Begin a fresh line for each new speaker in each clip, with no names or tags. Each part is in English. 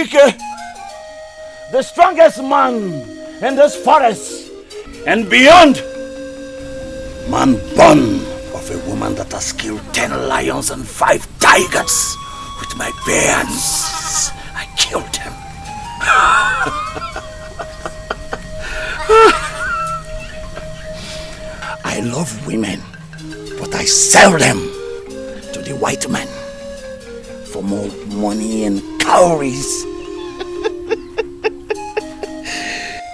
Dike, the strongest man in this forest and beyond. Man born of a woman that has killed 10 lions and 5 tigers with my bare hands. I killed them. I love women, but I sell them to the white man for more money and cowries.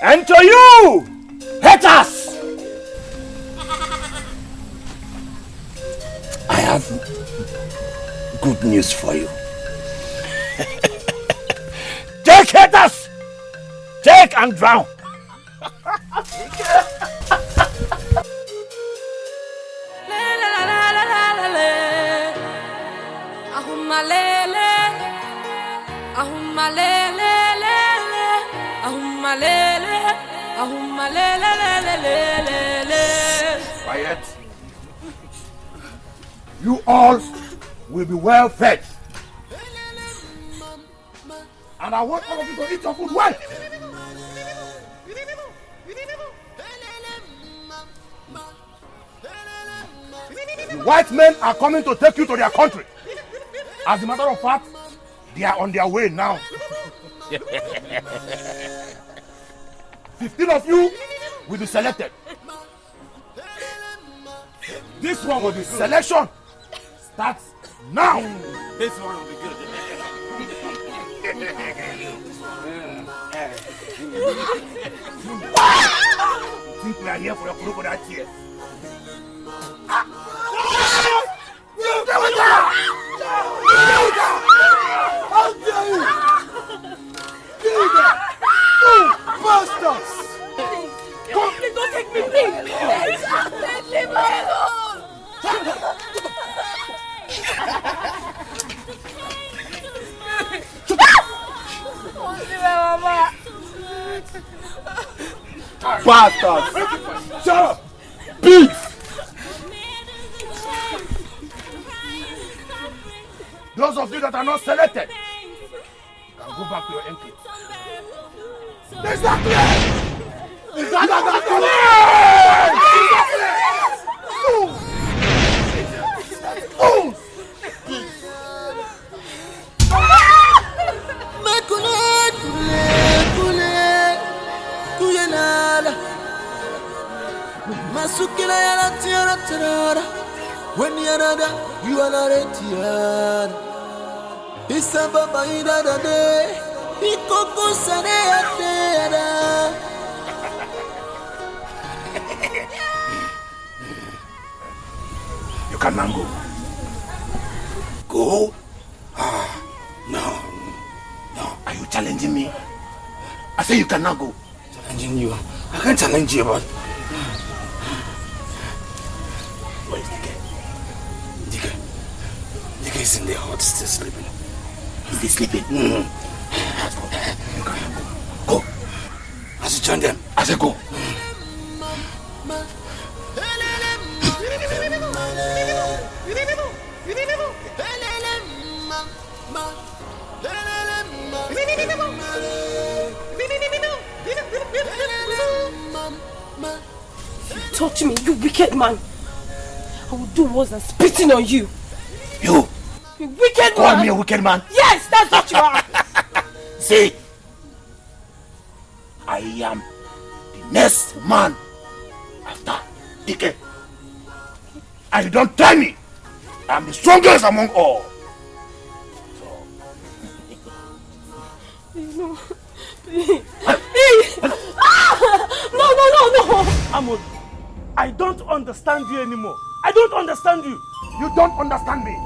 And to you, haters, I have good news for you. Take, haters! Take and drown! Quiet. You all will be well fed. And I want all of you to eat your food well. The white men are coming to take you to their country. As a matter of fact, they are on their way now. 15 of you will be selected. This one will be selection. Starts now. This one will be good. You think we are here for your crocodile tears?
How dare you! Bastards!
Please don't take me, please! Leave me alone!
Bastards! Shut up! Beef!
Those of you that are not selected can go back to your entry. Is that clear? Is that
Masukila yana tiara tiara. When you're you are not a tiara. It's a baba ida da de. Ikoko sane ada.
You cannot go. Go? No. Are you challenging me? I say you cannot go.
Challenging you? I can't challenge you, but.
Where is Dike?
Dike is in the hut, still sleeping.
Is he sleeping?
You
cannot go. Go.
I should join them.
I say go.
Touch me, you wicked man. I will do worse than spitting on you.
You
wicked
call
man.
me a wicked man?
Yes, that's what you are.
See, I am the next man after Dike. And you don't tell me I'm the strongest among all.
No, please. No.
Amod, I don't understand you anymore. I don't understand you. You don't understand me.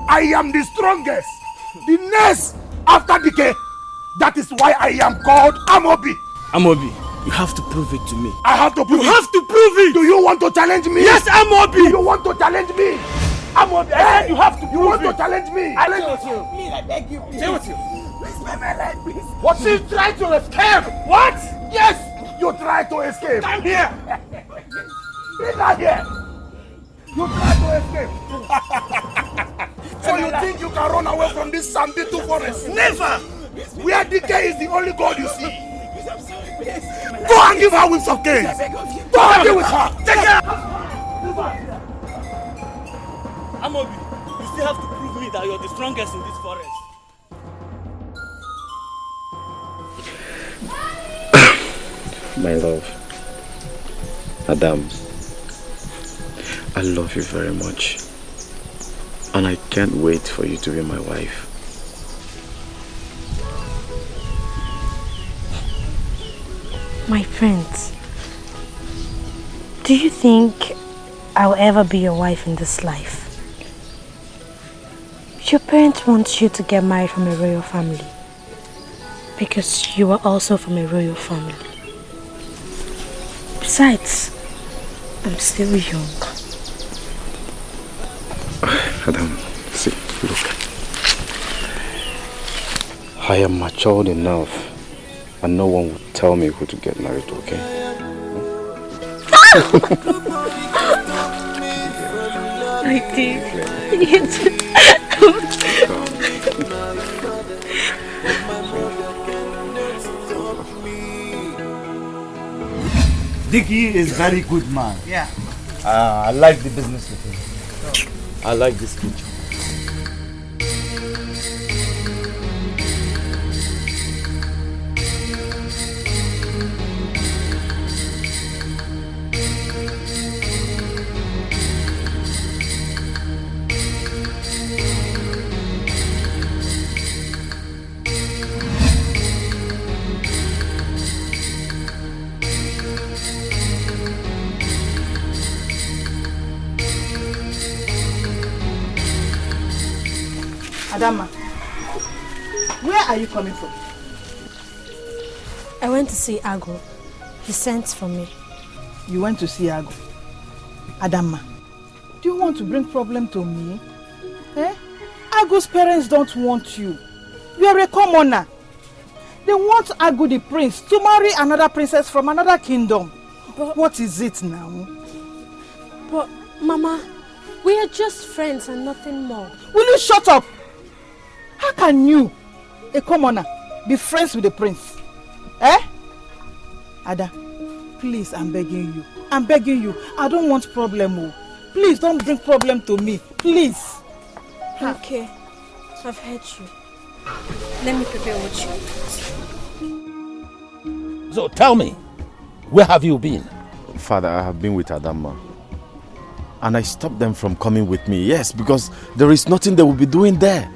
I am the strongest. The next after Dike. That is why I am called Amobi.
Amobi, you have to prove it to me.
I have to prove it.
You have to prove it.
Do you want to challenge me?
Yes, Amobi.
Do you want to challenge me? Amobi, I said you have to prove it. You want to challenge me?
I say with you. Please, I beg you.
Say with you.
Please, spare my life, please.
What? She tried to escape. What? Yes, you tried to escape.
Come here.
Bring her here. You tried to escape. So you think you can run away from this Sambitu forest?
Never.
Where decay is the only God you see. Go and give her wings of gaze. Go and deal with her. Take her.
Amobi, you still have to prove me that you're the strongest in this forest.
My love, Adam, I love you very much, and I can't wait for you to be my wife.
My friends, do you think I'll ever be your wife in this life? Your parents want you to get married from a royal family because you are also from a royal family. Besides, I'm still young.
Adam, see, look. I am matured enough, and no one will tell me who to get married to, okay?
I did. Yes.
Dickie is very good man.
Yeah.
I like the business with him.
I like this picture.
Adama, where are you coming from?
I went to see Ago. He sent for me.
You went to see Ago. Adama, do you want to bring problem to me? Eh? Ago's parents don't want you. You are a commoner. They want Ago the prince to marry another princess from another kingdom.
But
what is it now?
But, Mama, we are just friends and nothing more.
Will you shut up? How can you, a commoner, be friends with the prince? Eh? Ada, please, I'm begging you. I'm begging you. I don't want problem. Oh. Please don't bring problem to me. Please.
Okay. I've heard you. Let me prepare what you want.
So tell me, where have you been?
Father, I have been with Adama. And I stopped them from coming with me. Yes, because there is nothing they will be doing there.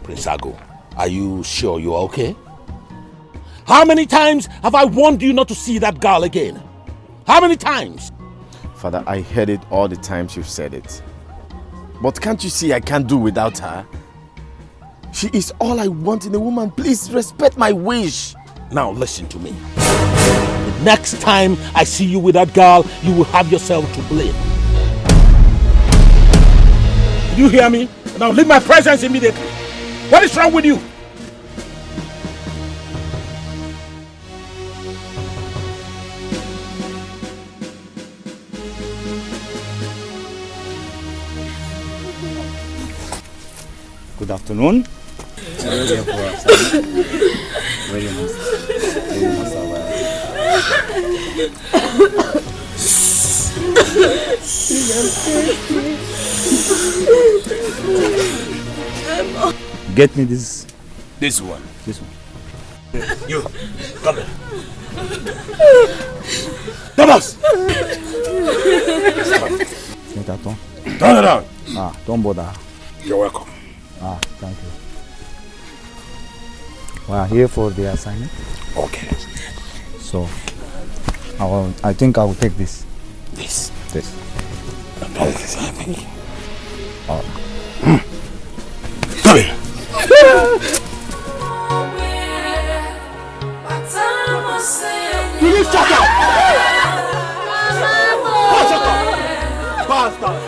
Prince Ago, are you sure you are okay? How many times have I warned you not to see that girl again? How many times?
Father, I heard it all the times you've said it. But can't you see I can't do without her? She is all I want in a woman. Please respect my wish.
Now listen to me. The next time I see you with that girl, you will have yourself to blame. Did you hear me? Now leave my presence immediately. What is wrong with you?
Good afternoon. Get me this.
This one.
This one.
You, come here. Thomas!
Turn it out. Don't bother.
You're welcome.
Thank you. We are here for the assignment.
Okay.
So, I think I will take this.
This. Come here. You need to shut up! Shut up! Bastard!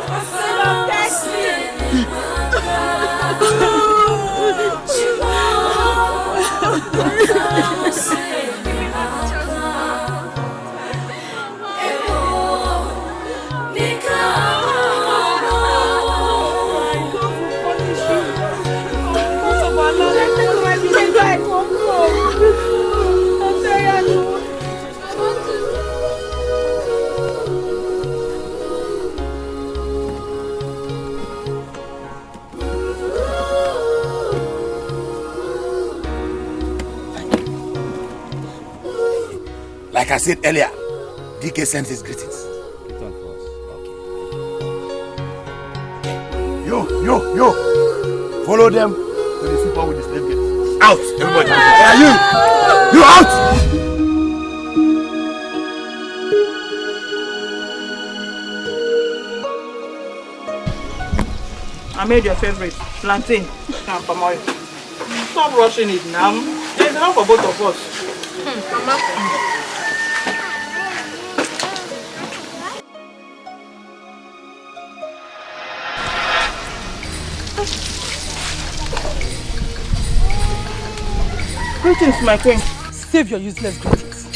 I said earlier, DK sends his greetings.
Return to us.
You! Follow them to the super with the slave girls. Out, everybody! Yeah, you out!
I made your favorite, plantain and palm oil. Stop rushing it now. There's enough for both of us.
Mama.
Greetings, my queen.
Save your useless greetings.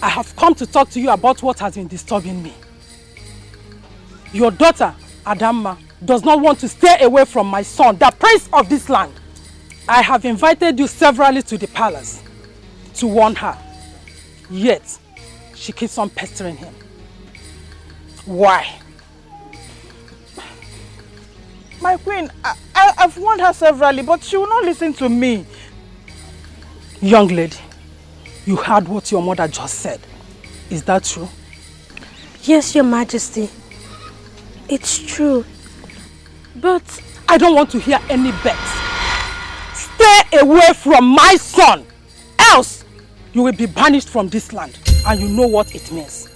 I have come to talk to you about what has been disturbing me. Your daughter, Adama, does not want to stay away from my son, the prince of this land. I have invited you severally to the palace to warn her. Yet, she keeps on pestering him. Why?
My queen, I've warned her severally, but she will not listen to me.
Young lady, you heard what your mother just said. Is that true?
Yes, Your Majesty. It's true. But
I don't want to hear any bets. Stay away from my son. Else, you will be banished from this land. And you know what it means.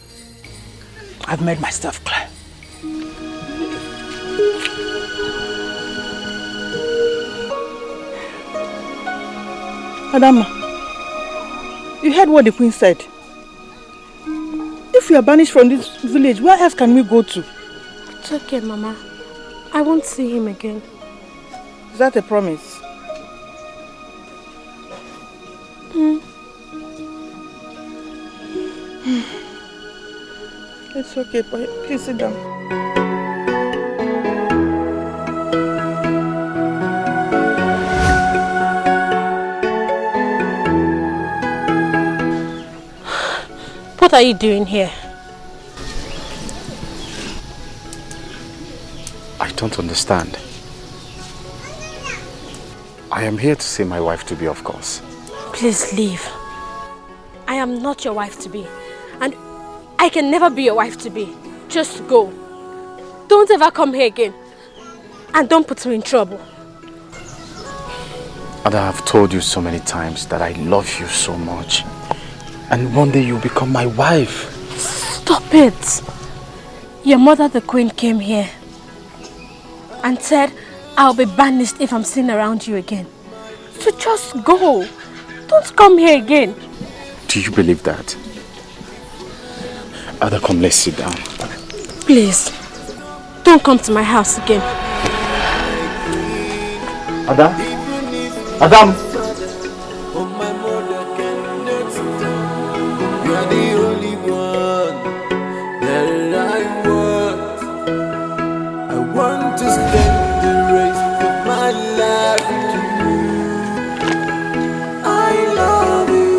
I've made myself clear.
Adama, you heard what the queen said. If we are banished from this village, where else can we go to?
it's okay, Mama. I won't see him again.
Is that a promise? It's okay, but please sit down.
What are you doing here?
I don't understand. I am here to see my wife to be, of course.
Please leave. I am not your wife to be. And I can never be your wife to be. Just go. Don't ever come here again. And don't put me in trouble.
And I have told you so many times that I love you so much. And one day you'll become my wife.
Stop it. Your mother, the queen, came here and said, I'll be banished if I'm seen around you again. So just go. Don't come here again.
Do you believe that? Ada, come, let's sit down.
Please, don't come to my house again.
Ada? Adam!
You are the only one that I want. I want to spend the rest of my life with you. I love you.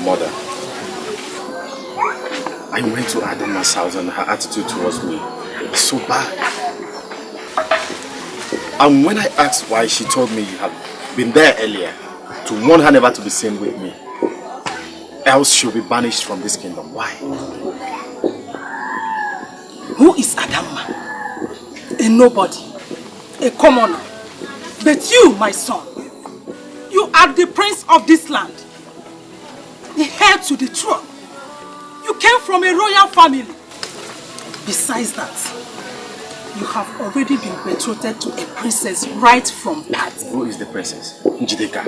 Mother, I went to Adama's house and her attitude towards me was so bad. And when I asked why, she told me you had been there earlier to warn her never to be seen with me. Else she'll be banished from this kingdom. Why?
Who is Adama? A nobody, a commoner. But you, my son, you are the prince of this land, the heir to the throne. You came from a royal family. Besides that, you have already been betrothed to a princess right from birth.
Who is the princess? Njideka.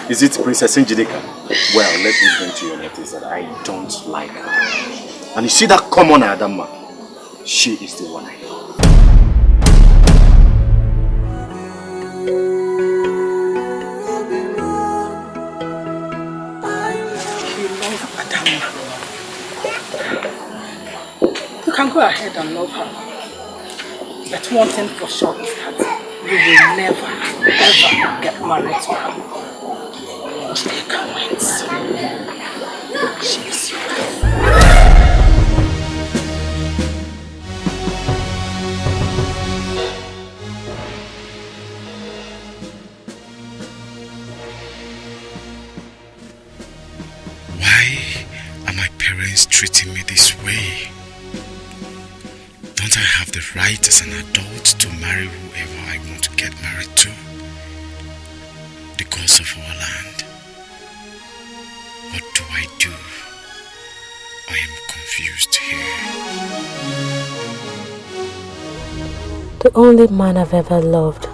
Is it Princess Njideka? Well, let me bring to your notice that I don't like her. And you see that commoner Adama? She is the one I love.
You love Adama. You can go ahead and love her. But one thing for sure is that you will never, ever get married to her. Njideka wins. She is your wife.
treating me this way? Don't I have the right as an adult to marry whoever I want to get married to? The cause of our land. What do I do? I am confused here.
The only man I've ever loved,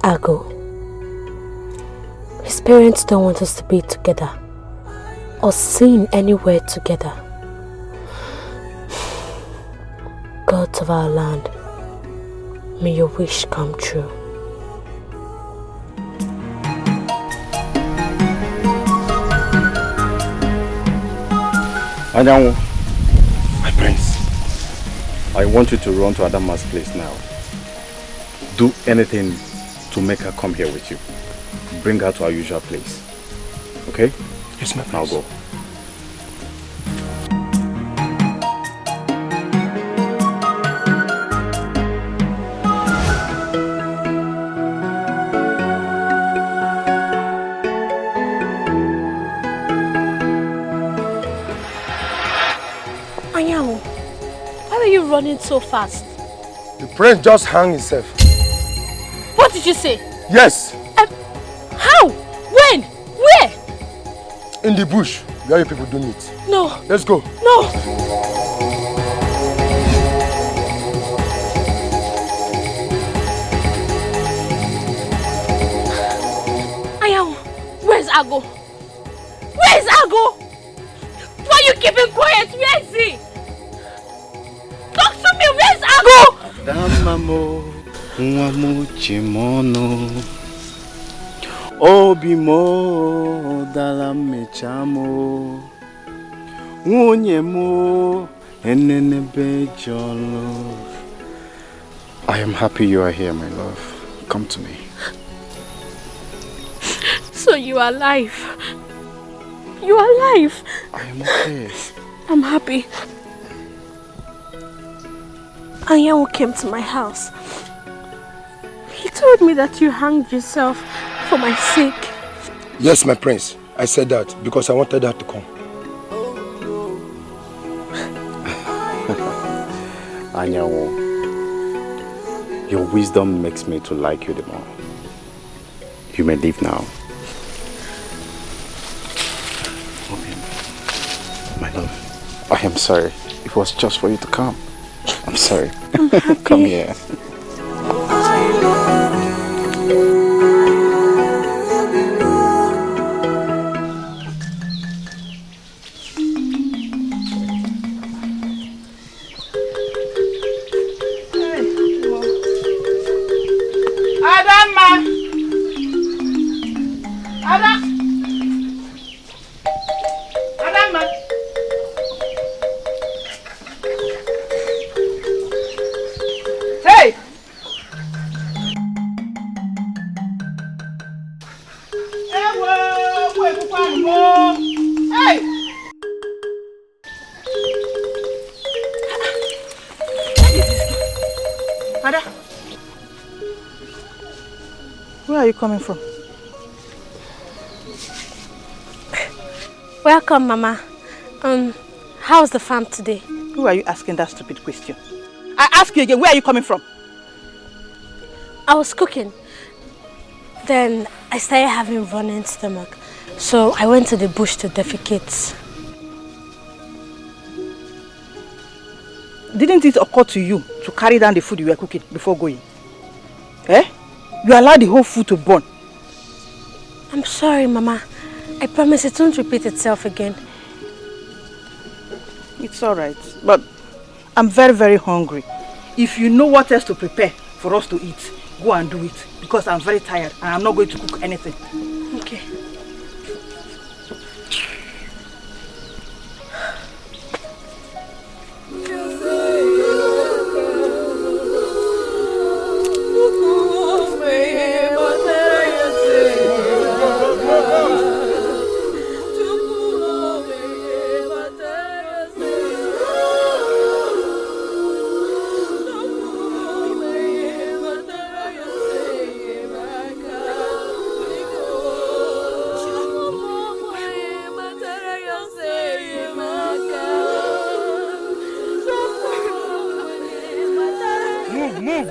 Ago. His parents don't want us to be together or seen anywhere together. Gods of our land, may your wish come true.
Anyanwu, my prince, I want you to run to Adama's place now. Do anything to make her come here with you. Bring her to our usual place. Okay?
Yes, my prince.
Now go.
Anyanwu, why are you running so fast?
The prince just hung himself.
What did you say?
Yes.
How? When? Where?
In the bush, where you people do meet.
No.
Let's go.
No. Anyanwu, where's Ago? Where's Ago? Why are you keeping quiet? Where is he? Talk to me, where's Ago?
Adamamo, nwamu chimono. Obimo dala mechamo. Unyemo enene bejolo.
I am happy you are here, my love. Come to me.
So you are alive. You are alive.
I am okay.
I'm happy. Anyanwu came to my house. He told me that you hanged yourself for my sake.
Yes, my prince. I said that because I wanted her to come.
Anyanwu, your wisdom makes me to like you the more. You may leave now. My love, I am sorry. It was just for you to come. I'm sorry.
I'm happy.
Come here.
Adama! Adama! Hey! Hey! Ada, where are you coming from?
Welcome, Mama. How's the farm today?
Who are you asking that stupid question? I ask you again, where are you coming from?
I was cooking. Then I started having running stomach. So I went to the bush to defecate.
Didn't it occur to you to carry down the food you were cooking before going? Eh? You allowed the whole food to burn.
I'm sorry, Mama. I promise it won't repeat itself again.
It's alright, but I'm very, very hungry. If you know what else to prepare for us to eat, go and do it. Because I'm very tired and I'm not going to cook anything.
Okay.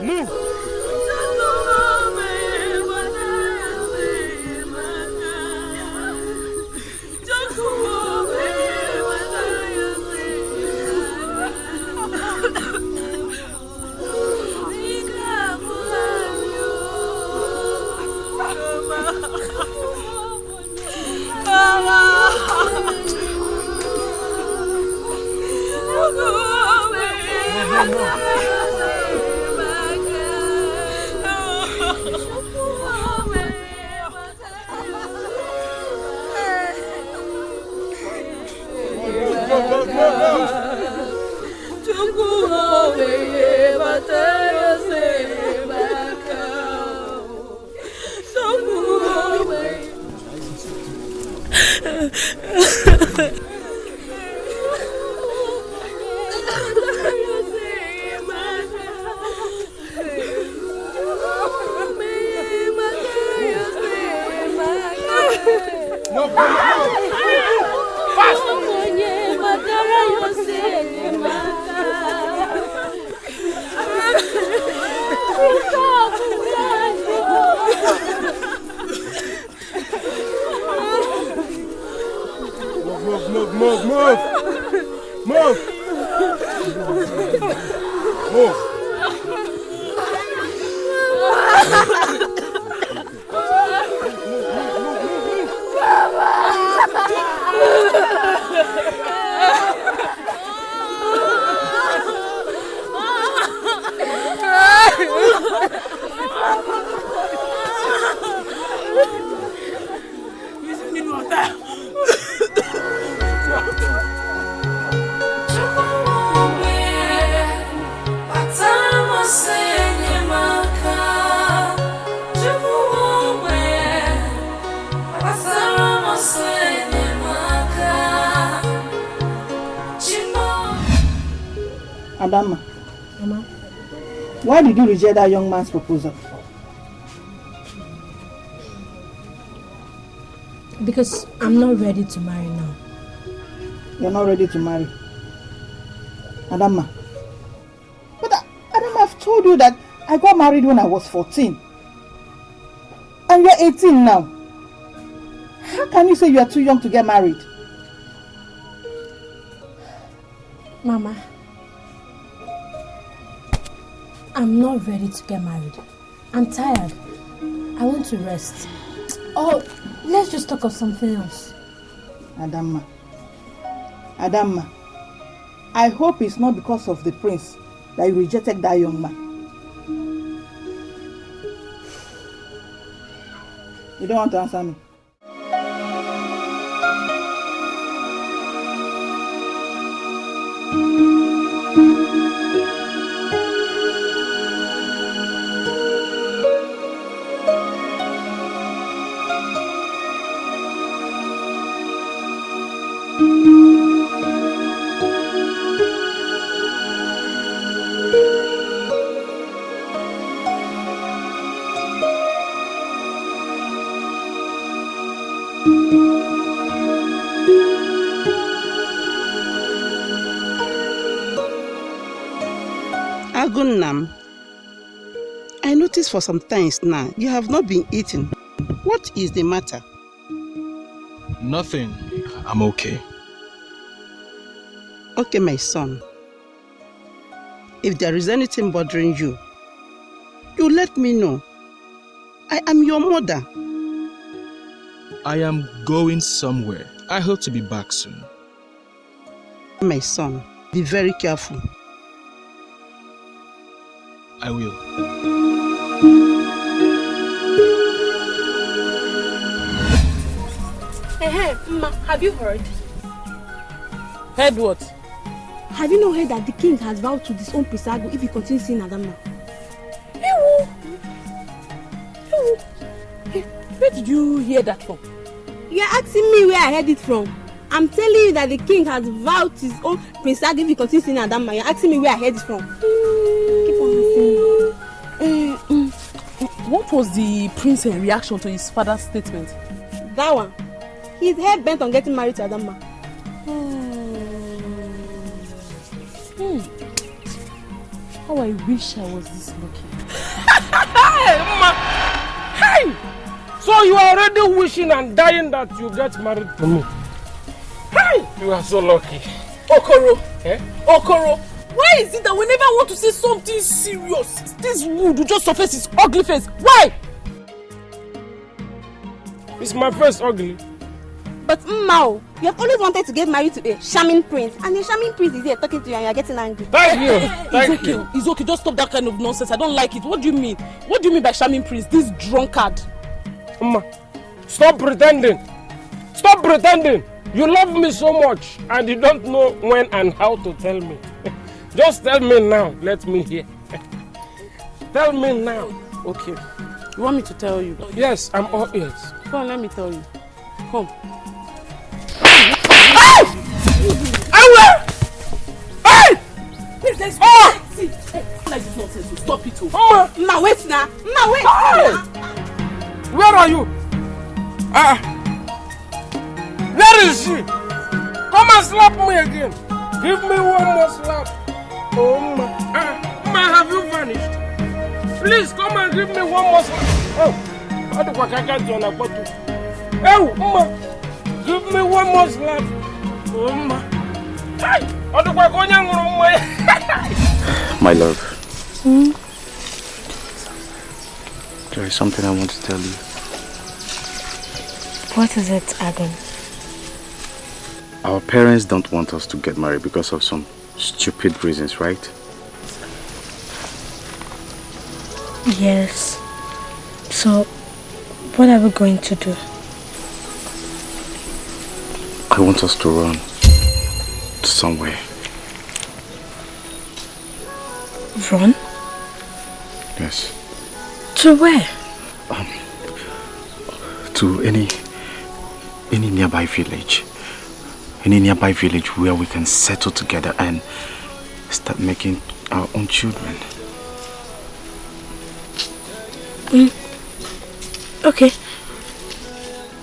Move.
Adama, Mama, why did you reject that young man's proposal?
Because I'm not ready to marry now.
You're not ready to marry? Adama. But Adama, I've told you that I got married when I was 14. And you're 18 now. How can you say you are too young to get married?
Mama, I'm not ready to get married. I'm tired. I want to rest. Oh, let's just talk of something else.
Adama, I hope it's not because of the prince that you rejected that young man. You don't want to answer me?
Agunnam, I noticed for some times now you have not been eating. What is the matter?
Nothing. I'm okay.
Okay, my son. If there is anything bothering you, you let me know. I am your mother.
I am going somewhere. I hope to be back soon.
My son, be very careful.
I will.
Hey, Ma, have you heard?
Heard what?
Have you not heard that the king has vowed to disown Pisago if he continues seeing Adama?
Where did you hear that from?
You are asking me where I heard it from. I'm telling you that the king has vowed to disown Pisago if he continues seeing Adama. You're asking me where I heard it from. Keep on listening.
What was the prince's reaction to his father's statement?
That one. He's head bent on getting married to Adama.
How I wish I was this lucky.
So you are already wishing and dying that you get married to me. Hey, you are so lucky.
Okoro, Okoro, why is it that we never want to say something serious? This wood will just surface his ugly face. Why?
Is my face ugly?
But Mao, you have always wanted to get married to a charming prince, and the charming prince is here talking to you and you are getting angry.
Thank you. Thank
you. It's okay, just stop that kind of nonsense. I don't like it. What do you mean? What do you mean by charming prince? This drunkard.
Stop pretending. Stop pretending. You love me so much and you don't know when and how to tell me. Just tell me now. Let me hear. Tell me now.
Okay. You want me to tell you?
Yes, I'm all ears.
Come on, let me tell you. Come.
Hey!
Please, let's go. See, like this nonsense. Stop it.
Ma, wait now. Ma, wait.
Hey! Where are you? Where is she? Come and slap me again. Give me one more slap. Oh, Ma. Ma, have you vanished? Please come and give me one more slap. Oh, how do I get you on a bottle? Oh, Ma. Give me one more slap. Oh, Ma. Hey! How do I go on
My love. There is something I want to tell you.
What is it, Agon?
Our parents don't want us to get married because of some stupid reasons, right?
Yes. So, what are we going to do?
I want us to run to somewhere.
Run?
Yes.
To where?
To any nearby village. Any nearby village where we can settle together and start making our own children.
Okay.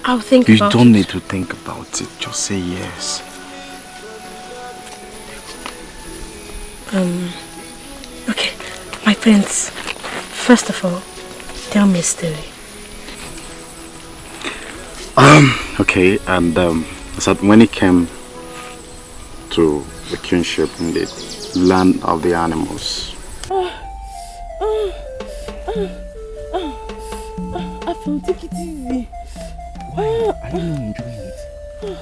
I'll think about it.
You don't need to think about it. Just say yes.
Okay. My friends, first of all, tell me a story.
Okay, and so when it came to the kinship in the land of the animals.
Afam, take it easy.
Are you enjoying it?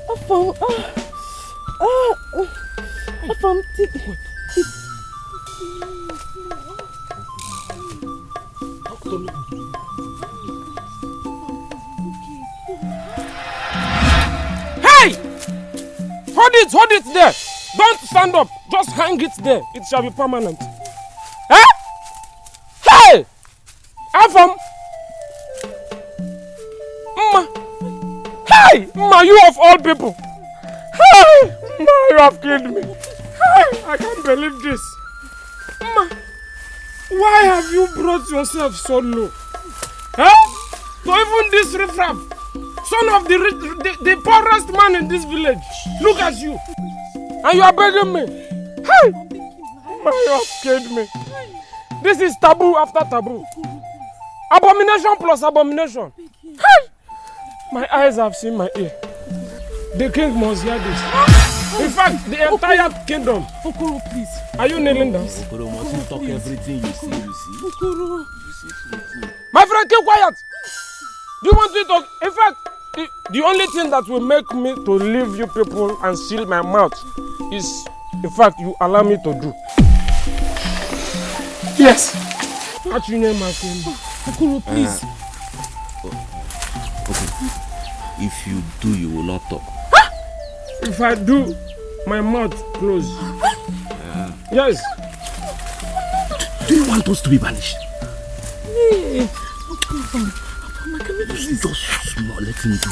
Afam, Afam, take it.
Hey! Hold it there. Don't stand up. Just hang it there. It shall be permanent. Eh? Hey! Afam! Ma! Hey! Ma, you of all people! Hey! Ma, you have killed me. Hey! I can't believe this. Ma! Why have you brought yourself so low? Huh? To even this riffraff, son of the poorest man in this village. Look at you. And you are begging me. Hey! Ma, you have killed me. This is taboo after taboo. Abomination plus abomination. Hey! My eyes have seen my ear. The king must hear this. In fact, the entire kingdom.
Okoro, please.
Are you kneeling down?
Okoro, must you talk everything you see?
Okoro.
My friend, keep quiet. Do you want me to? In fact, the only thing that will make me to leave you people and seal my mouth is, in fact, you allow me to do. Yes. What you name, my friend?
Okoro, please.
Okay. If you do, you will not talk.
If I do, my mouth closed. Yes.
Do you want us to be banished?
Hey.
Can you just small? Let him go.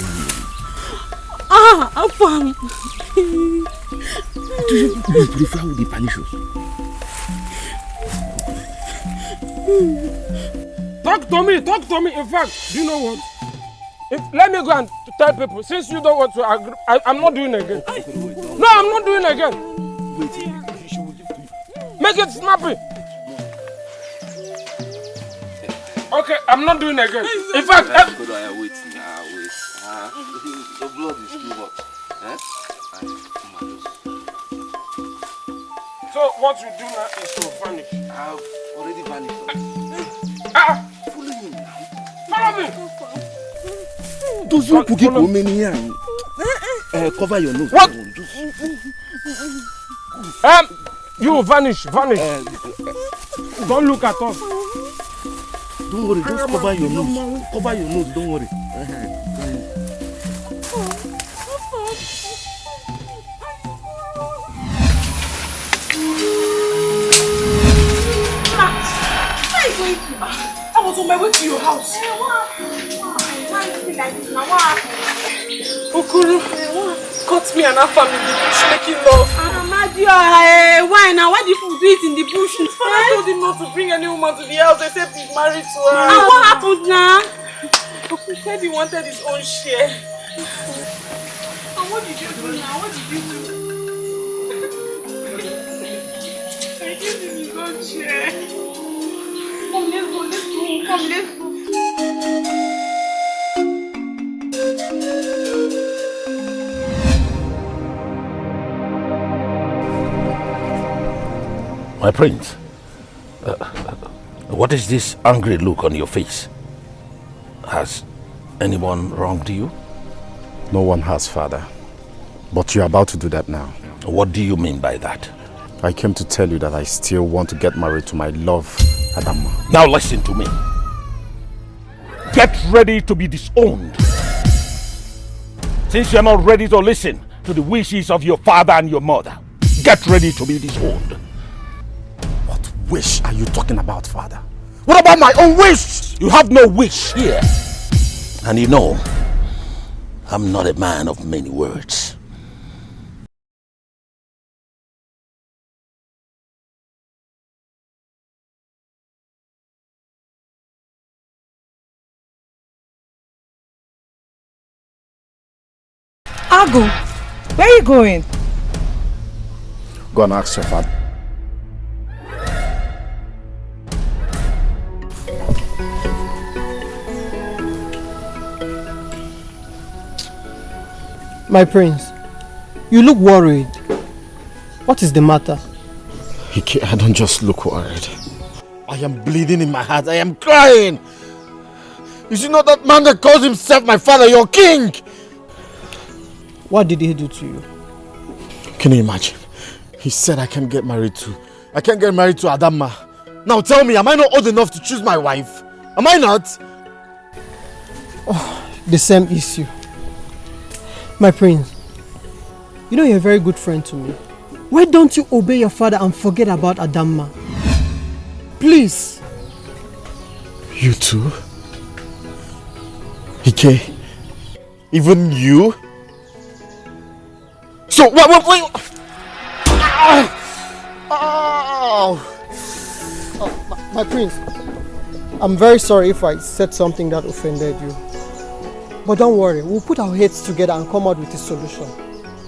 Afam.
Do you prefer how they punish us?
Talk to me. In fact, do you know what? Let me go and tell people, since you don't want to agree, I'm not doing it again. No, I'm not doing it again.
Wait,
make it snappy. Okay, I'm not doing it again. In fact,
wait now, wait. The blood is too hot.
So what you do now is to vanish.
I've already vanished.
Follow him now. Follow me.
Those who could go many here. Cover your nose.
What? You vanish. Don't look at us.
Don't worry, just cover your nose. Cover your nose, don't worry.
I was on my way to your house. Okuru caught me and our family in the bush making love.
Why now? Why do you do it in the bush?
His father told him not to bring any woman to the house except he's married to her.
And what happened now?
He said he wanted his own share.
And what did you do now? What did you do?
I gave him his own share.
Come, let's go. Come, let's go.
My prince, what is this angry look on your face? Has anyone wronged you?
No one has, father. But you're about to do that now.
What do you mean by that?
I came to tell you that I still want to get married to my love, Adama.
Now listen to me. Get ready to be disowned. Since you're not ready to listen to the wishes of your father and your mother, get ready to be disowned.
What wish are you talking about, father? What about my own wish?
You have no wish here. And you know, I'm not a man of many words.
Agu, where are you going?
Go and ask your father.
My prince, you look worried. What is the matter?
I don't just look worried. I am bleeding in my heart. I am crying. Is it not that man that calls himself my father, your king?
What did he do to you?
Can you imagine? He said I can't get married to Adama. Now tell me, am I not old enough to choose my wife? Am I not?
Oh, the same issue. My prince, you know you're a very good friend to me. Why don't you obey your father and forget about Adama? Please.
You too? Ike? Even you? So, wait.
My prince, I'm very sorry if I said something that offended you. But don't worry, we'll put our heads together and come out with a solution.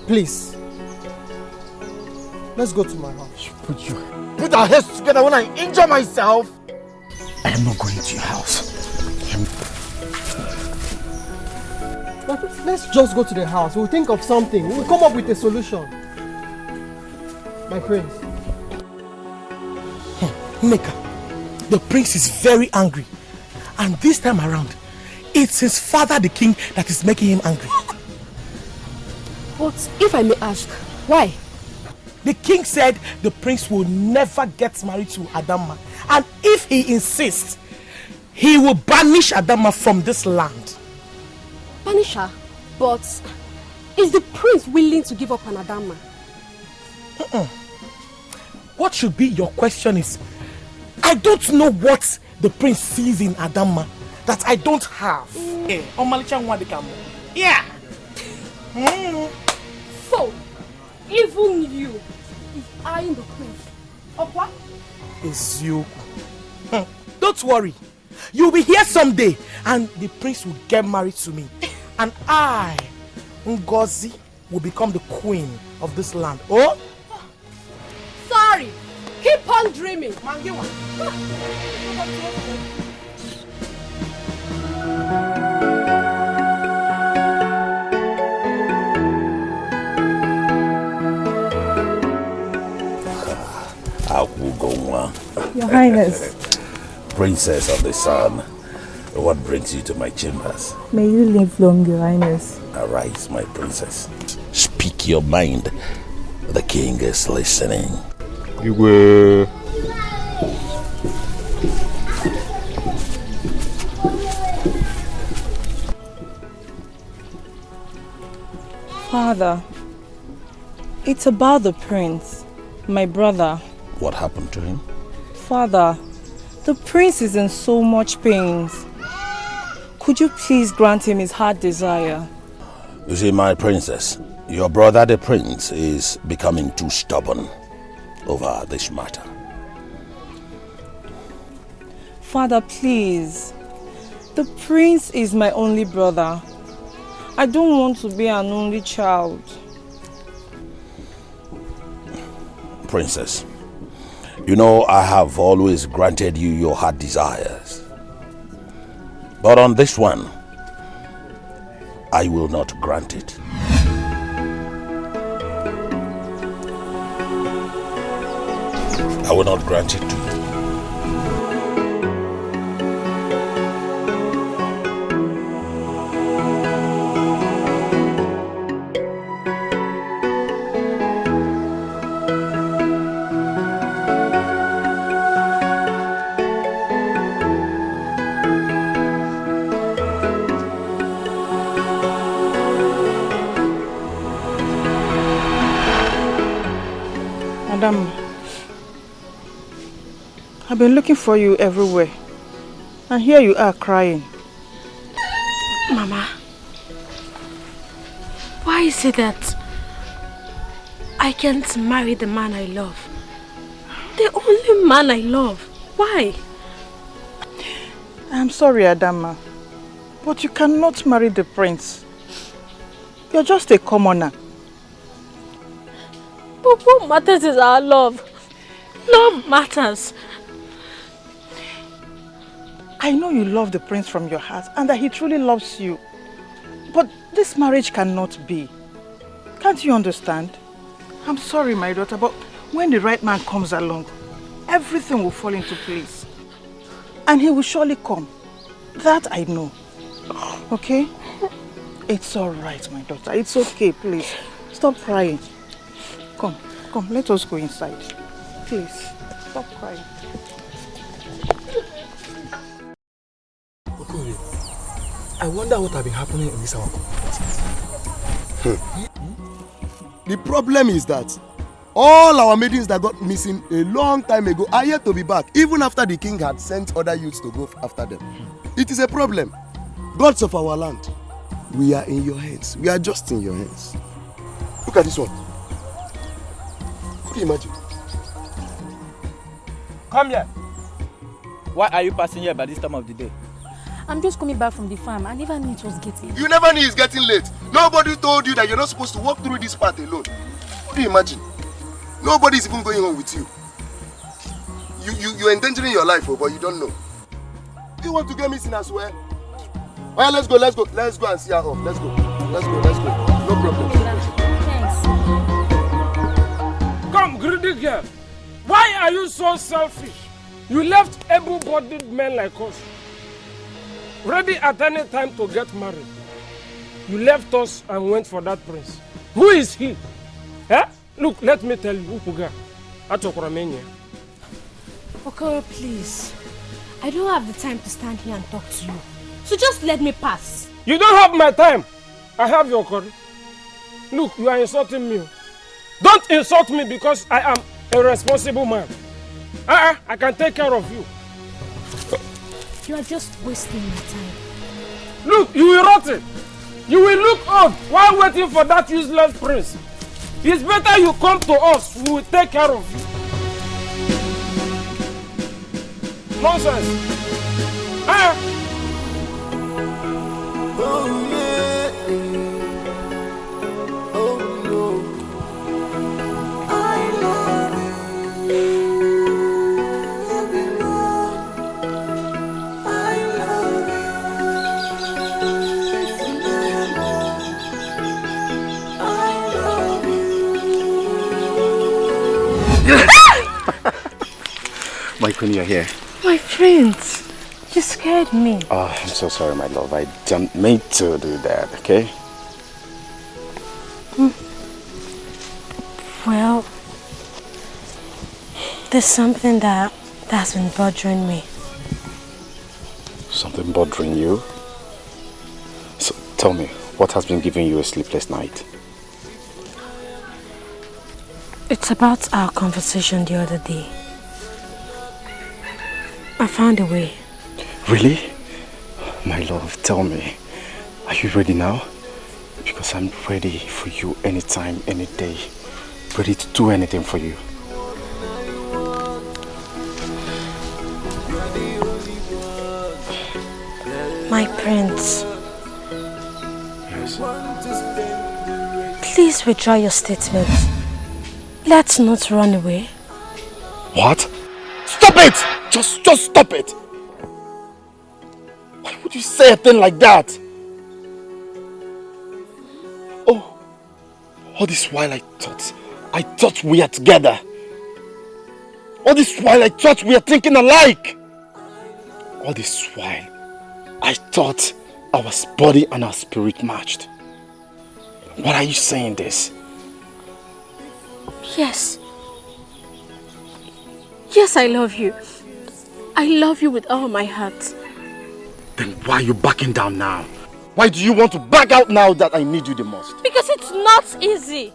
Please. Let's go to my house.
Put our heads together when I injure myself? I am not going to your house.
Let's just go to the house. We'll think of something. We'll come up with a solution. My prince.
Nneka, the prince is very angry. And this time around, it's his father, the king, that is making him angry.
But if I may ask, why?
The king said the prince will never get married to Adama. And if he insists, he will banish Adama from this land.
Banish her? But is the prince willing to give up on Adama?
What should be your question is, I don't know what the prince sees in Adama that I don't have. Yeah.
So, even you is eyeing the prince. Of what?
Is you. Don't worry. You'll be here someday and the prince will get married to me. And I, Ngozi, will become the queen of this land. Oh?
Sorry. Keep on dreaming.
Your Highness.
Princess of the Sun, what brings you to my chambers?
May you live long, Your Highness.
Arise, my princess. Speak your mind. The king is listening.
You will.
Father, it's about the prince, my brother.
What happened to him?
Father, the prince is in so much pain. Could you please grant him his heart desire?
You see, my princess, your brother the prince is becoming too stubborn over this matter.
Father, please. The prince is my only brother. I don't want to be an only child.
Princess, you know I have always granted you your heart desires. But on this one, I will not grant it. I will not grant it to you.
Madam, I've been looking for you everywhere. And here you are crying.
Mama, why is it that I can't marry the man I love? The only man I love. Why?
I'm sorry, Adama, but you cannot marry the prince. You're just a commoner.
But what matters is our love. Love matters.
I know you love the prince from your heart and that he truly loves you. But this marriage cannot be. Can't you understand? I'm sorry, my daughter, but when the right man comes along, everything will fall into place. And he will surely come. That I know. Okay? It's all right, my daughter. It's okay, please. Stop crying. Come, let us go inside. Please, stop crying.
Okay, I wonder what has been happening in this our community.
The problem is that all our maidens that got missing a long time ago are yet to be back, even after the king had sent other youths to go after them. It is a problem. Gods of our land, we are in your hands. We are just in your hands. Look at this one. Could you imagine?
Come here. Why are you passing here by this time of the day?
I'm just coming back from the farm. I never knew it was getting late.
You never knew it's getting late. Nobody told you that you're not supposed to walk through this path alone. Could you imagine? Nobody's even going home with you. You're endangering your life, but you don't know. You want to get missing as well? Alright, let's go and see her off. Let's go. No problem.
Thanks.
Come, greedy girl. Why are you so selfish? You left able-bodied men like us, ready at any time to get married. You left us and went for that prince. Who is he? Eh? Look, let me tell you, Ukuga.
Okoro, please. I don't have the time to stand here and talk to you. So just let me pass.
You don't have my time. I have your Okoro. Look, you are insulting me. Don't insult me because I am a responsible man. I can take care of you.
You are just wasting my time.
Look, you will rot it. You will look old while waiting for that useless prince. It's better you come to us. We will take care of you. Nonsense.
Oh yeah. Oh no. I love you. I love you.
My queen, you're here.
My prince, you scared me.
Oh, I'm so sorry, my love. I didn't mean to do that, okay?
Well, there's something that's been bothering me.
Something bothering you? So, tell me, what has been giving you a sleepless night?
It's about our conversation the other day. I found a way.
Really? My love, tell me. Are you ready now? Because I'm ready for you anytime, any day. Ready to do anything for you.
My prince.
Yes.
Please withdraw your statement. Let's not run away.
What? Stop it! Just stop it! Why would you say a thing like that? Oh, all this while I thought we are together. All this while I thought we are thinking alike. All this while I thought our body and our spirit matched. What are you saying this?
Yes. Yes, I love you. I love you with all my heart.
Then why are you backing down now? Why do you want to back out now that I need you the most?
Because it's not easy.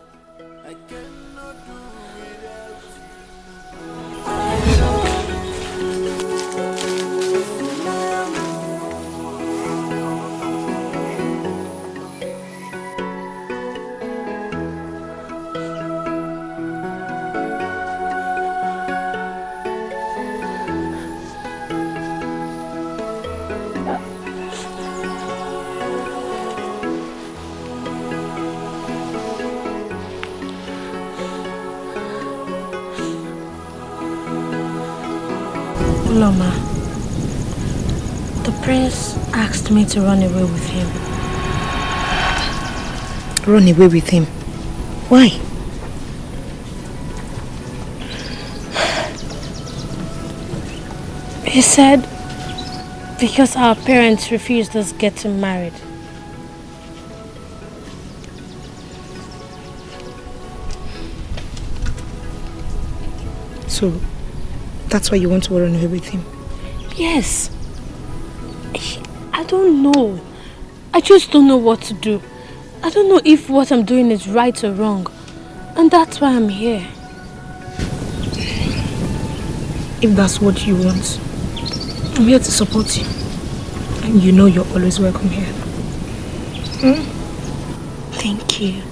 Loma, the prince asked me to run away with him.
Run away with him? Why?
He said because our parents refused us getting married.
So, that's why you want to run away with him?
Yes. I don't know. I just don't know what to do. I don't know if what I'm doing is right or wrong. And that's why I'm here.
If that's what you want, I'm here to support you. And you know you're always welcome here.
Thank you.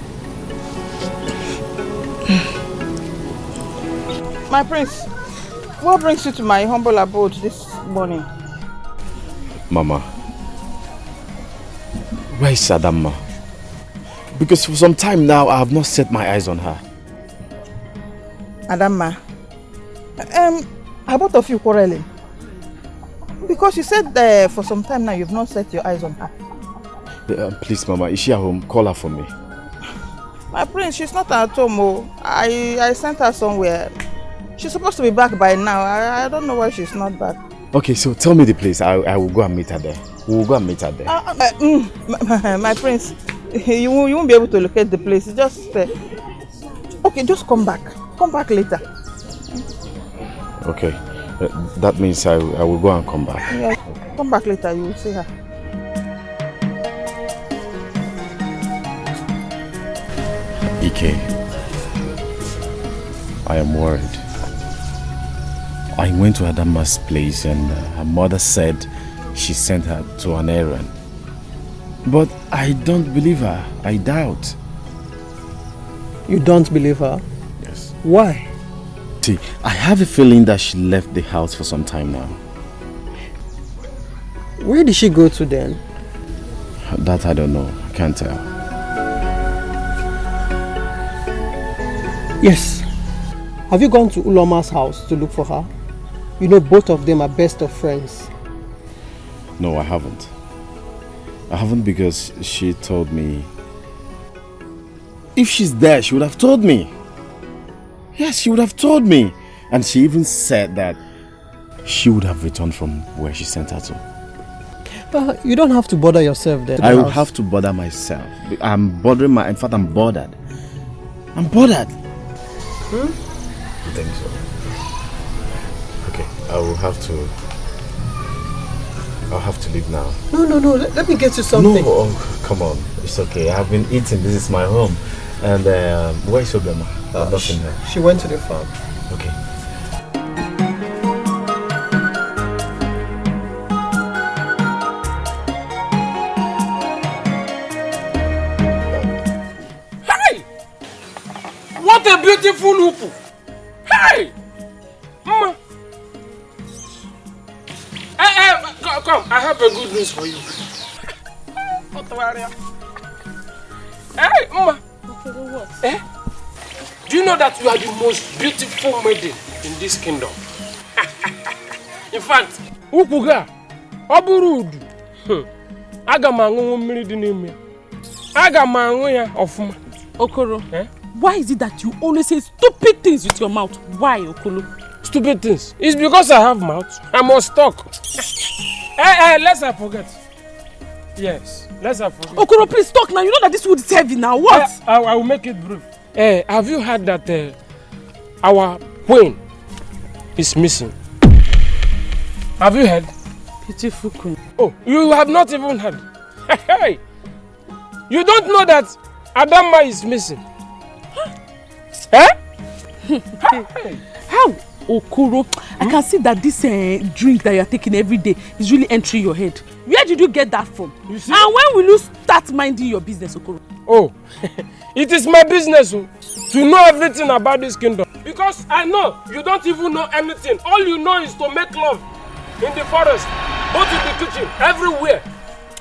My prince, what brings you to my humble abode this morning?
Mama, where is Adama? Because for some time now I have not set my eyes on her.
Adama, are both of you quarreling? Because you said for some time now you've not set your eyes on her.
Please, Mama, is she at home? Call her for me.
My prince, she's not at home. Oh. I sent her somewhere. She's supposed to be back by now. I don't know why she's not back.
Okay, so tell me the place. I will go and meet her there. We will go and meet her there.
My prince, you won't be able to locate the place. Just okay, just come back. Come back later.
Okay, that means I will go and come back.
Yeah, come back later. You will see her.
Ike, I am worried. I went to Adama's place and her mother said she sent her to an errand. But I don't believe her. I doubt.
You don't believe her?
Yes.
Why?
See, I have a feeling that she left the house for some time now.
Where did she go to then?
That I don't know. I can't tell.
Yes. Have you gone to Uloma's house to look for her? You know both of them are best of friends.
No, I haven't. I haven't because she told me. If she's there, she would have told me. Yes, she would have told me. And she even said that she would have returned from where she sent her to.
You don't have to bother yourself then.
I will have to bother myself. I'm bothering in fact, I'm bothered. I'm bothered.
Hmm?
I think so. Okay, I'll have to leave now.
No. Let me get you something.
No, oh, come on. It's okay. I've been eating. This is my home. And where's Obama? I've not seen her.
She went to the farm.
Okay.
What a beautiful upu! Hey! Mama! Come, I have a good news for you. Hey, Mama!
Okay, what?
Do you know that you are the most beautiful maiden in this kingdom? In fact, upuga, oburudu. Aga mangu mmiri di n'ime. Aga mangu ya ofuma.
Okoro. Why is it that you always say stupid things with your mouth? Why, Okolo?
Stupid things? It's because I have mouth. I must talk. Let's not forget. Yes, let's not forget.
Okoro, please talk now. You know that this wood is heavy now. What?
I will make it brief. Have you heard that our queen is missing? Have you heard?
Beautiful queen.
Oh, you have not even heard. Hey, you don't know that Adama is missing?
How? Okoro, I can see that this drink that you are taking every day is really entering your head. Where did you get that from? You see? And when will you start minding your business, Okoro?
Oh, it is my business to know everything about this kingdom. Because I know you don't even know anything. All you know is to make love in the forest, both in the kitchen, everywhere.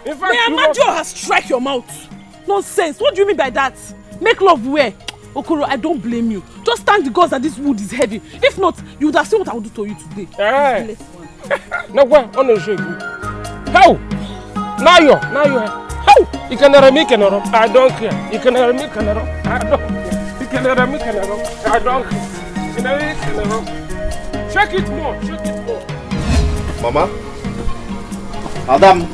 In fact,
Majo has struck your mouth. Nonsense. What do you mean by that? Make love where? Okoro, I don't blame you. Just thank the gods that this wood is heavy. If not, you would have seen what I would do to you today.
Hey. No, go on the shake. How? Now you. How? You can I don't care. You can I don't care. You can I don't care. Check it more.
Mama? Adama.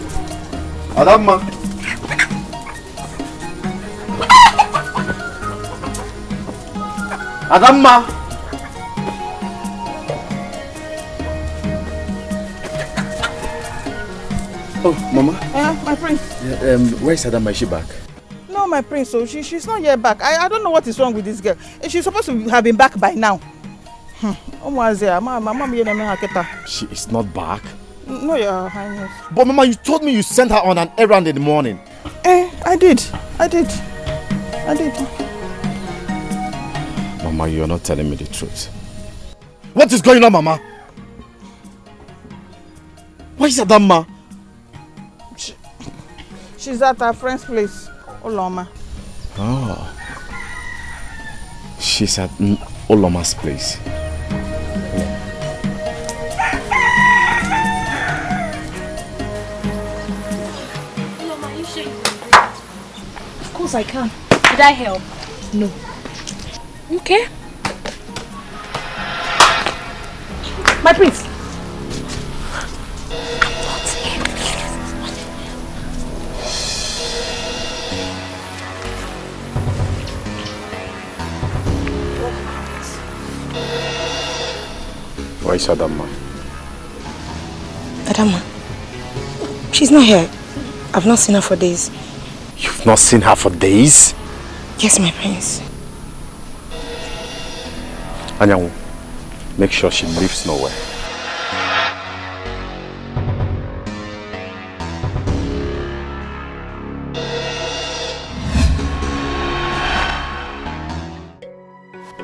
Adama! Oh, Mama?
My prince.
Yeah, where's Adama? Is she back?
No, my prince, so she's not yet back. I don't know what is wrong with this girl. She's supposed to have been back by now.
She is not back?
No, Your Highness.
But Mama, you told me you sent her on an errand in the morning.
I did.
Mama, you're not telling me the truth. What is going on, Mama? Where is Adama?
She's at her friend's place, Oloma.
Oh. She's at Oloma's place.
Oloma, are you sure you can do it? Of course I can. Did I help? No. Okay. My prince.
Where is Adama?
Adama? She's not here. I've not seen her for days.
You've not seen her for days?
Yes, my prince.
Anyanwu, make sure she leaves nowhere.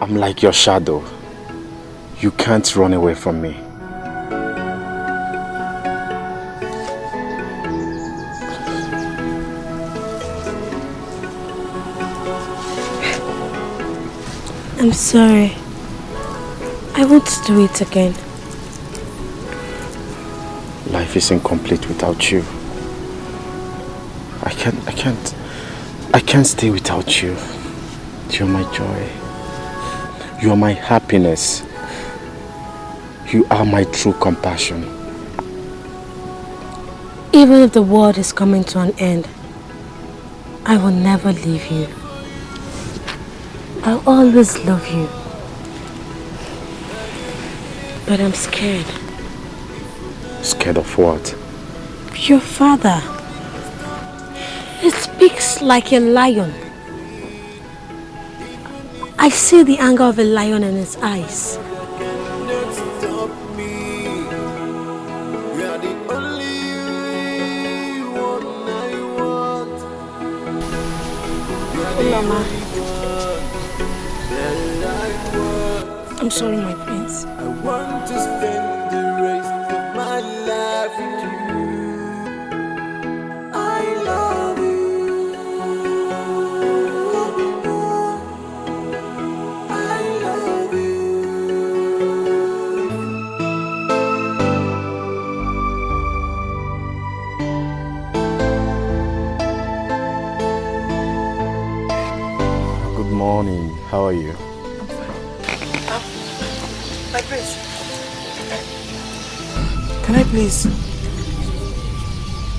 I'm like your shadow. You can't run away from me.
I'm sorry. I won't do it again.
Life is incomplete without you. I can't stay without you. You're my joy. You are my happiness. You are my true compassion.
Even if the world is coming to an end, I will never leave you. I'll always love you. But I'm scared.
Scared of what?
Your father. He speaks like a lion. I see the anger of a lion in his eyes. Mama, I'm sorry, my prince.
I want to spend the rest of my life with you. I love you. I love you.
Good morning. How are you?
My prince, can I please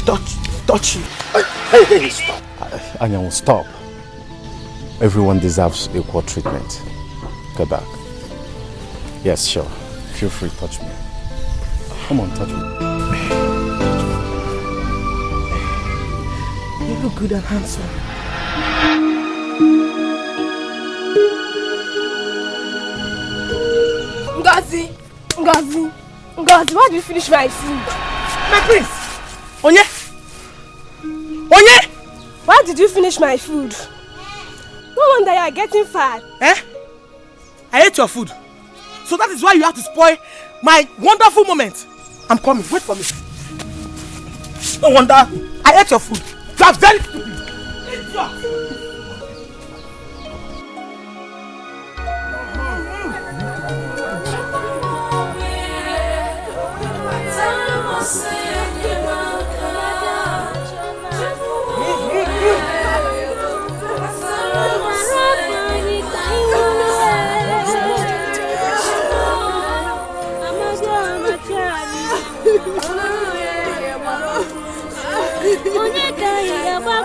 touch you?
Hey, stop. Anyan, stop. Everyone deserves equal treatment. Go back. Yes, sure. Feel free, touch me. Come on, touch me.
You look good and handsome.
Ngozi, why did you finish my food?
My prince! Onye! Onye!
Why did you finish my food? No wonder you are getting fat.
Eh? I ate your food. So that is why you have to spoil my wonderful moment. I'm coming. Wait for me. No wonder I ate your food. You are very stupid.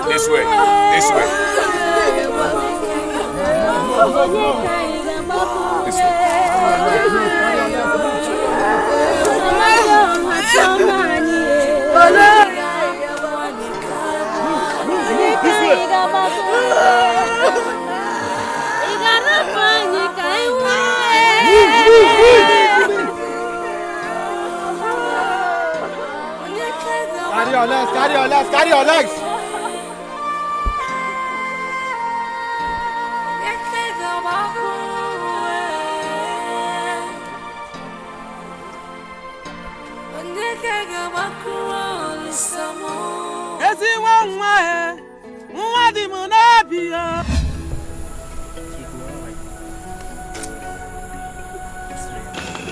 This way, this way. This way.
Carry your legs, carry your legs, carry your legs.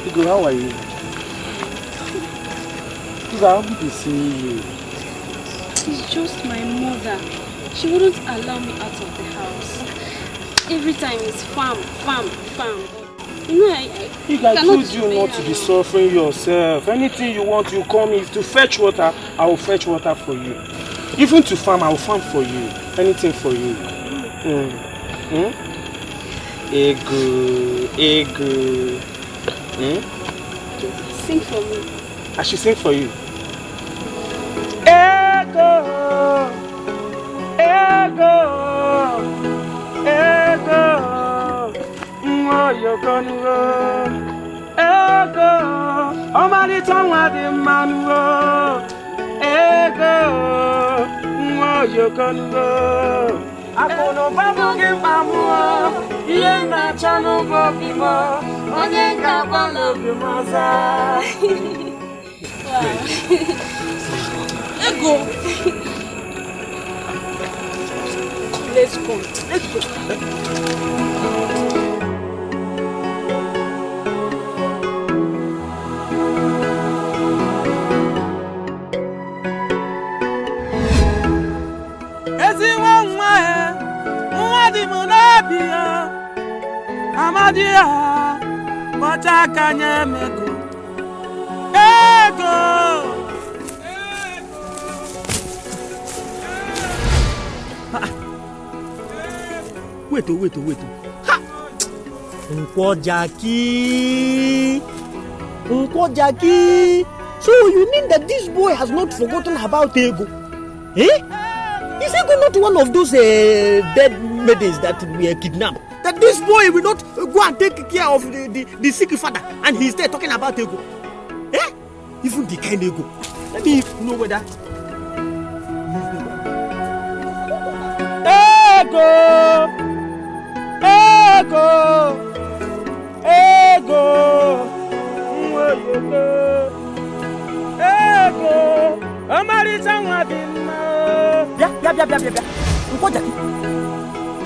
Igo, how are you? I'm happy to see you.
It's just my mother. She wouldn't allow me out of the house. Every time it's farm. You know, I
told you not to be suffering yourself. Anything you want, you call me. If to fetch water, I will fetch water for you. Even to farm, I will farm for you. Anything for you. Ego.
Sing for me.
I should sing for you. Ego. You're gonna go. Ego. Oh, my little man. Ego. You're gonna go. I don't know give my more. You're not channel more. Onye ngaba love you, mother.
Ego. Let's go.
dia Mata kanye mego Ego
Wait. Ha! Unko Jackie. So you mean that this boy has not forgotten about Ego? Eh? Is Ego not one of those dead maidens that were kidnapped? That this boy will not go and take care of the sick father and he's there talking about Ego? Eh? Even the kind Ego. Let me know whether...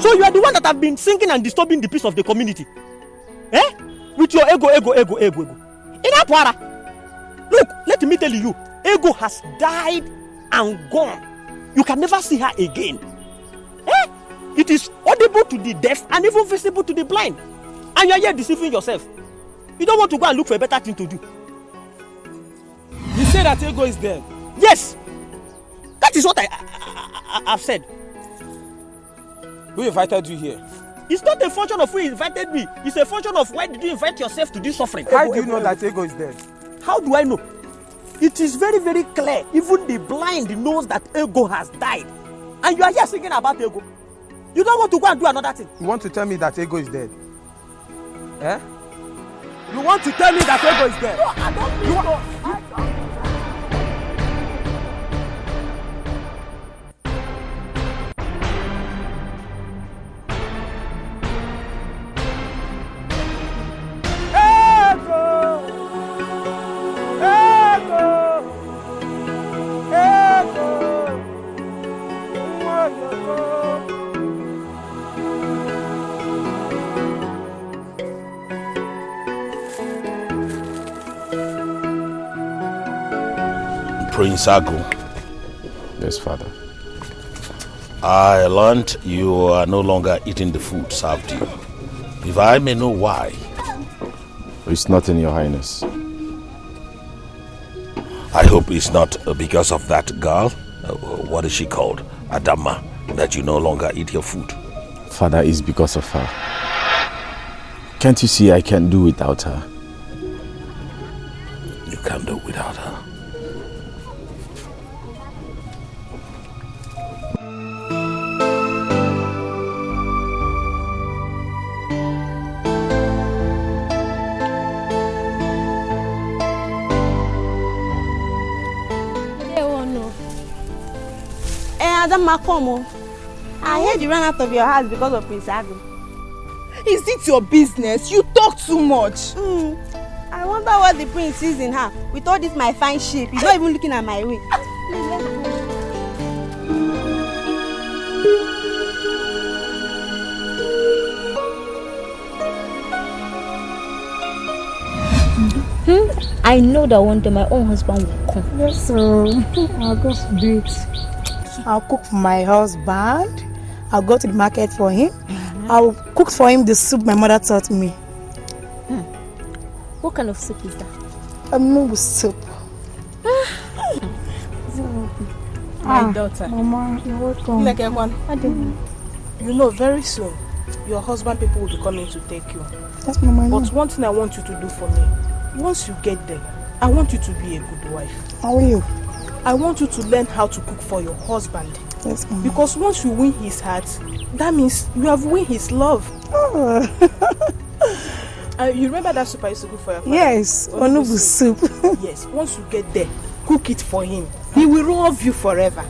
So you are the one that have been sinking and disturbing the peace of the community? Eh? With your ego. In Afara. Look, let me tell you, Ego has died and gone. You can never see her again. Eh? It is audible to the deaf and even visible to the blind. And you are here deceiving yourself. You don't want to go and look for a better thing to do.
You say that Ego is dead?
Yes. That is what I've said.
Who invited you here?
It's not a function of who invited me. It's a function of why did you invite yourself to this suffering.
How do you know that Ego is dead?
How do I know? It is very, very clear. Even the blind knows that Ego has died. And you are here singing about Ego. You don't want to go and do another thing.
You want to tell me that Ego is dead? Eh? You want to tell me that Ego is dead?
No, I don't
you
want
Prince Agu.
Yes, Father.
I learned you are no longer eating the food served you. If I may know why.
It's not in your highness.
I hope it's not because of that girl. What is she called? Adama. That you no longer eat your food.
Father, it's because of her. Can't you see I can't do without her?
You can't do without her.
Adama, come. I heard you ran out of your house because of Prince Agu.
Is it your business? You talk too much.
I wonder what the prince sees in her. With all this my fine shape, he's not even looking at my way.
I know that one day my own husband will come.
Yes, so I'll go do it. I'll cook for my husband. I'll go to the market for him. I'll cook for him the soup my mother taught me.
What kind of soup is that?
A noodle soup.
My daughter.
Mama, you're welcome.
Like everyone. You know, very soon, your husband people will be coming to take you.
That's Mama.
But one thing I want you to do for me, once you get there, I want you to be a good wife.
How are you?
I want you to learn how to cook for your husband.
Yes, Mama.
Because once you win his heart, that means you have won his love.
Oh.
You remember that soup I used to cook for your father?
Yes, onubu soup.
Yes, once you get there, cook it for him. He will love you forever.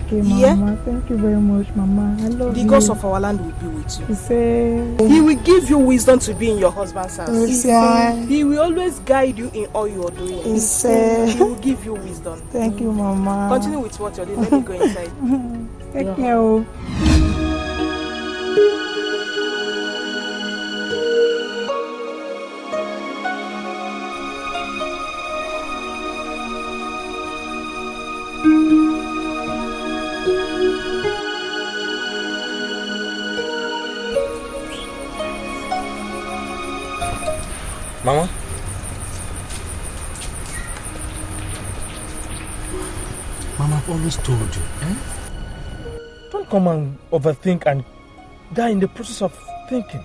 Okay, Mama. Yeah? Thank you very much, Mama. I love you.
The gods of our land will be with you.
You say...
He will give you wisdom to be in your husband's house.
Yes,
he will always guide you in all you are doing.
Yes,
he will give you wisdom.
Thank you, Mama.
Continue with what you're doing. Let me go inside.
Take care.
Mama? Mama, I've always told you, Don't come and overthink and die in the process of thinking.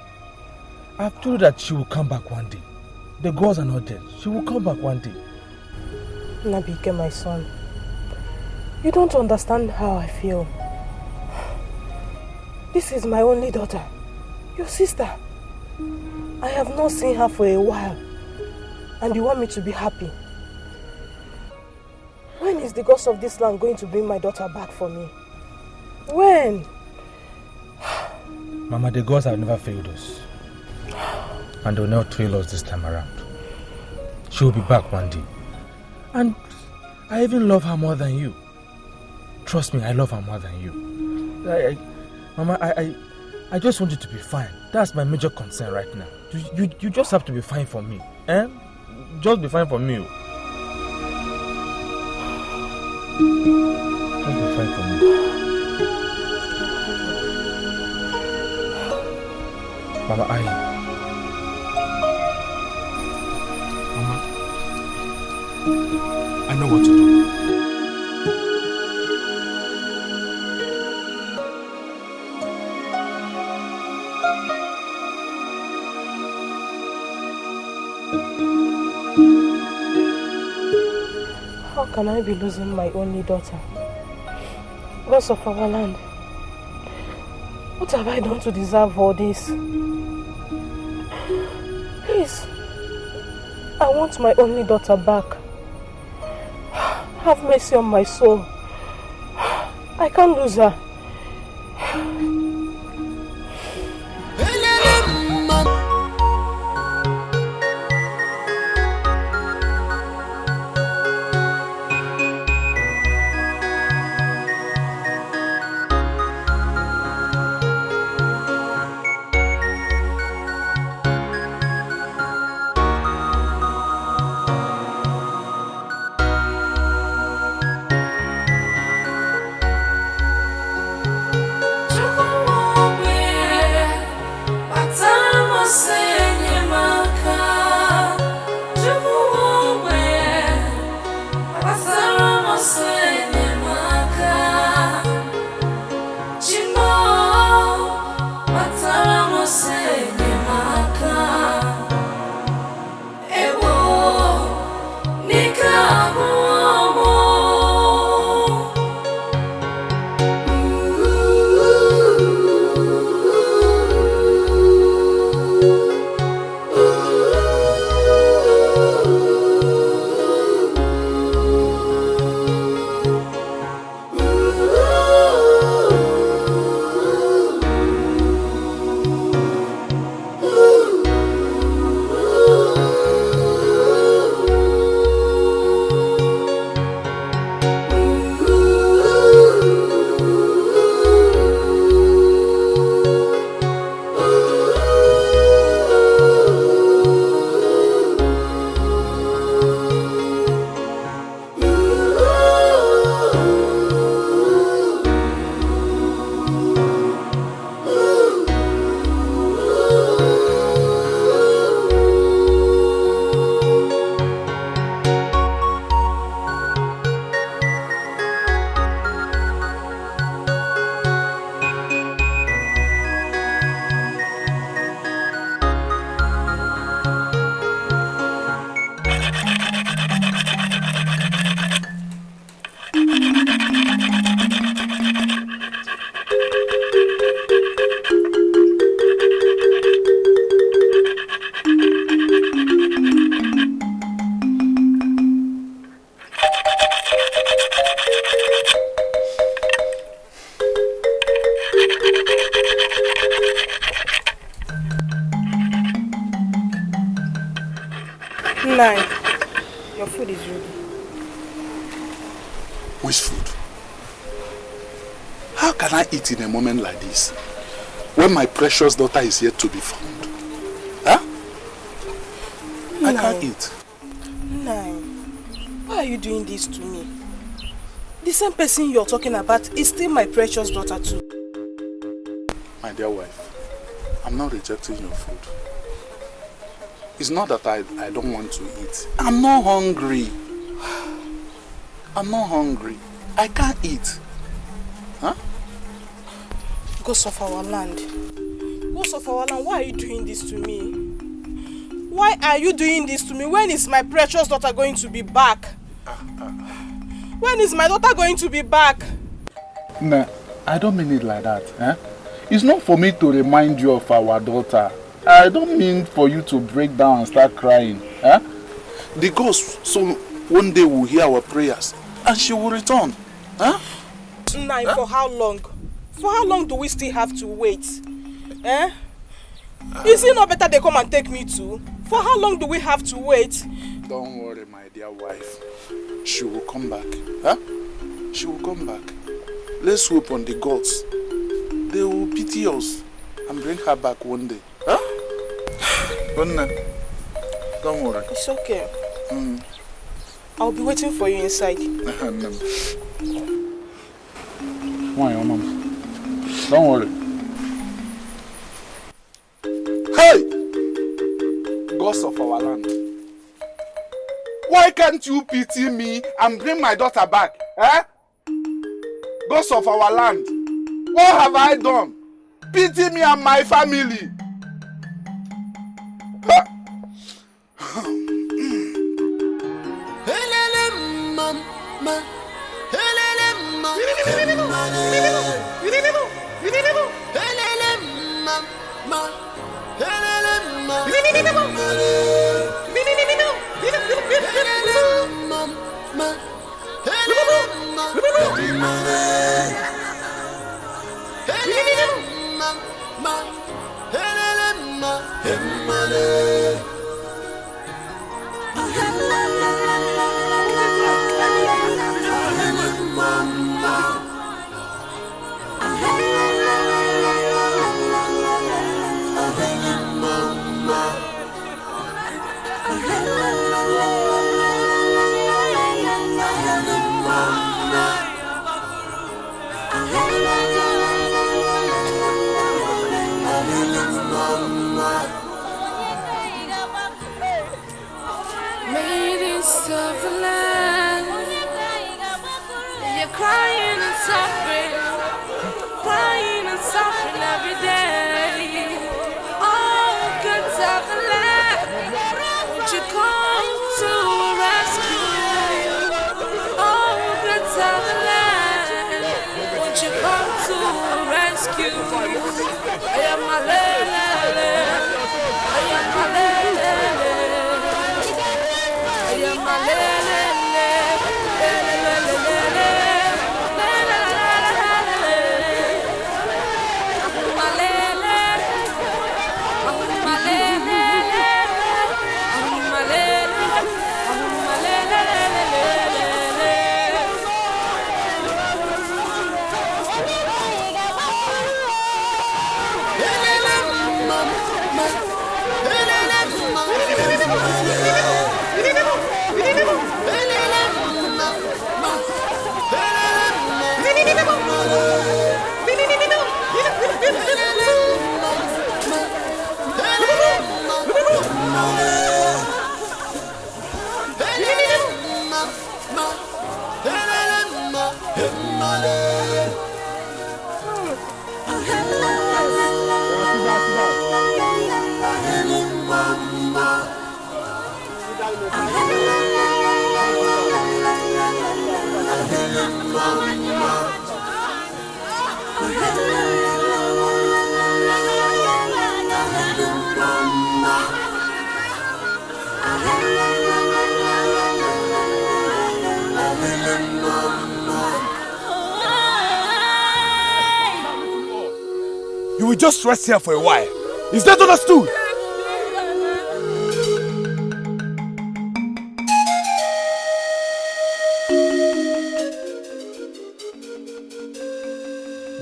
I've told you that she will come back one day. The gods are not dead. She will come back one day.
Nabike, my son, you don't understand how I feel. This is my only daughter, your sister. I have not seen her for a while, and you want me to be happy. When is the gods of this land going to bring my daughter back for me? When?
Mama, the gods have never failed us. And they will not fail us this time around. She will be back one day. And I even love her more than you. Trust me, I love her more than you. Mama, I just want you to be fine. That's my major concern right now. You just have to be fine for me. Just be fine for me. Just be fine for me. Mama, I know what to do.
How can I be losing my only daughter? Gods of our land, what have I done to deserve all this? Please, I want my only daughter back. Have mercy on my soul. I can't lose her. Your food is ready.
Which food? How can I eat in a moment like this when my precious daughter is yet to be found? Huh? I can't eat.
Nine, why are you doing this to me? The same person you're talking about is still my precious daughter too.
My dear wife, I'm not rejecting your food. It's not that I don't want to eat. I'm not hungry. I'm not hungry. I can't eat. Huh?
Ghost of our land. Ghost of our land, why are you doing this to me? Why are you doing this to me? When is my precious daughter going to be back? When is my daughter going to be back?
Nah, I don't mean it like that. Eh? It's not for me to remind you of our daughter. I don't mean for you to break down and start crying. Eh? The ghost, so one day will hear our prayers and she will return. Huh?
Nah, for how long? For how long do we still have to wait? Eh? Is it not better they come and take me too? For how long do we have to wait?
Don't worry, my dear wife. She will come back. Huh? She will come back. Let's hope on the gods. They will pity us and bring her back one day. Huh? Don't worry.
It's okay. I'll be waiting for you inside.
Why, your mom? Don't worry. Hey! Gods of our land. Why can't you pity me and bring my daughter back? Eh? Gods of our land. What have I done? Pity me and my family. Huh?
Ladies of the land, you're crying and suffering every day. Oh, goods of the land, won't you come to rescue? Oh, goods of the land, won't you come to rescue? I am my lady, I am my lady.
You will just rest here for a while. Is that understood?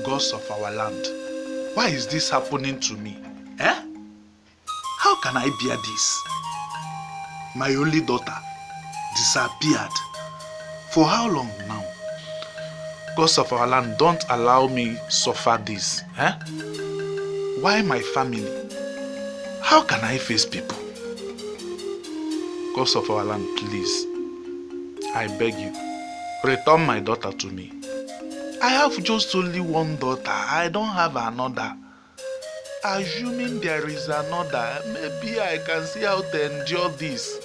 Gods of our land, why is this happening to me? Eh? How can I bear this? My only daughter disappeared. For how long now? Gods of our land, don't allow me suffer this. Eh? Why my family? How can I face people? gods of our land, please, I beg you, return my daughter to me. I have just only one daughter. I don't have another. Assuming there is another, maybe I can see how to endure this.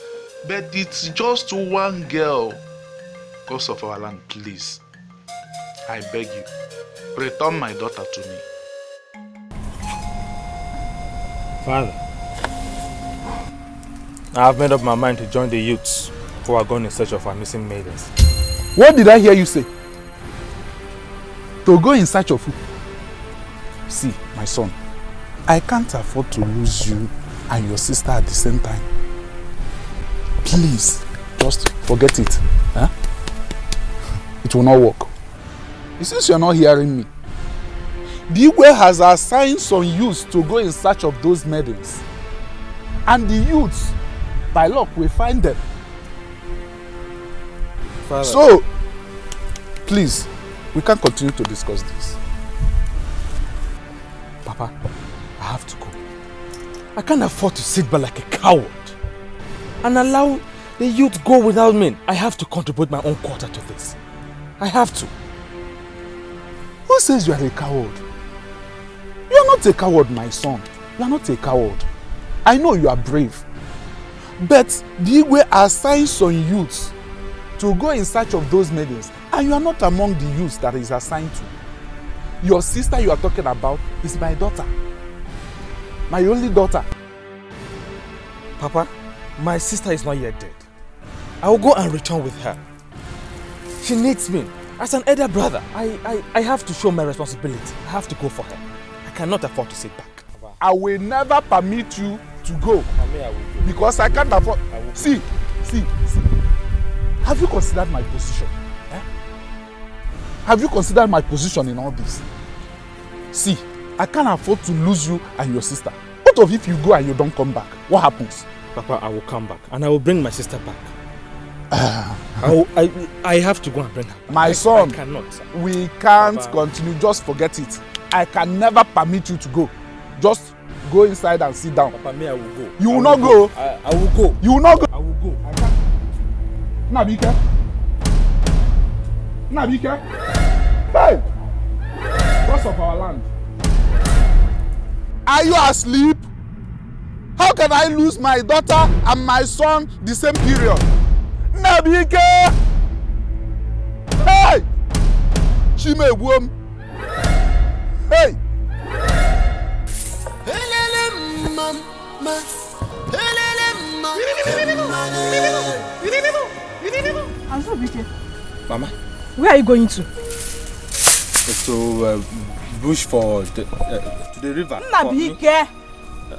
But it's just one girl. Gods of our land, please, I beg you, return my daughter to me.
Father, I have made up my mind to join the youths who are going in search of our missing maidens.
What did I hear you say? To go in search of who? See, my son, I can't afford to lose you and your sister at the same time. Please, just forget it. Huh? It will not work. Since you're not hearing me, the Igwe has assigned some youths to go in search of those maidens. And the youths, by luck, will find them.
Father.
So, please, we can't continue to discuss this. Papa, I have to go.
I can't afford to sit by like a coward and allow the youth go without me. I have to contribute my own quota to this. I have to.
Who says you are a coward? You are not a coward, my son. You are not a coward. I know you are brave. But the Igwe assigns some youths to go in search of those maidens, and you are not among the youths that is assigned to. Your sister you are talking about is my daughter. My only daughter.
Papa, my sister is not yet dead. I will go and return with her. She needs me. As an elder brother, I have to show my responsibility. I have to go for her. I cannot afford to sit back.
I will never permit you to go. Because I can't afford. See. Have you considered my position? Eh? Have you considered my position in all this? See, I can't afford to lose you and your sister. What if you go and you don't come back? What happens?
Papa, I will come back and I will bring my sister back. I have to go and bring her back.
My son,
I cannot, sir.
We can't
Papa.
continue. Just forget it. I can never permit you to go. Just go inside and sit down.
Papa, me, I will go.
You will not go.
I will go.
You will not go.
I will go.
I can't. Nabika. Hey! Boss of our land. Are you asleep? How can I lose my daughter and my son the same period? Nabika! Hey! Chimewum. Hey!
Mama, where are you going to?
To bush for to the river.
Nabike.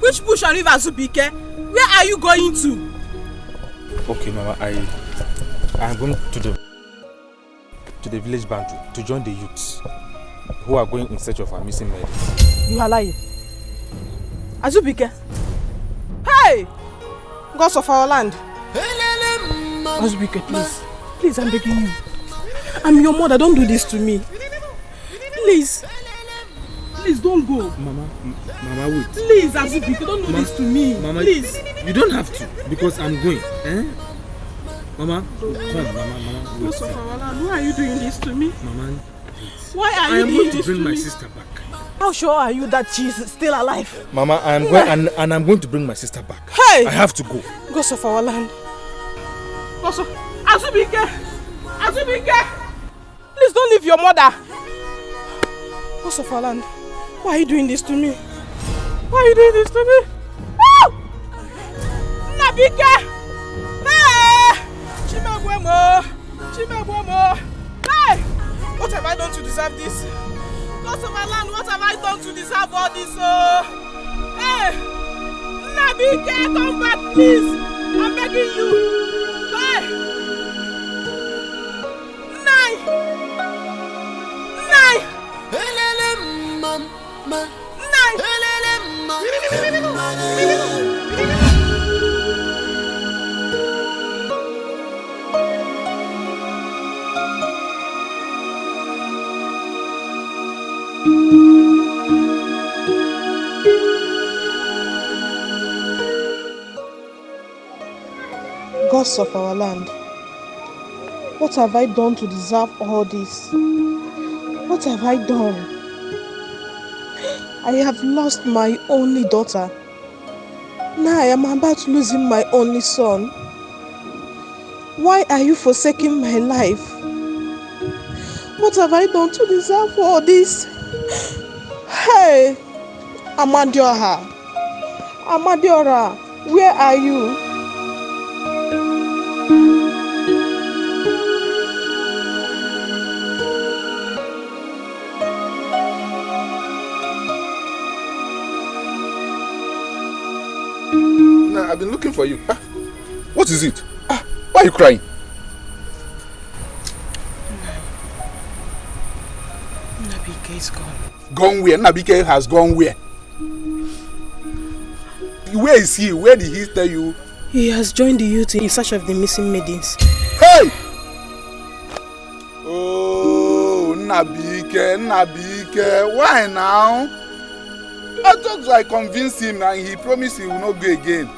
Which bush and river, Zubike? Where are you going to?
Okay, Mama, I am going to the village boundary to join the youths who are going in search of our missing maidens.
You are lying. Azubike. Hey! Gods of our land. Azubike, please. Please, I'm begging you. I'm your mother. Don't do this to me. Please. Please, don't go.
Mama, wait.
Please, Azubike, don't do this to me.
Mama,
please.
You don't have to because I'm going. Eh? Mama, come, Mama.
Gods of our land, why are you doing this to me?
Mama,
why are
I
you
am
doing
going to
this
bring
to
my
me?
sister back.
How sure are you that she's still alive?
Mama, I am going and I'm going to bring my sister back.
Hey!
I have to go.
Gods of our land. Gods of... Azubike! Please don't leave your mother. Gods of our land. Why are you doing this to me? Why are you doing this to me? Oh! Nabike! Hey! Chimegwemo! Hey! What have I done to deserve this? Gods of our land, what have I done to deserve all this? Hey! Nabike, come back, please! I'm begging you! Hey! Gods of our land, what have I done to deserve all this? What have I done? I have lost my only daughter. Now I am about losing my only son. Why are you forsaking my life? What have I done to deserve all this? Hey, Amadioha, where are you?
I've been looking for you. What is it? Why are you crying?
Nabike is gone.
Gone where? Nabike has gone where? Where is he? Where did he tell you?
He has joined the youth in search of the missing maidens.
Hey! Oh, Nabike. Why now? I thought I convinced him and he promised he will not go again.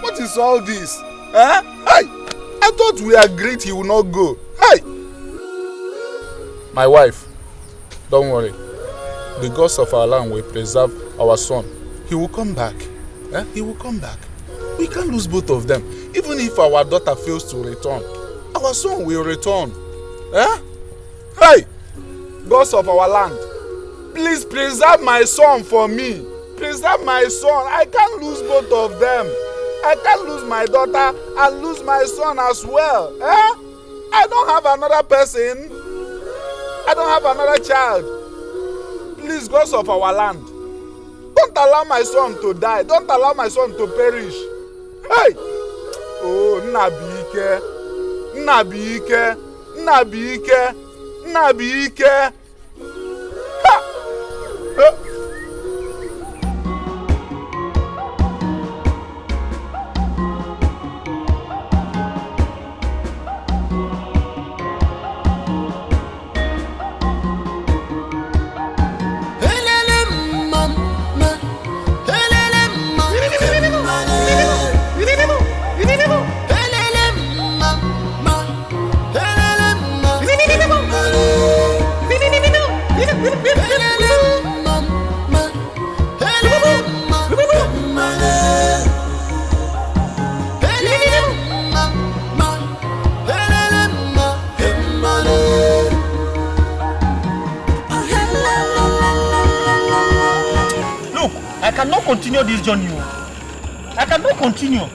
What is all this? Hey! I thought we agreed he will not go. Hey! My wife, don't worry. The gods of our land will preserve our son. He will come back. He will come back. We can't lose both of them. Even if our daughter fails to return, our son will return. Hey! Gods of our land, please preserve my son for me. Preserve my son. I can't lose both of them. I can't lose my daughter and lose my son as well. I don't have another person. I don't have another child. Please, gods of our land, don't allow my son to die. Don't allow my son to perish. Hey! Oh, Nabike. Ha!
I cannot continue this journey. I cannot continue.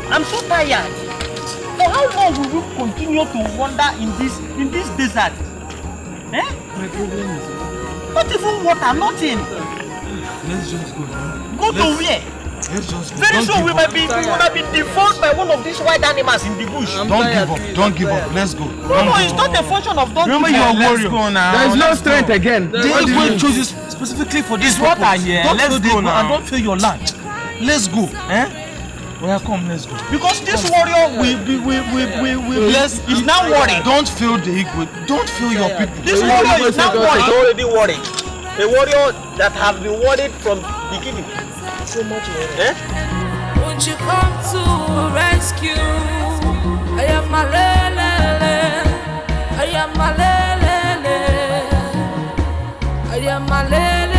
I'm so tired. For how long will we continue to wander in this desert? My problem is not even water, nothing.
Let's just go.
Go to where?
Let's just go.
Very soon we might be devoured by one of these wild animals in the bush.
Don't give up. Let's go.
No, it's not a function of don't give up.
Remember, you are warrior. There is no strength again.
This way chooses specifically for this
water here.
Let's go now. And don't fail your land. Let's go.
Well, come, let's go.
Because this warrior is now worried.
Don't feel the ego. Don't feel your people.
This warrior is now worried. Already worried. A warrior that has been worried from beginning. So much worried.
Won't you come to rescue? I am my lele. I am my lele. I am my lele.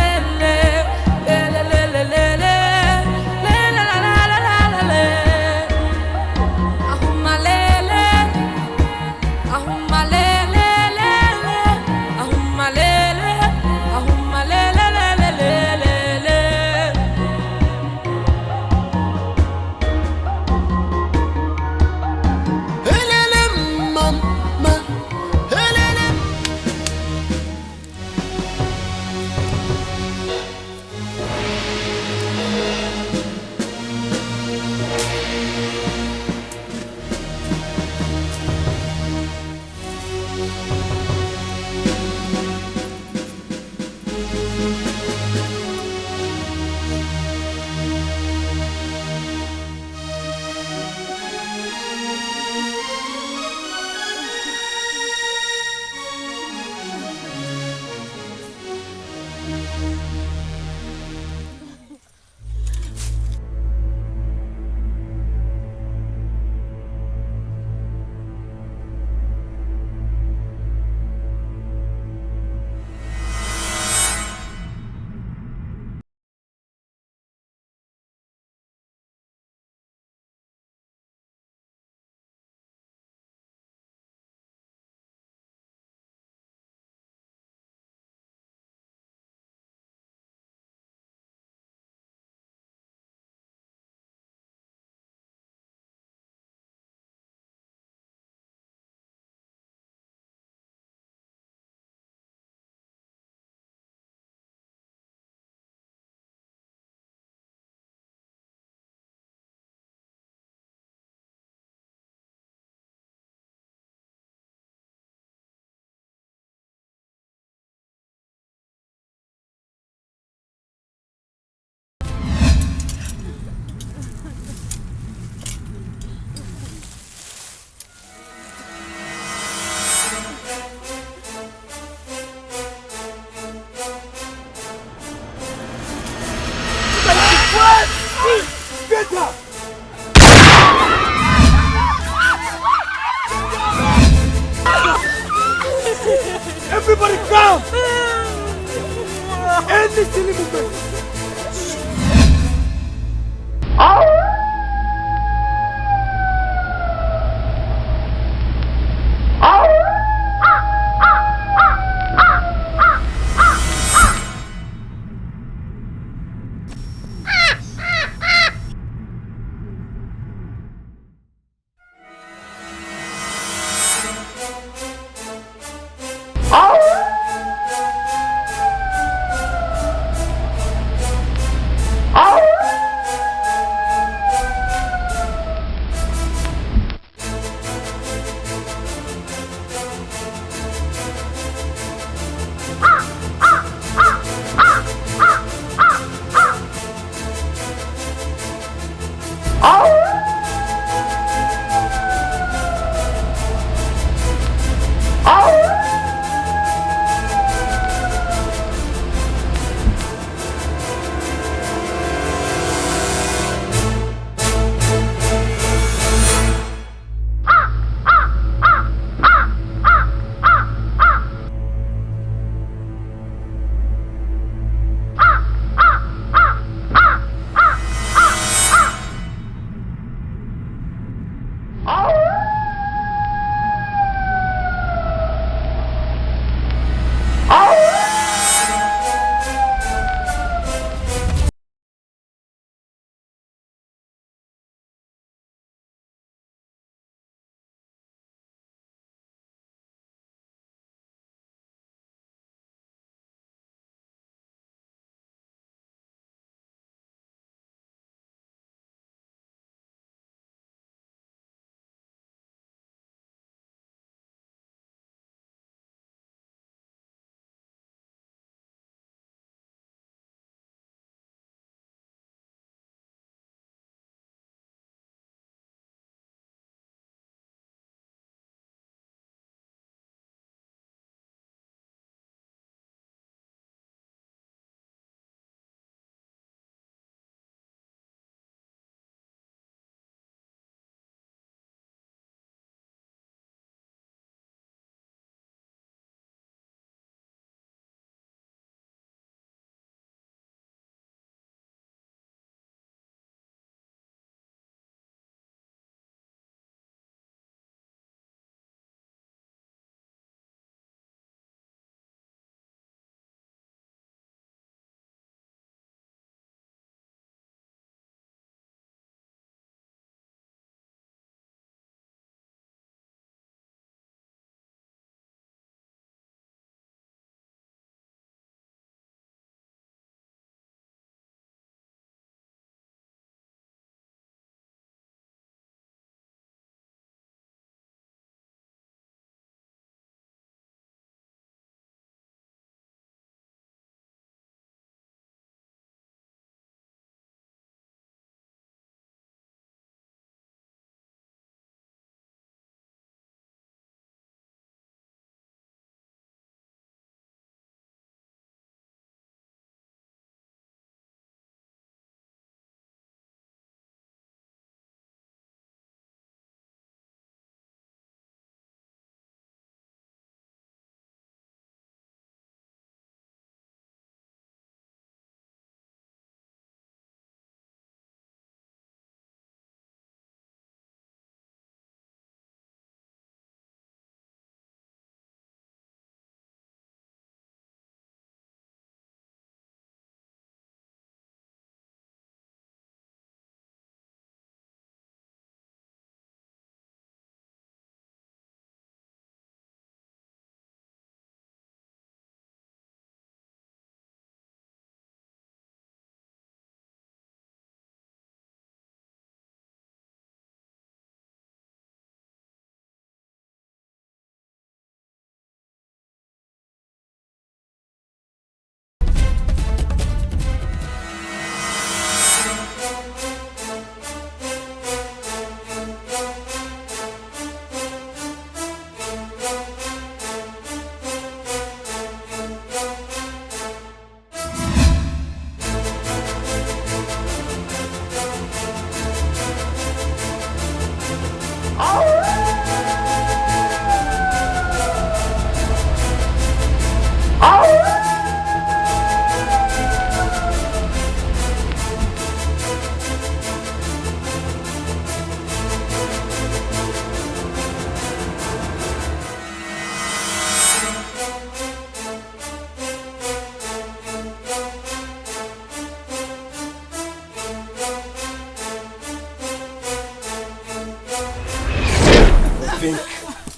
think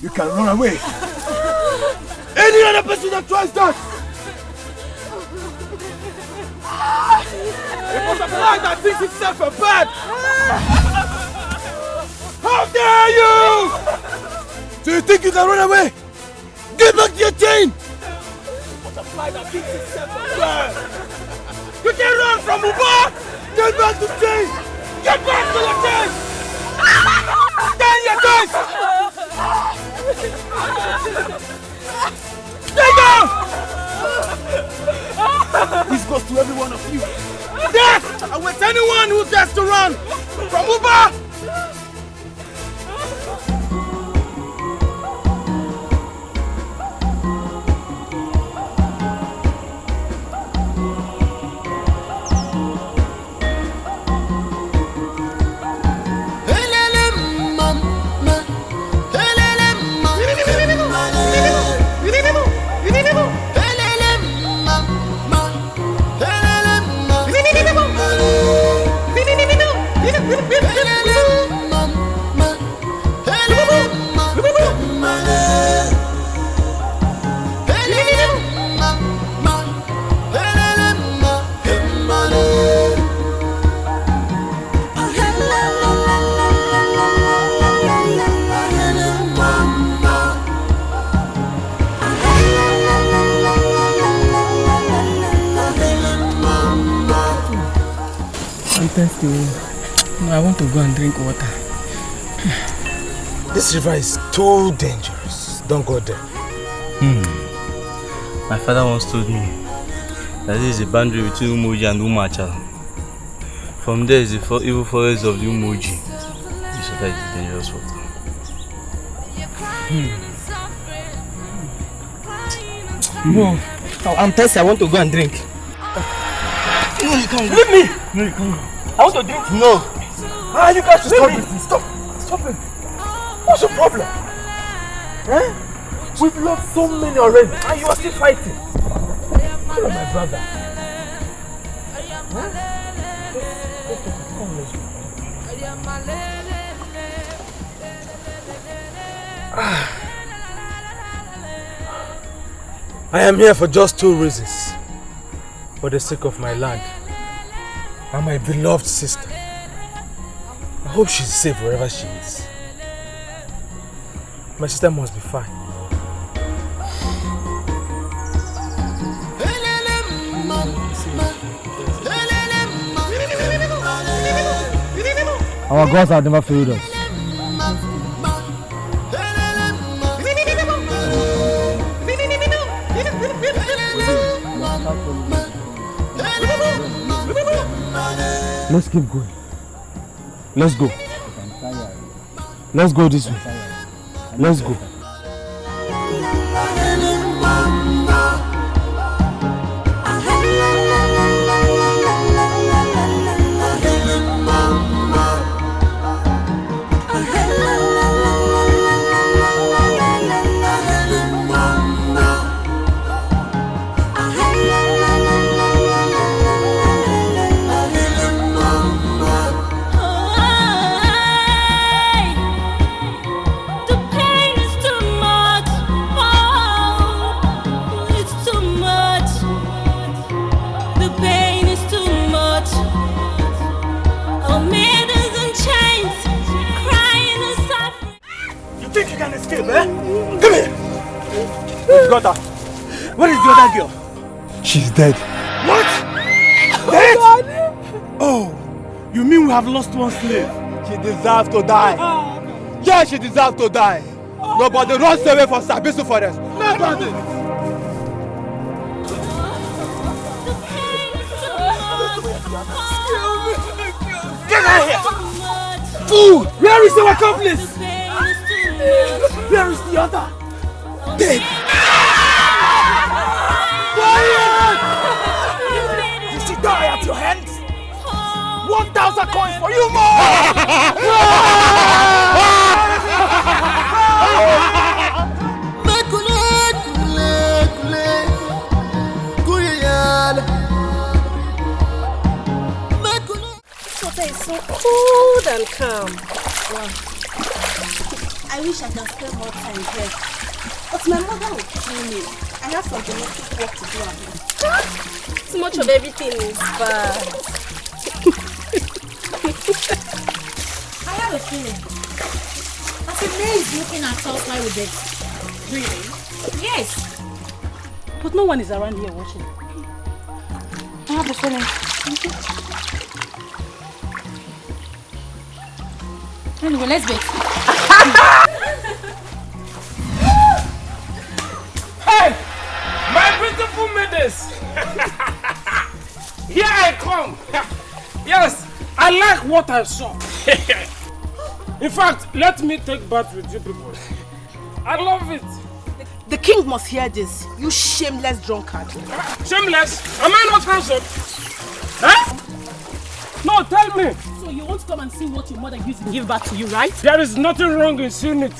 you can run away. Any other person that tries that, it was a flag that thinks itself a bird. How dare you! Do you think you can run away? Get back to your chain! It was a flag that thinks itself a bird. You can run from Uba! Get back to chain! Get back to your chain! Anyone who dares to run from Uber!
No, I want to go and drink water.
This river is too dangerous. Don't go there.
My father once told me that this is a boundary between Umoji and Umacha. From there is the evil forest of the Umoji. This water is dangerous water.
No, I'm thirsty. I want to go and drink. No, you can't go.
Leave me!
No, you can't go. I want to drink.
No. You guys should stop it. Stop it. What's your problem? Eh? We've lost so many already and you are still fighting. You're my brother. I am here for just two reasons. For the sake of my land and my beloved sister. I hope she's safe wherever she is. My sister must be fine.
Our gods have never failed us. Let's keep going. Let's go. Let's go this way. Let's go.
Daughter. Where is the other girl?
She's dead.
What? Dead? Oh, you mean we have lost one slave?
She deserves to die. Yeah, she deserves to die. Nobody runs away from Sabisu forest. Nobody.
Get out here! Fool! Where is our accomplice? Where is the other? Dead! Did she die at your hands? 1,000 coins for you more!
This water is so cold and calm. Wow. I wish I could spend more time here. But my mother will kill me. I have some domestic work to do at home. Too much of everything is bad.
I have a feeling. I think May is looking at us while we did. Really? Yes.
But no one is around here watching.
I have a feeling. Anyway, let's wait.
Hey! My beautiful maidens! Here I come! Yes! like what I saw. In fact, let me take bath with you people. I love it.
The king must hear this. You shameless drunkard.
Shameless? Am I not handsome? Huh? No, tell me.
So you want to come and see what your mother used to give back to you, right?
There is nothing wrong in seeing it.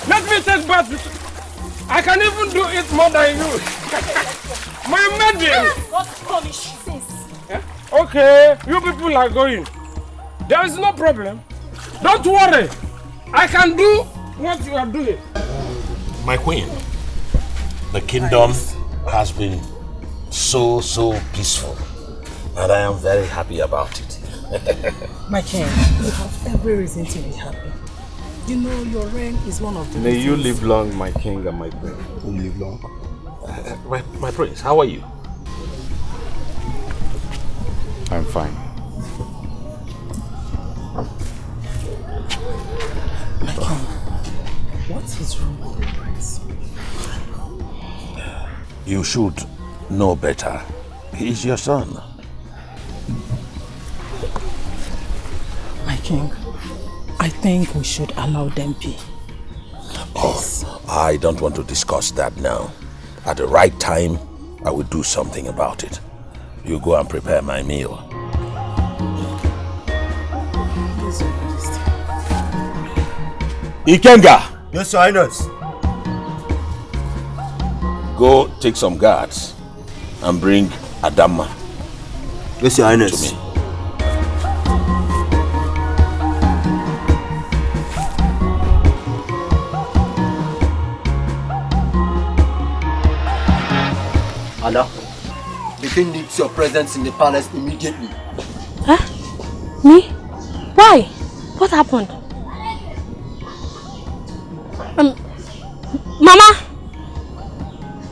Let me take bath with you. I can even do it more than you. My maiden.
What punish this?
Okay, you people are going. There is no problem. Don't worry. I can do what you are doing.
My queen, the kingdom has been so peaceful, and I am very happy about it.
My king, you have every reason to be happy. You know your reign is one of the
May you live long, my king and my queen.
You live long. My prince, how are you?
I'm fine.
My king, what is wrong with the prince?
You should know better. He is your son.
My king, I think we should allow them be.
Please. Oh, I don't want to discuss that now. At the right time, I will do something about it. You go and prepare my meal. Ikenga!
Yes, Your Highness.
Go take some guards and bring Adama.
Yes, Your Highness.
To me.
Anna, the king needs your presence in the palace immediately.
Huh? Me? Why? What happened? Mama!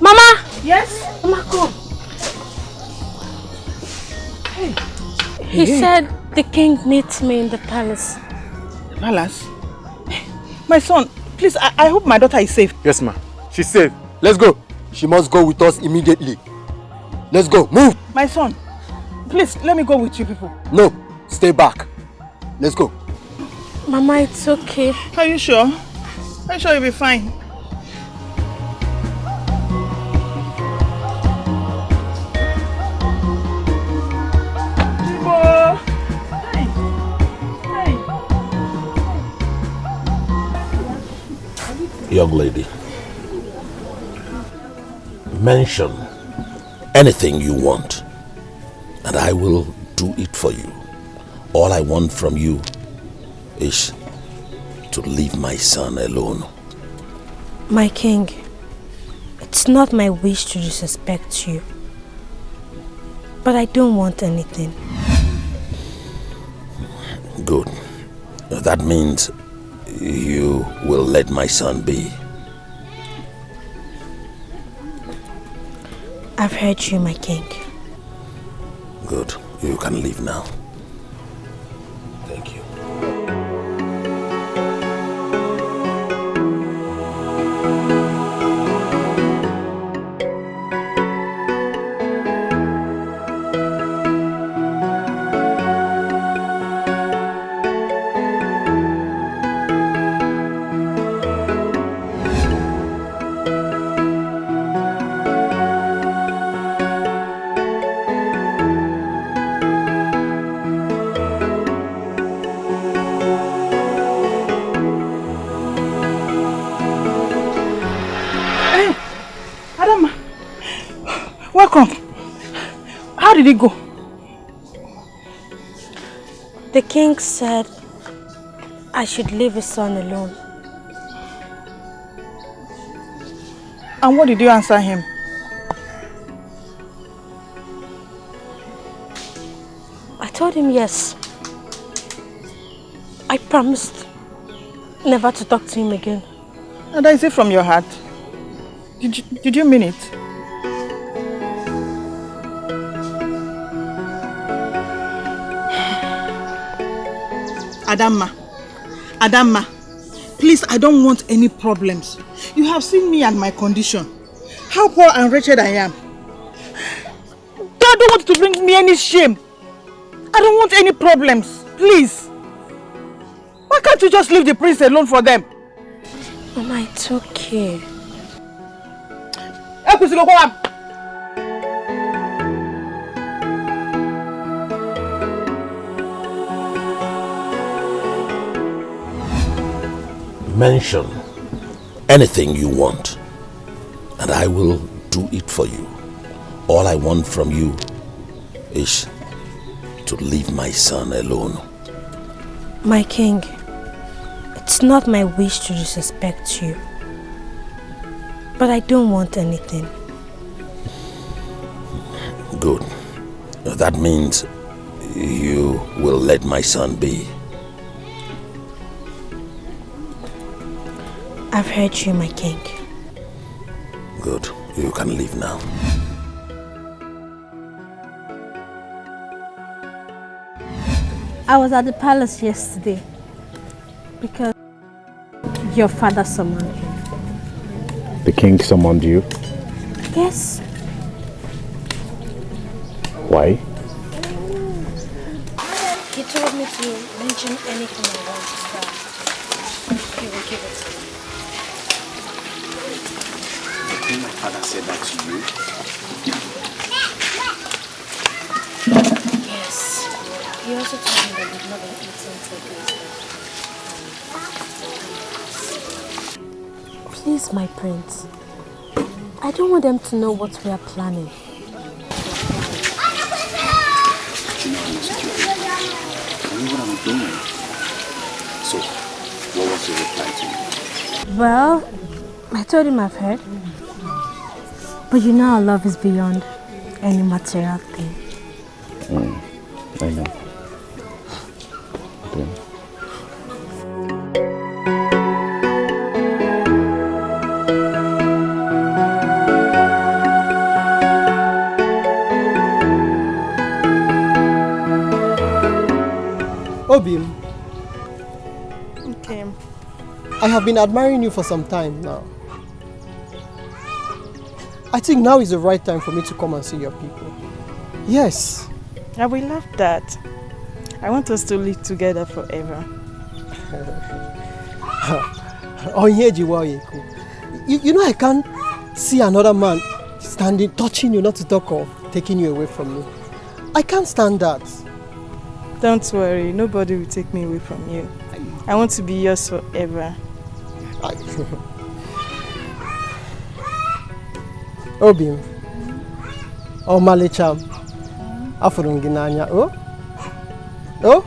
Mama!
Yes?
Mama, come.
Hey.
He said the king needs me in the palace.
Palace? My son, please, I hope my daughter is safe.
Yes, ma. She's safe. Let's go. She must go with us immediately. Let's go. Move.
My son, please, let me go with you people.
No, stay back. Let's go.
Mama, it's okay.
Are you sure? Are you sure you'll be fine?
Young lady, mention anything you want and I will do it for you. All I want from you is to leave my son alone.
My king, it's not my wish to disrespect you, but I don't want anything.
Good. That means you will let my son be.
I've heard you, my king.
Good. You can leave now. Thank you.
Welcome. How did it go?
The king said I should leave his son alone.
And what did you answer him?
I told him yes. I promised never to talk to him again.
And is it from your heart? Did you mean it? Adama, please, I don't want any problems. You have seen me and my condition. How poor and wretched I am. I don't want to bring me any shame. I don't want any problems. Please. Why can't you just leave the prince alone for them?
Mama, it's okay.
Mention anything you want, and I will do it for you. All I want from you is to leave my son alone.
My king, it's not my wish to disrespect you, but I don't want anything.
Good. That means you will let my son be.
I've heard you, my king.
Good. You can leave now.
I was at the palace yesterday because your father summoned me.
The king summoned you?
Yes.
Why?
He told me to mention anything I want to start. He will give it to me.
Did my father say that to you?
Yes. He also told me that you've not been eating for days. Please, my prince. I don't want them to know what we are planning.
You know I'm stupid. I know what I'm doing. So, what was your reply to me?
Well, I told him I've heard. But you know our love is beyond any material thing.
I know. Okay.
Obim.
Okay.
I have been admiring you for some time now. I think now is the right time for me to come and see your people. Yes.
I will love that. I want us to live together forever.
You know I can't see another man standing, touching you, not to talk of taking you away from me. I can't stand that.
Don't worry, nobody will take me away from you. I want to be yours forever.
Obim. Oh, Malicham. Afurunginanya. Oh? Oh?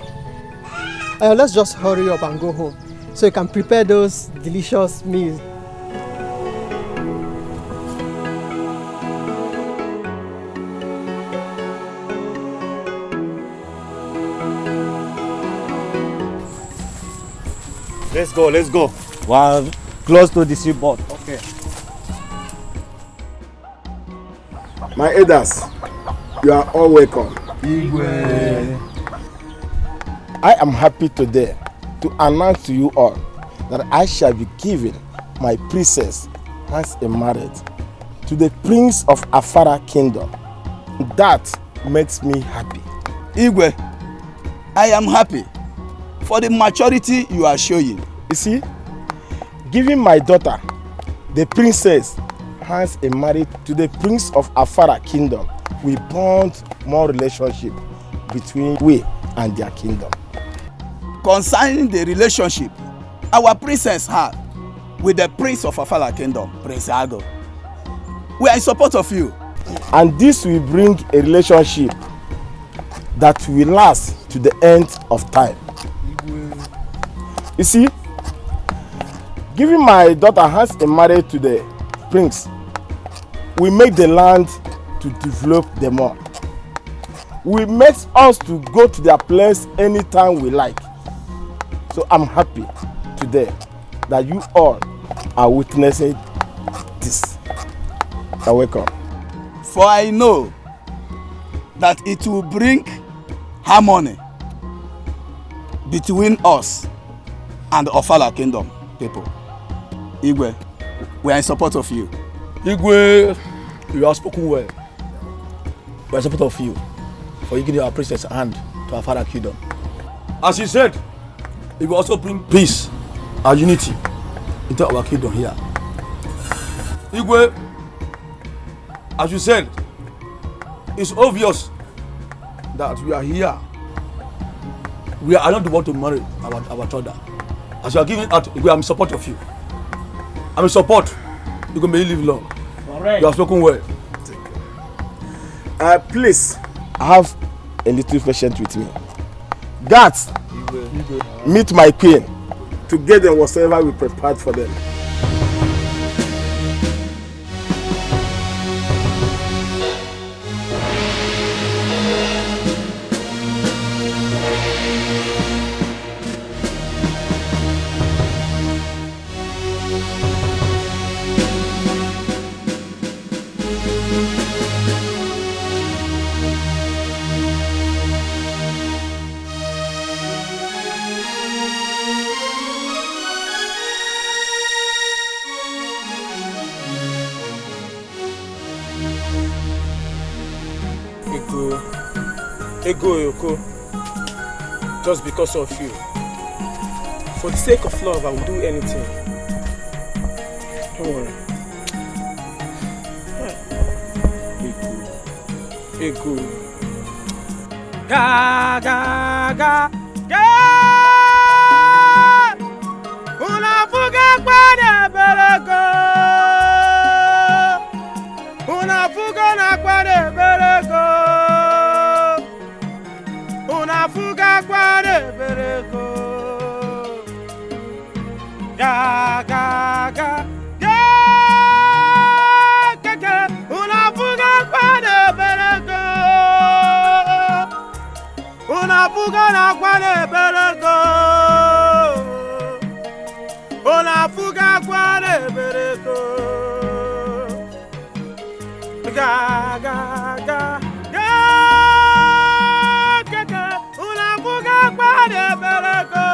Let's just hurry up and go home so you can prepare those delicious meals.
Let's go. We're close to the seaboard. Okay.
My elders, you are all welcome. I am happy today to announce to you all that I shall be giving my princess as a marriage to the prince of Afara kingdom. That makes me happy.
Igwe, I am happy for the maturity you are showing.
You see, giving my daughter, the princess, as a marriage to the prince of Afara kingdom, we bond more relationship between we and their kingdom.
Concerning the relationship our princess had with the prince of Afara kingdom, Prince Ago, we are in support of you.
And this will bring a relationship that will last to the end of time. You see, giving my daughter as a marriage to the prince will make the land to develop them more. Will make us to go to their place anytime we like. So I'm happy today that you all are witnessing this. You're welcome.
For I know that it will bring harmony between us and the Afara kingdom people. Igwe, we are in support of you.
Igwe, you have spoken well. We are in support of you for giving our princess a hand
to Afara kingdom.
As he said, he will also bring peace and unity into our kingdom here. Igwe, as you said, it's obvious that we are here. We are not the one to marry our daughter. As you are giving out, Igwe, I'm in support of you. I'm in support. Igwe, may you live long. Right. You have spoken well.
Please, I have a little patience with me. Guards, meet my queen to get them whatsoever we prepared for them.
Ego, just because of you. For the sake of love, I will do anything. Don't worry. Ego.
Ga. Una fuga kwa de berego. Una fuga na kwa de berego. Una fuga kwa de berego. Ga. Una fuga kwa de berego. Una fuga na kwa de berego. Una fuga kwa de berego. Ga. Una fuga kwa de berego.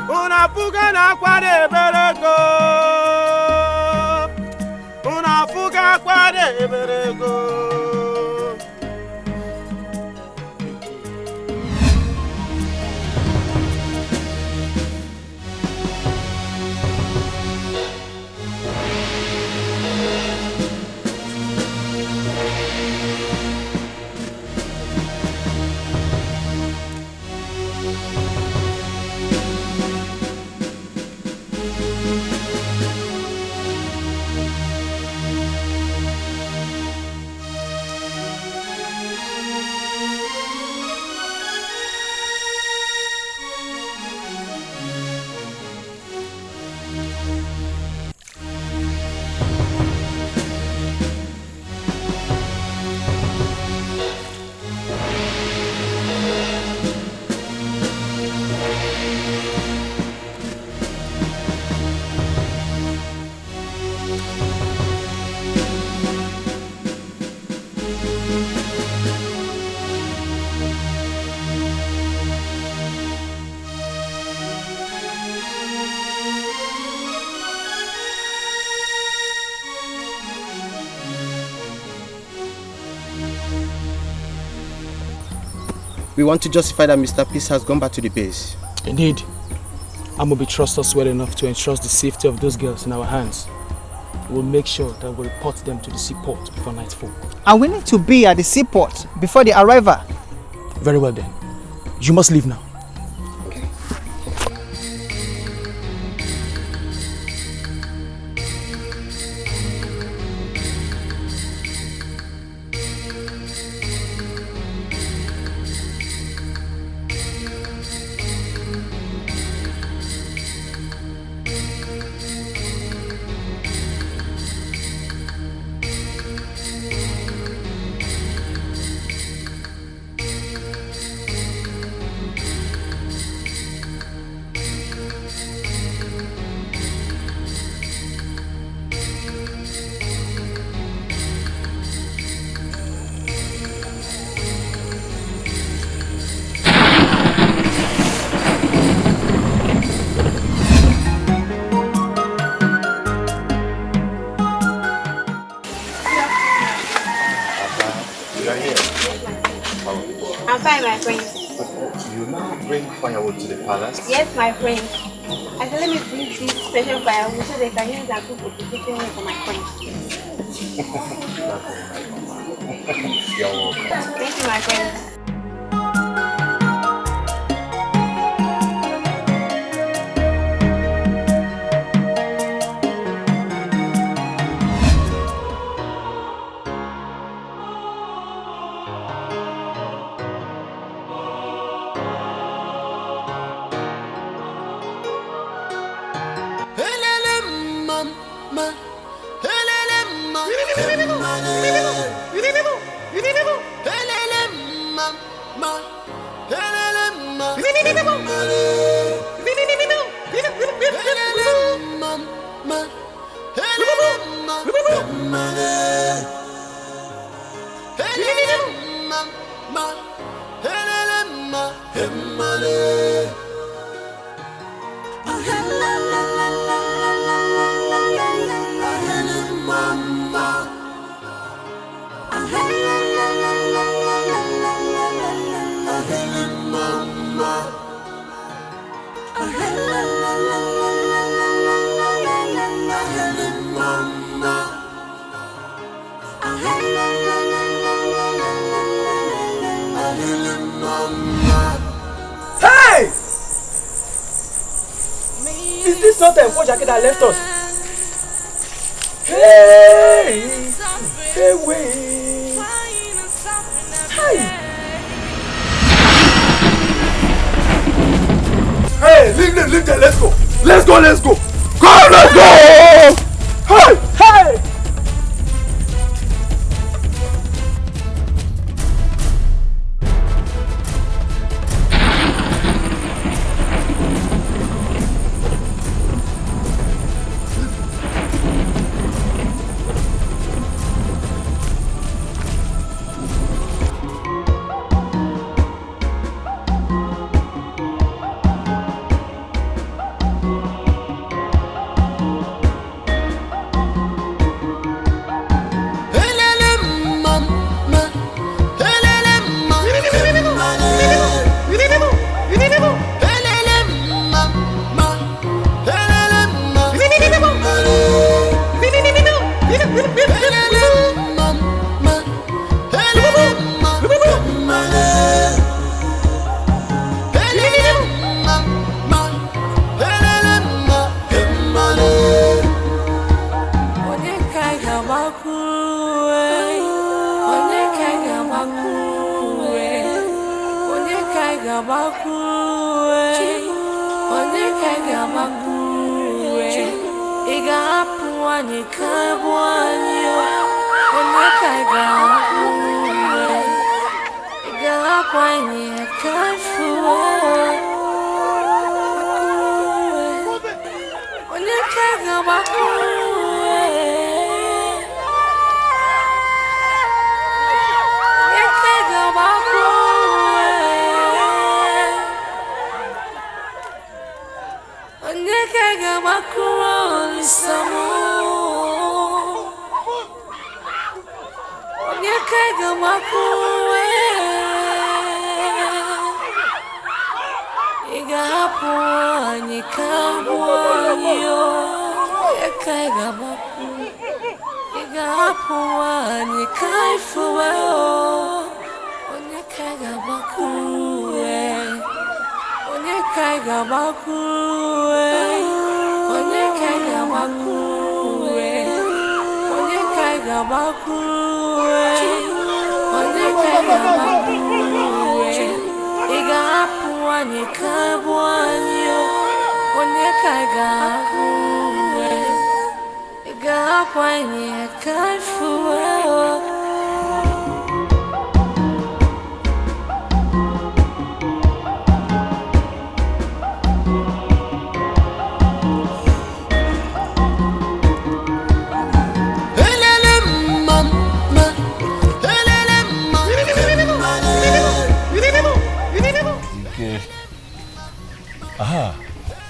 Una fuga na kwa de berego. Una fuga kwa de berego.
We want to justify that Mr. Peace has gone back to the base.
Indeed. Amma will trust us well enough to entrust the safety of those girls in our hands. We'll make sure that we report them to the seaport before nightfall.
And we need to be at the seaport before the arrival.
Very well then. You must leave now.
my friend.
You now bring firewood to the palace?
Yes, my friend. I said, let me bring this special firewood so they can use and cook with the kitchen for my friend.
You're welcome.
Thank you, my friend.
Hey! Is this not a poor jacket that left us? Hey! Hey, wait! Hey! Leave them, let's go! Let's go! Come, let's go! Hey! Hey!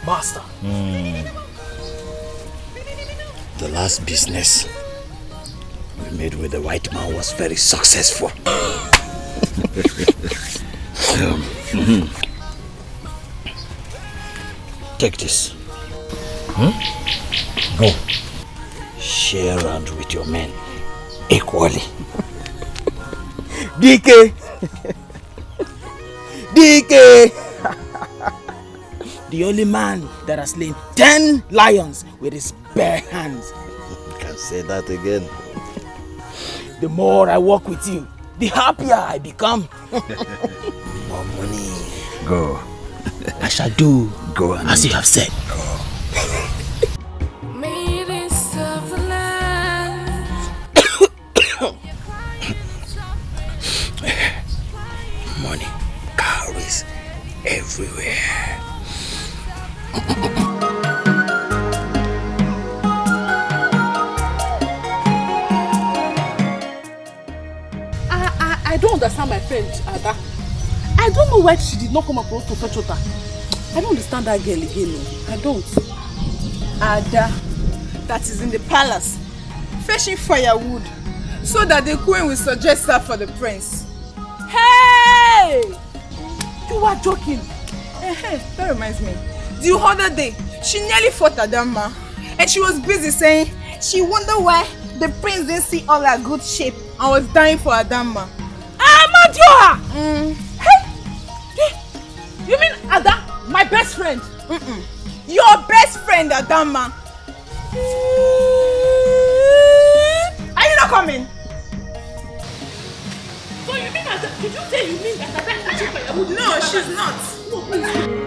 Master. The last business we made with the white man was very successful. Take this. Go. Share around with your men equally.
DK! DK! The only man that has slain 10 lions with his bare hands.
You can say that again.
The more I work with you, the happier I become.
More money. Go.
I shall do
Go
as you have said.
Money carries everywhere.
I don't understand my friend, Ada. I don't know why she did not come across to fetch water. I don't understand that girl again. I don't.
Ada, that is in the palace, fetching firewood, so that the queen will suggest her for the prince.
Hey! You are joking.
That reminds me. The other day, she nearly fought Adama, and she was busy saying she wondered why the prince didn't see all her good shape and was dying for Adama.
Amadioha! Hey! You mean Ada, my best friend?
Your best friend, Adama. Are you not coming?
So you mean Ada? Did you say you mean that Ada is catching firewood?
No, she's not.
No, please.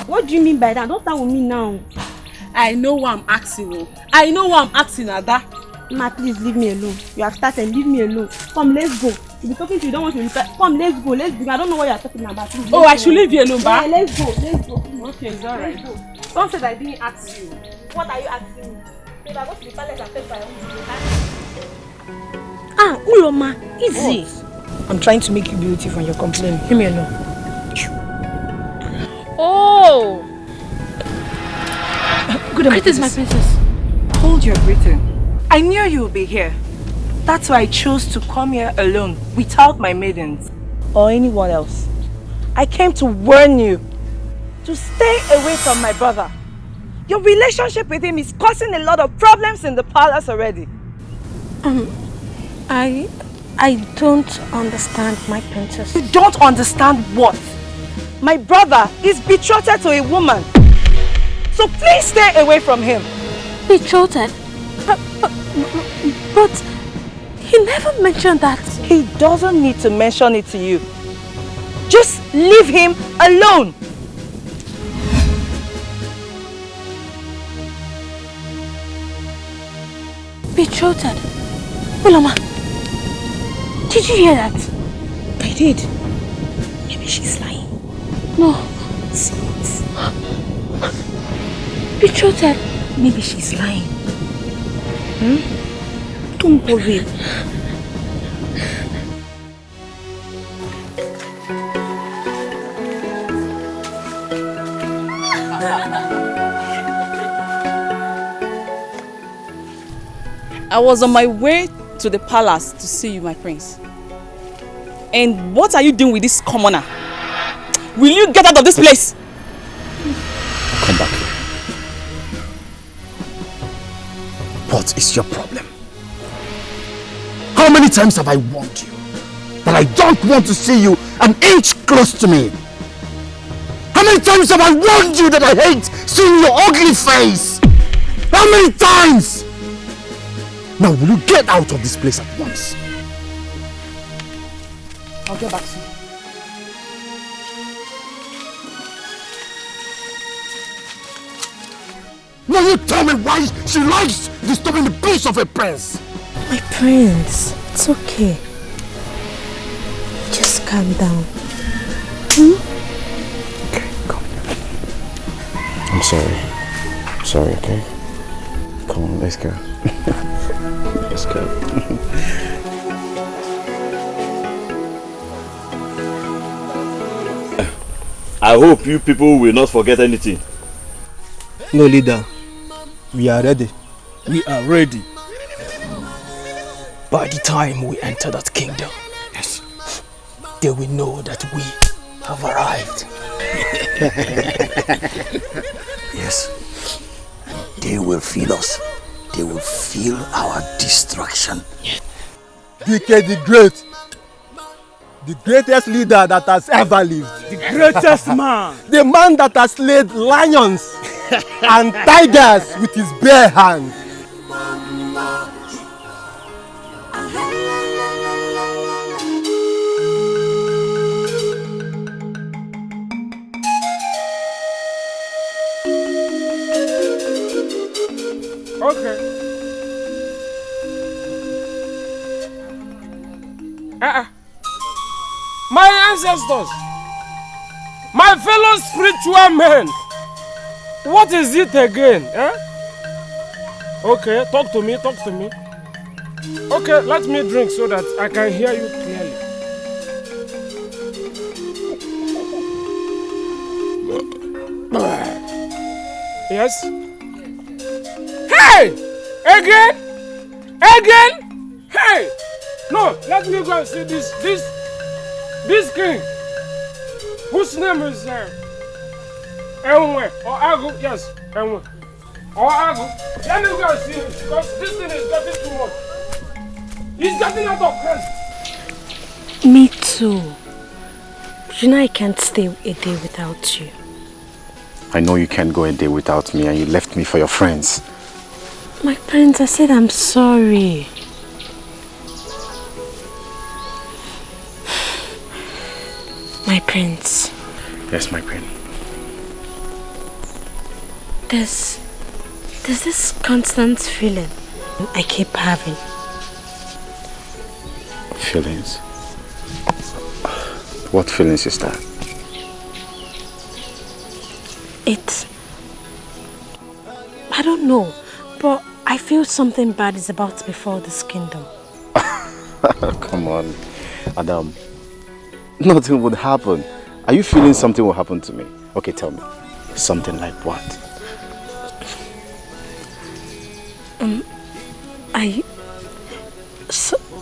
What do you mean by that? Don't start with me now.
I know why I'm asking. I know why I'm asking, Ada.
Ma, please leave me alone. You have started. Leave me alone. Come, let's go. You'll be talking to you. Don't want to reply. Come, let's go. Let's go. I don't know what you're talking about. Please,
Oh, I should leave you alone,
yeah,
ba?
let's go. Let's go.
Okay, it's alright.
Let's go. Don't say that I didn't ask you. What are you asking me? If I go to the palace and fetch firewood, you will ask me.
Ah, Uloma, easy.
I'm trying to make you beautiful and you're complaining. Leave me alone.
Oh!
Good
Greetings, my princess.
Hold your greeting. I knew you would be here. That's why I chose to come here alone, without my maidens or anyone else. I came to warn you to stay away from my brother. Your relationship with him is causing a lot of problems in the palace already.
I don't understand, my princess.
You don't understand what? My brother is betrothed to a woman. So please stay away from him.
Betrothed? But he never mentioned that.
He doesn't need to mention it to you. Just leave him alone.
Betrothed? Uloma, did you hear that?
I did. Maybe she's lying.
No.
See it.
Betrothed?
Maybe she's lying. Don't worry.
I was on my way to the palace to see you, my prince. And what are you doing with this commoner? Will you get out of this place?
Come back here. What is your problem? How many times have I warned you that I don't want to see you an inch close to me? How many times have I warned you that I hate seeing your ugly face? How many times? Now will you get out of this place at once?
I'll get back to you.
Now you tell me why she likes disturbing the peace of a prince.
My prince, it's okay. Just calm down.
Okay, come. I'm sorry. I'm sorry, okay? Come on, let's go.
Let's go. I hope you people will not forget anything.
No, leader. We are ready.
We are ready. By the time we enter that kingdom, yes, they will know that we have arrived.
Yes. They will feel us. They will feel our destruction.
DK the Great. The greatest leader that has ever lived.
The greatest man.
The man that has slayed lions and tigers with his bare hands.
Okay. My ancestors, my fellow spiritual men, what is it again? Okay, talk to me. Okay, let me drink so that I can hear you clearly. Yes? Hey! Again! Hey! No, let me go and see this king. Whose name is Enwe or Agu? Yes, Enwe or Agu. Let me go and see him because this thing is getting too much. He's getting out of hand.
Me too. You know I can't stay a day without you.
I know you can't go a day without me and you left me for your friends.
My prince, I said I'm sorry. My prince.
Yes, my queen.
There's this constant feeling I keep having.
Feelings? What feelings is that?
I don't know, but I feel something bad is about to befall this kingdom.
Come on, Adam. Nothing would happen. Are you feeling something will happen to me? Okay, tell me. Something like what?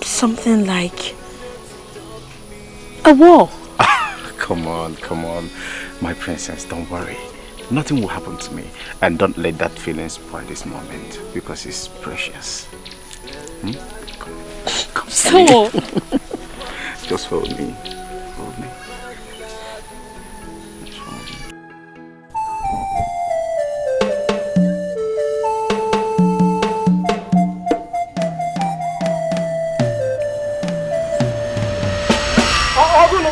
Something like a war.
Come on. My princess, don't worry. Nothing will happen to me. And don't let that feeling spoil this moment because it's precious. Come
So.
Just hold me.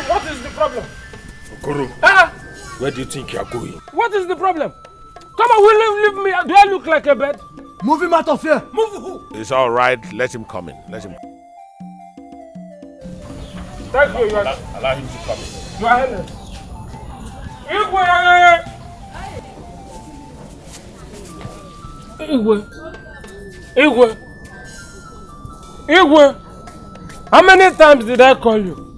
What is the problem?
Okoro, where do you think you are going?
What is the problem? Come on, leave me. Do I look like a bed?
Move him out of here.
Move who?
It's all right. Let him come in.
Thank you.
Allow him to come in.
Your Highness. Igwe. How many times did I call you?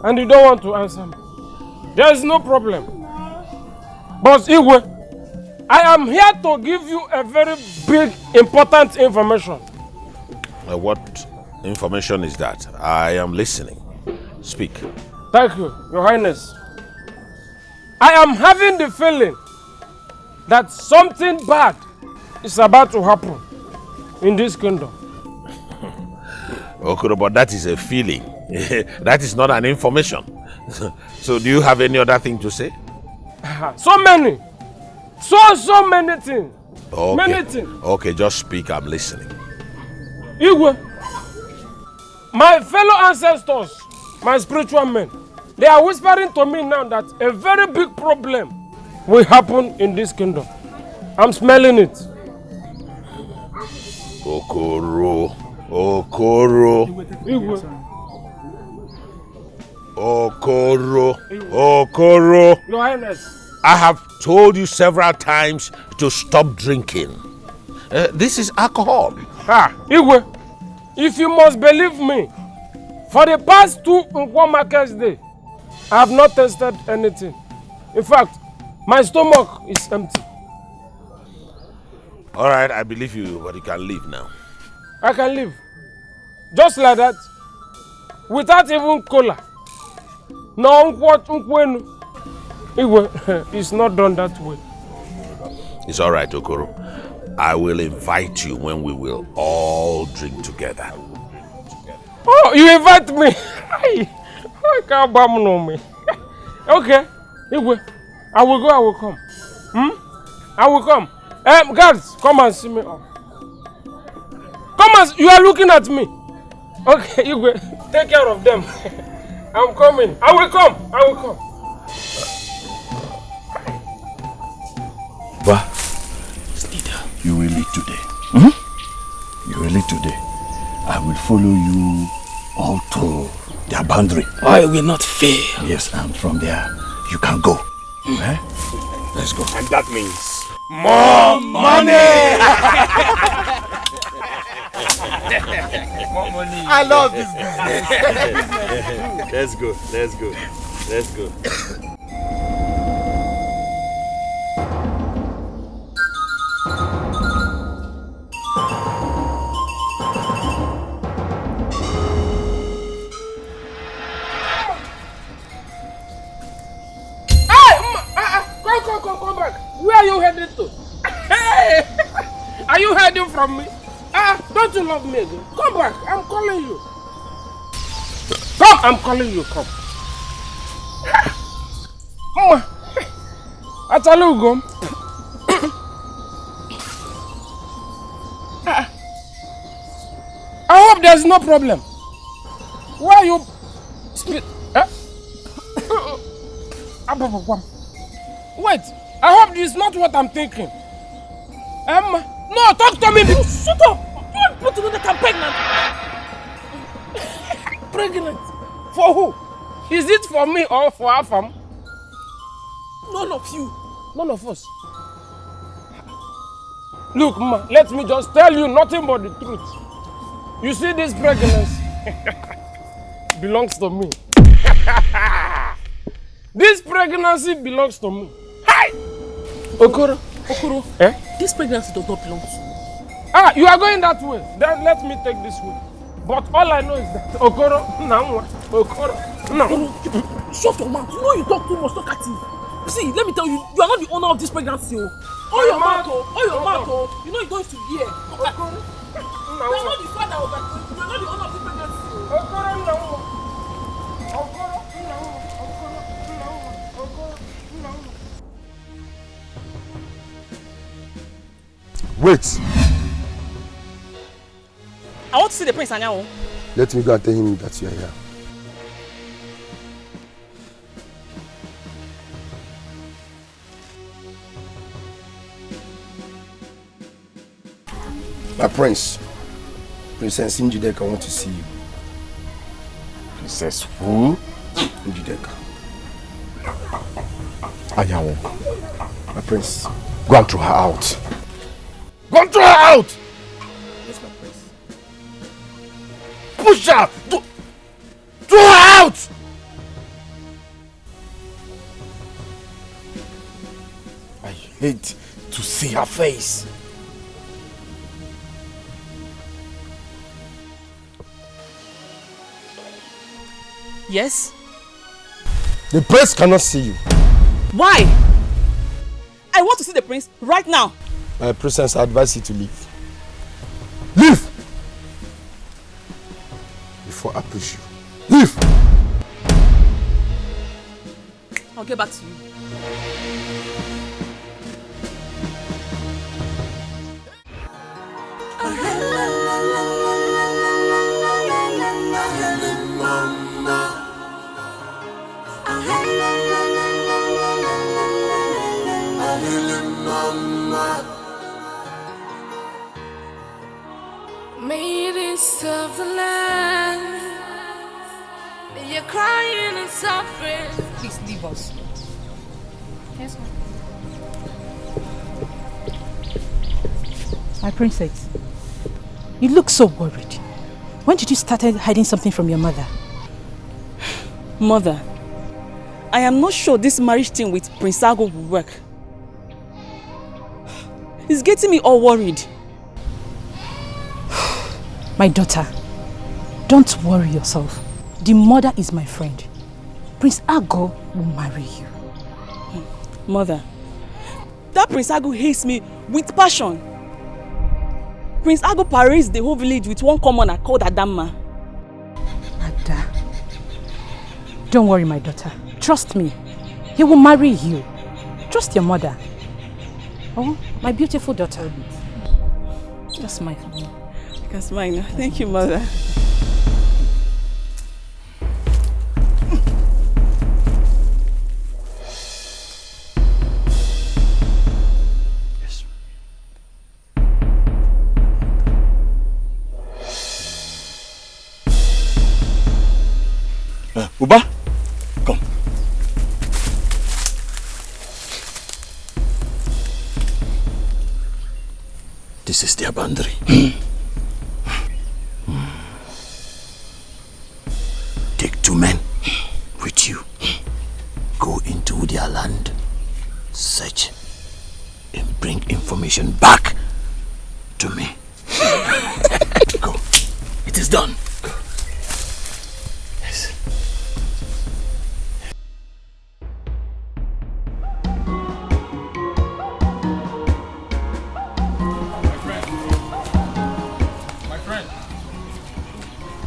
And you don't want to answer me. There is no problem. But Igwe, I am here to give you a very big, important information.
What information is that? I am listening. Speak.
Thank you, Your Highness. I am having the feeling that something bad is about to happen in this kingdom.
Okay, but that is a feeling. That is not an information. So do you have any other thing to say?
So many. So many things.
Okay.
Many things.
Okay, just speak. I'm listening.
Igwe, my fellow ancestors, my spiritual men, they are whispering to me now that a very big problem will happen in this kingdom. I'm smelling it.
Okoro.
Igwe.
Okoro.
Your Highness.
I have told you several times to stop drinking. This is alcohol.
Igwe, If you must believe me, for the past 2 Nkwo Markets Day, I have not tasted anything. In fact, my stomach is empty.
Alright, I believe you, but you can leave now.
I can leave. Just like that. Without even cola. No, it's not done that way.
It's alright, Okoro. I will invite you when we will all drink together.
Oh, you invite me? I can't bam me. Okay, I will go, I will come. I will come. Guards, come and see me off. Come and you are looking at me. Okay, Igwe, take care of them. I'm coming. I will come. I will come.
Bah, you will lead today. You will lead today. I will follow you all to their boundary.
I will not fail.
Yes, and from there you can go. Let's go.
And that means
more money.
More money.
I love this
business. Let's go. Let's go. Let's go.
Come back. Where are you headed to? Hey! Are you hiding from me? Don't you love me again? Come back. I'm calling you. Come. I'm calling you. Come. Atalugo. I hope there's no problem. Why are you spit? Wait, I hope this is not what I'm thinking. No, talk to me. Shut up. You put to know that I'm pregnant. Pregnant? For who? Is it for me or for Afam? None of you. None of us. Look, Ma, let me just tell you nothing but the truth. You see, this pregnancy belongs to me. This pregnancy belongs to me. Hi! Okoro.
This pregnancy does not belong to you.
You are going that way. Then let me take this way. But all I know is that Okoro, no.
Shut your mouth. You know you talk too much talkative. See, let me tell you, you are not the owner of this pregnancy. All your mouth, you know you don't used to be here. You are not the father of that. You are not the owner of this pregnancy.
Wait.
I want to see the prince Anyanwu.
Let me go and tell him that you are here. My prince, Princess Njideka, I want to see you.
Princess who?
Njideka.
Anyanwu.
My prince.
Go and throw her out. Go and throw her out!
Yes, my prince.
Push her! Throw her out!
I hate to see her face.
Yes?
The prince cannot see you.
Why? I want to see the prince right now.
My princess, I advise you to leave. Leave! Before I push you. Leave!
I'll get back to you.
Maidens of the land, you're crying and suffering.
Please leave us.
Yes, ma'am.
My princess, you look so worried.
When did you start hiding something from your mother?
Mother, I am not sure this marriage thing with Prince Ago will work. It's getting me all worried.
My daughter, don't worry yourself. The mother is my friend. Prince Ago will marry you.
Mother, that Prince Ago hates me with passion. Prince Ago parades the whole village with one commoner called Adama.
Ada, don't worry, my daughter. Trust me. He will marry you. Trust your mother. Oh, my beautiful daughter. Just smile for me.
You can smile now. Thank you, Mother.
Uba, come. This is their boundary. Take 2 men with you. Go into their land, search, and bring information back to me. Go. It is done. Yes.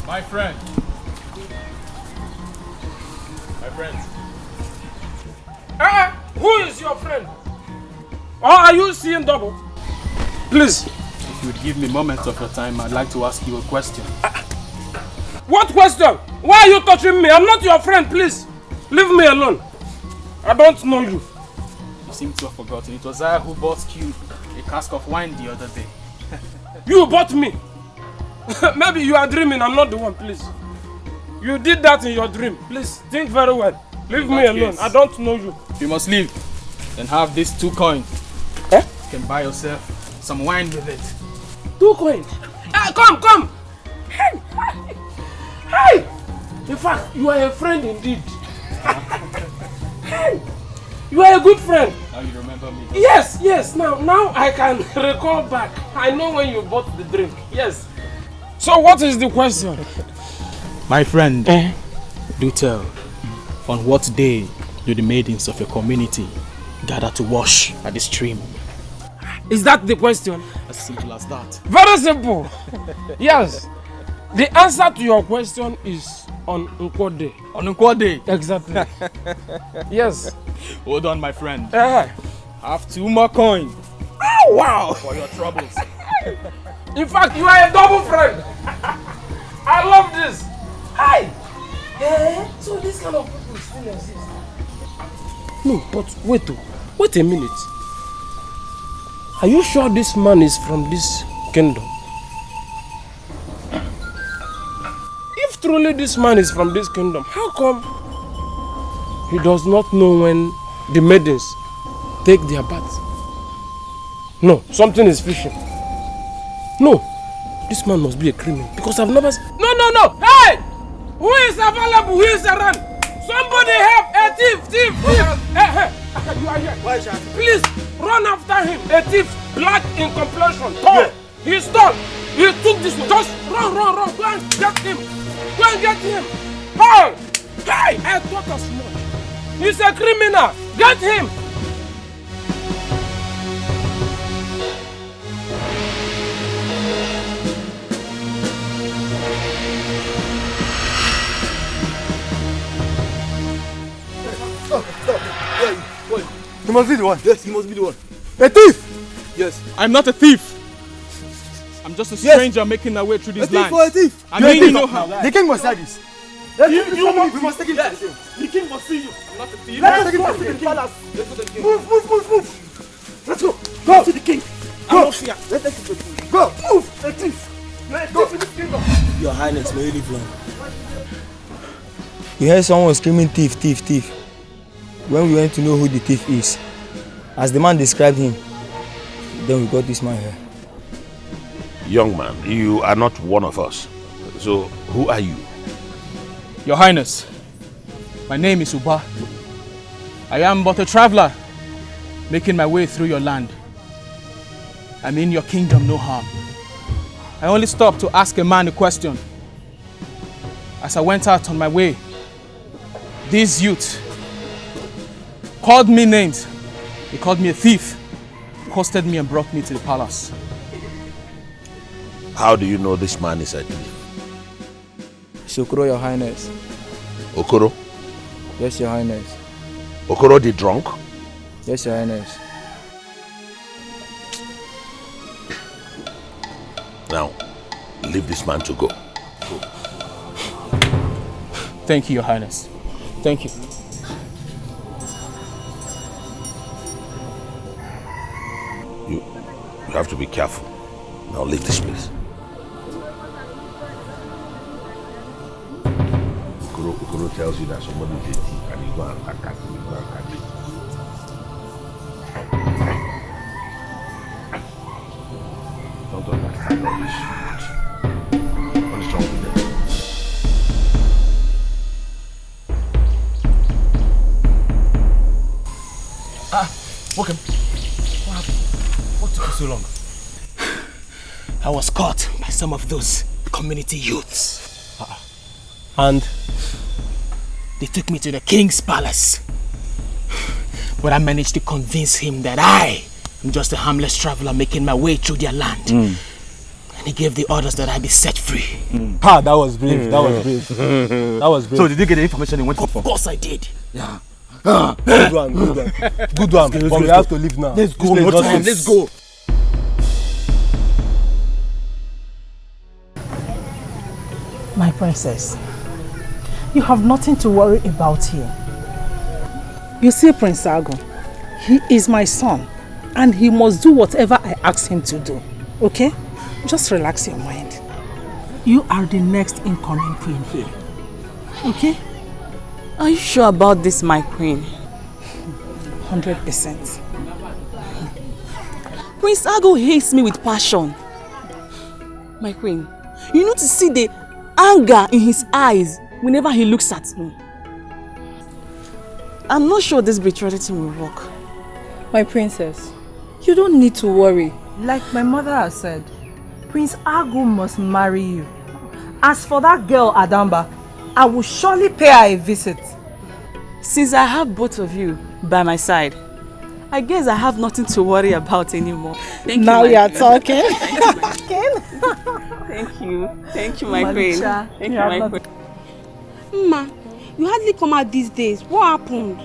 My friend. Who is your friend? Or are you seeing double? Please.
If you would give me moments of your time, I'd like to ask you a question.
What question? Why are you touching me? I'm not your friend, please. Leave me alone. I don't know you.
You seem to have forgotten. It was I who bought you a cask of wine the other day.
You bought me. Maybe you are dreaming, I'm not the one, please. You did that in your dream. Please, think very well. Leave me alone, I don't know you.
If you must leave, then have these 2 coins. You can buy yourself some wine with it.
2 coins? Come! Hey! In fact, you are a friend indeed. Hey! You are a good friend.
Now you remember me.
Yes. Now I can recall back. I know when you bought the drink. Yes. So what is the question?
My friend, do tell, on what day do the maidens of your community gather to wash at the stream?
Is that the question?
As simple as that.
Very simple. Yes. The answer to your question is on Nkwo Day.
On Nkwo Day?
Exactly. Yes.
Hold on, my friend. Have 2 more coins.
Oh, wow.
For your troubles.
In fact, you are a double friend. I love this. Hi. So this kind of people still exist. No, but wait a minute. Are you sure this man is from this kingdom? If truly this man is from this kingdom, how come he does not know when the maidens take their bath? No, something is fishy. No, this man must be a criminal because I've never seen... No! Hey! Who is available? Who is around? Somebody help! A thief! Hey! You are here. Please, run after him. A thief, black in complexion, tall. He stole. He took this one. Just run. Go and get him. Hey! I thought as much. He's a criminal. Get him.
He must be the one.
Yes, he must be the one.
A thief!
Yes, I'm not a thief. I'm just a stranger making my way through this land.
A thief!
I mean, you know how.
The king must hear this. We must take him to the king.
The king must see you. I'm not a thief.
Let's take him to the palace.
Let's go to the king.
Move. Let's go. Go to the king.
I'm not fear.
Let's take him to the king. Go. Move. A thief. Go to the kingdom.
Your Highness, may you live long. We heard someone screaming thief. When we went to know who the thief is, as the man described him, then we got this man here.
Young man, you are not one of us. So, who are you?
Your Highness, my name is Uba. I am but a traveler, making my way through your land. I mean your kingdom no harm. I only stopped to ask a man a question. As I went out on my way, this youth called me names. He called me a thief, accosted me and brought me to the palace.
How do you know this man is a thief?
Okoro, Your Highness.
Okoro?
Yes, Your Highness.
Okoro the drunk?
Yes, Your Highness.
Now, leave this man to go.
Thank you, Your Highness. Thank you.
You have to be careful. Now leave this place. Okoro tells you that somebody is a thief and you go and attack him. You go and catch him. Don't understand all this. What is wrong with them?
Welcome. What happened? What took you so long?
I was caught by some of those community youths.
And?
They took me to the king's palace. But I managed to convince him that I am just a harmless traveler making my way through their land. And he gave the orders that I be set free.
That was brave. That was brave. That was brave.
So did you get the information you went for?
Of course I did.
Yeah. Good one, good one. Good one. But we have to leave now.
Let's go. No time. Let's go.
My princess, you have nothing to worry about here.
You see, Prince Ago, he is my son and he must do whatever I ask him to do. Okay? Just relax your mind.
You are the next incoming queen here. Okay?
Are you sure about this, my queen?
100%.
Prince Ago hates me with passion. My queen, you need to see the anger in his eyes whenever he looks at me. I'm not sure this betrayal thing will work.
My princess, you don't need to worry. Like my mother has said, Prince Ago must marry you. As for that girl, Adama, I will surely pay her a visit.
Since I have both of you by my side, I guess I have nothing to worry about anymore. Thank you,
now
my
you are
queen.
talking.
Thank you. Thank you, my queen. Thank you, my queen.
Ma, you hardly come out these days. What happened?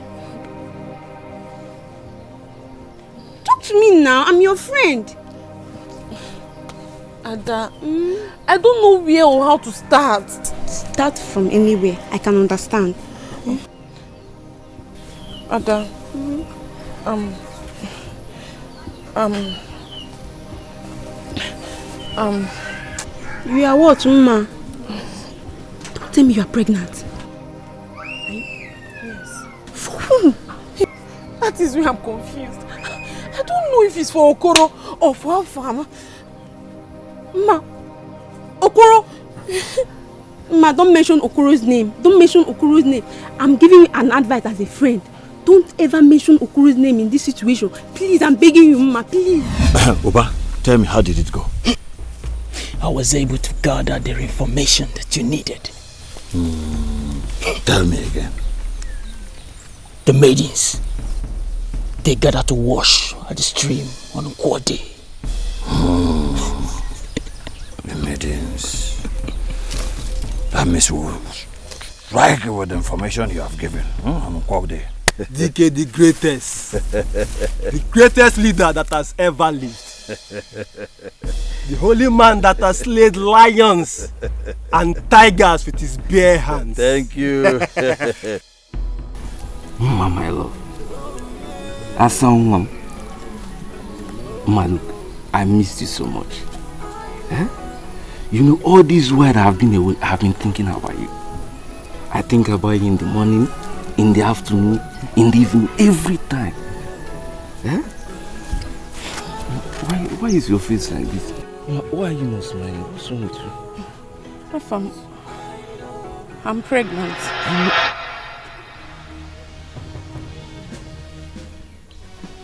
Talk to me now. I'm your friend.
Ada, I don't know where or how to start.
Start from anywhere. I can understand.
Ada,
you are what, Ma? Don't tell me you are pregnant.
Yes. For whom? That is where I'm confused. I don't know if it's for Okoro or for Afara.
Ma, Okoro. Ma, don't mention Okoro's name. Don't mention Okoro's name. I'm giving you an advice as a friend. Don't ever mention Okoro's name in this situation. Please, I'm begging you, Ma, please.
Oba, tell me, how did it go?
I was able to gather the information that you needed.
Tell me again.
The maidens, they gathered to wash at the stream on Kwade.
The maidens. That means we'll strike with the information you have given on Kwade.
DK, the greatest. The greatest leader that has ever lived. The holy man that has slayed lions and tigers with his bare hands.
Thank you.
Mama, my love. As someone, look, I missed you so much. You know, all this while I have been away, I have been thinking about you. I think about you in the morning, in the afternoon, in the evening, every time. Why is your face like this? Why are you not smiling? What's wrong with you?
I'm pregnant.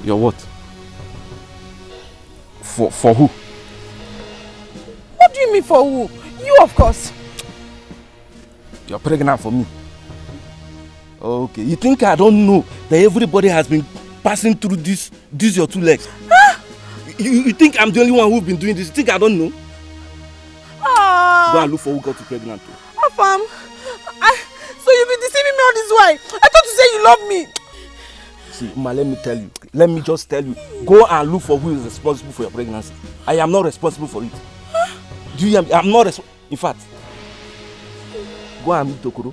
You're what? For who?
What do you mean for who? You, of course.
You're pregnant for me. Okay, you think I don't know that everybody has been passing through this your two legs? Huh? You think I'm the only one who's been doing this? You think I don't know? Go and look for who got you pregnant.
Afam, so you've been deceiving me all this while. I thought you said you love me.
See, Ma, let me tell you. Let me just tell you. Go and look for who is responsible for your pregnancy. I am not responsible for it. Huh? Do you? I'm not responsible. In fact, go and meet Okoro.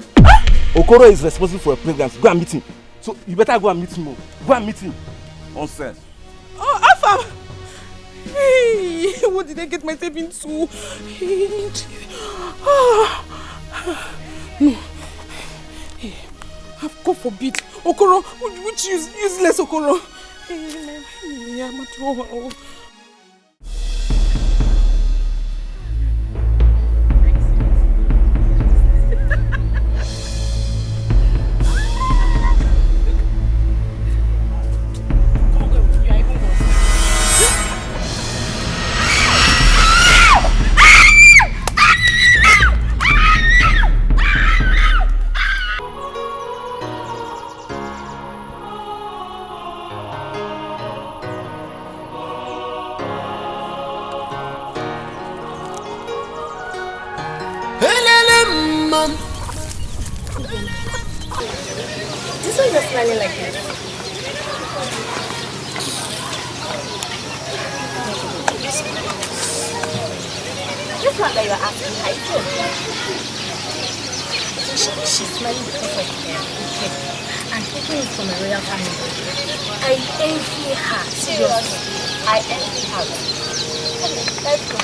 Okoro is responsible for your pregnancy. Go and meet him. So you better go and meet him. Go and meet him. Nonsense.
Oh, Afam! Hey, what did I get myself into? No. Hey, God forbid. Okoro, which useless Okoro?
This one you're smiling like this. This one that you're asking, I feel. She's smiling because of Kid. And Kid is from a royal family. I envy her. Seriously. I envy her. Okay, let's go.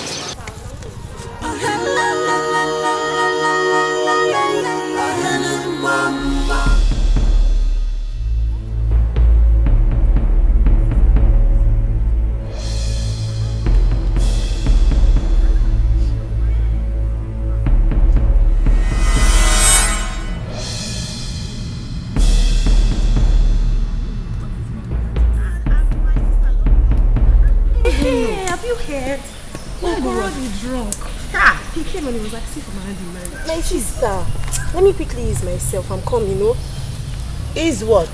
Hey, have you heard?
Ogoro
is drunk. He came and he was like, see for my hand in marriage.
My sister, let me quickly ease myself. I'm coming, you know.
Ease what?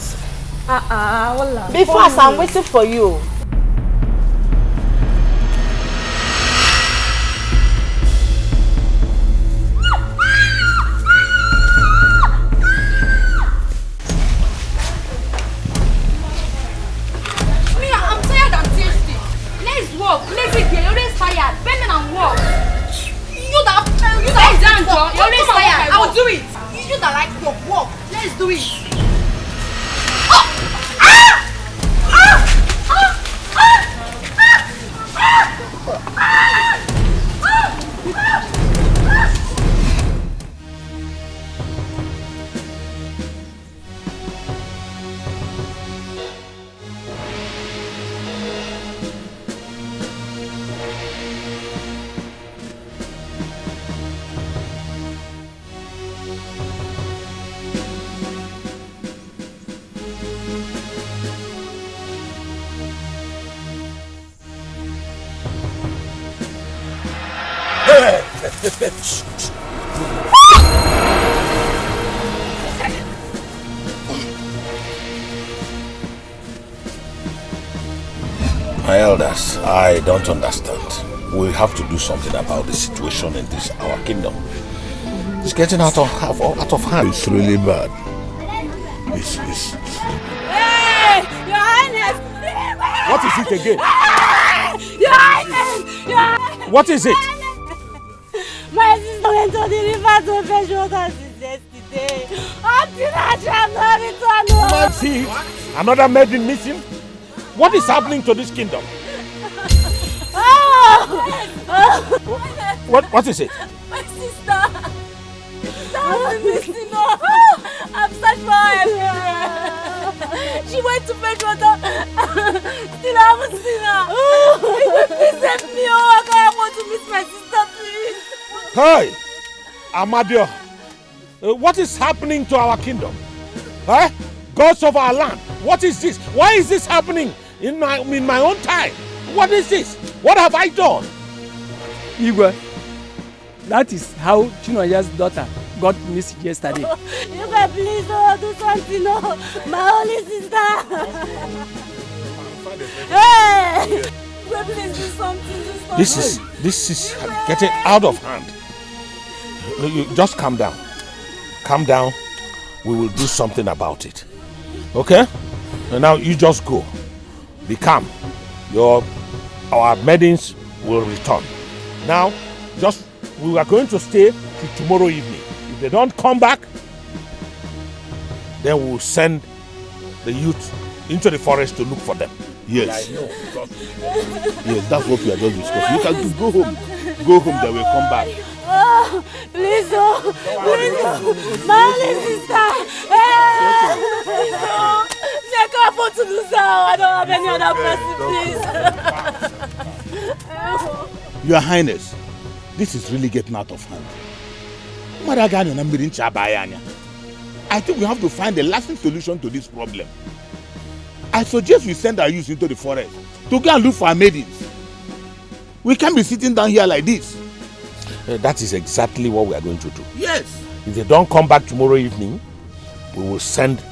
Hola.
Be fast, I'm waiting for you.
I'm tired and thirsty. Let's walk. Let's get here. You're always tired. Bend down and walk. You that you're always tired. I will do it. You that like your walk. Let's do it.
My elders, I don't understand. We have to do something about the situation in this our kingdom. It's getting out of hand.
It's really bad. It's
Hey, Your Highness!
What is it again?
Your Highness! Your Highness!
What is it?
My sister went to the river to fetch water since yesterday. Until I shall not return home.
See, another maiden missing? What is happening to this kingdom? What is it?
My sister! I've been missing her. I've searched for her everywhere. She went to fetch water. Still I haven't seen her. Please help me. Oh, I want to miss my sister, please.
Hey! Amadio, what is happening to our kingdom? Huh? Gods of our land, what is this? Why is this happening in my own time? What is this? What have I done?
Igwe, that is how Chinoya's daughter got missed yesterday.
Igwe, please do something. No. My only sister. Hey! Igwe, please do something.
This is getting out of hand. You just calm down. Calm down. We will do something about it. Okay? And now you just go. Be calm. Our maidens will return. Now, we are going to stay till tomorrow evening. If they don't come back, then we will send the youth into the forest to look for them.
Yes. Yes, that's what we are just discussing. You can just go home. Go home, they will come back.
Oh, please, please, my only sister. I can't afford to lose her. I don't have any other person, please.
Your Highness, this is really getting out of hand. I think we have to find a lasting solution to this problem. I suggest we send our youth into the forest to go and look for our maidens. We can't be sitting down here like this.
That is exactly what we are going to do.
Yes.
If they don't come back tomorrow evening, we will send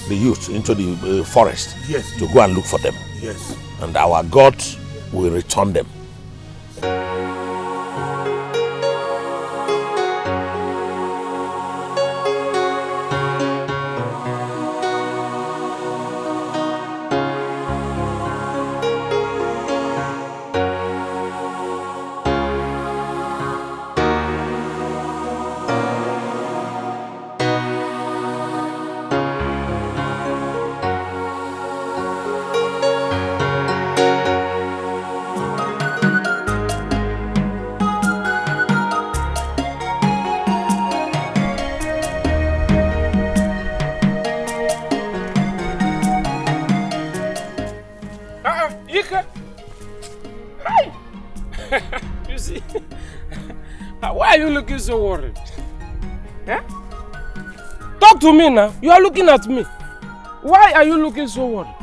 the youth into the forest to go and look for them.
Yes.
And our gods will return them.
You see, why are you looking so worried? Eh? Talk to me now. You are looking at me. Why are you looking so worried?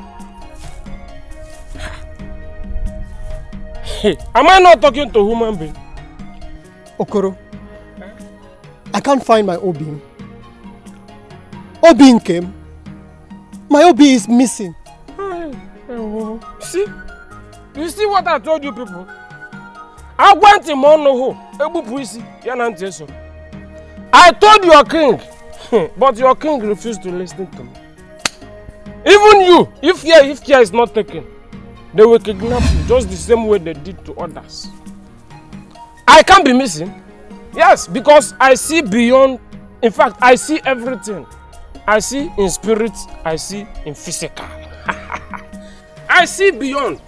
Hey, am I not talking to a human being?
Okoro, I can't find my Obim. Obim came. My Obi is missing.
See? You see what I told you people? I went in Monoho, I told your king, but your king refused to listen to me. Even you, if care is not taken, they will kidnap you just the same way they did to others. I can't be missing. Yes, because I see beyond. In fact, I see everything. I see in spirit, I see in physical. I see beyond.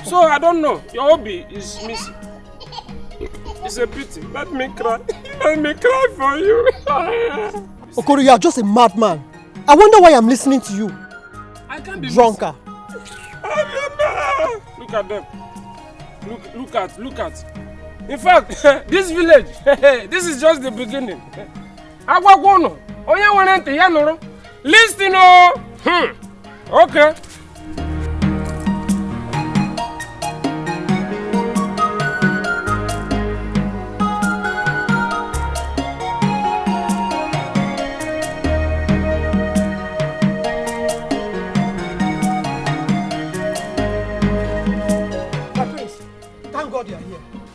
So I don't know. Your hobby is missing. It's a pity. Let me cry. Let me cry for you.
Okoro, you are just a madman. I wonder why I'm listening to you.
I can't be
drunker.
Look at them. Look at. In fact, this village, this is just the beginning. Listen, okay.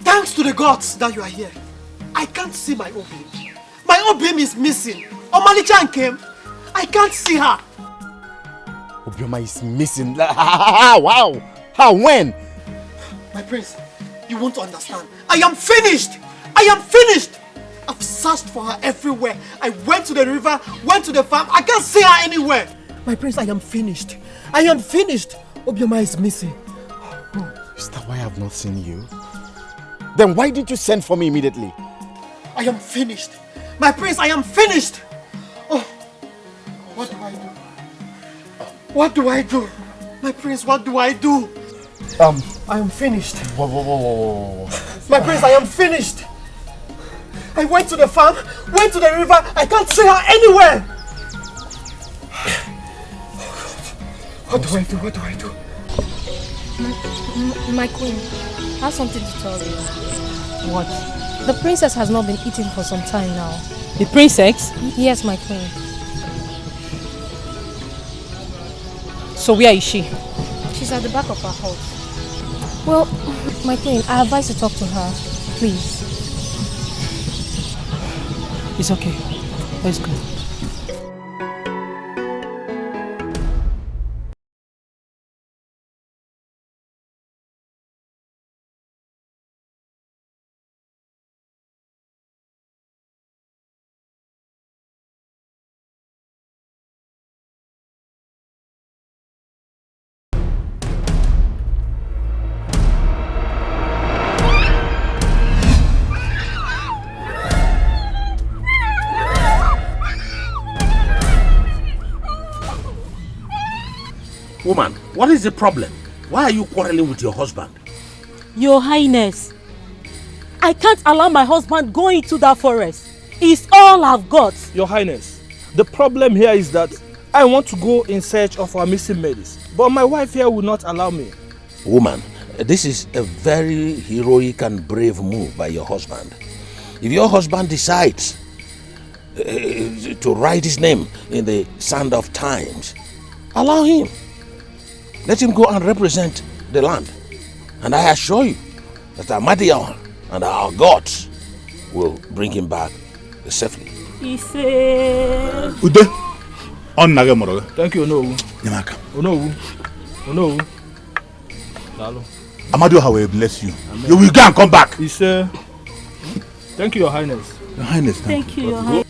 Thanks to the gods that you are here. I can't see my Obim. My Obim is missing. Omalichan came. I can't see her.
Obioma is missing. Wow. How? When?
My prince, you won't understand. I am finished. I am finished. I've searched for her everywhere. I went to the river, went to the farm. I can't see her anywhere. My prince, I am finished. I am finished. Obioma is missing.
Is that why I have not seen you? Then why didn't you send for me immediately?
I am finished. My prince, I am finished. Oh, what do I do? What do I do? My prince, what do I am finished.
Whoa.
My prince, I am finished.
I went to the farm, went to the river. I can't see her anywhere. What do I do? What do I do?
My queen, I have something to tell you.
What?
The princess has not been eating for some time now.
The princess?
Yes, my queen.
So where is she?
She's at the back of our house. Well, my queen, I advise to talk to her. Please.
It's okay. Let's go.
Woman, what is the problem? Why are you quarreling with your husband?
Your Highness, I can't allow my husband go into that forest. It's all I've got.
Your Highness, the problem here is that I want to go in search of our missing maidens, but my wife here will not allow me.
Woman, this is a very heroic and brave move by your husband. If your husband decides to write his name in the sand of times, allow him. Let him go and represent the land. And I assure you that Amadion and our gods will bring him back safely.
He said...
Ude, on Nagamoro.
Thank you, no.
Yamaka.
No. No.
Amadio will bless you. Amen. You will go and come back.
He said, thank you, Your Highness.
Your Highness.
Thank you, Your Highness.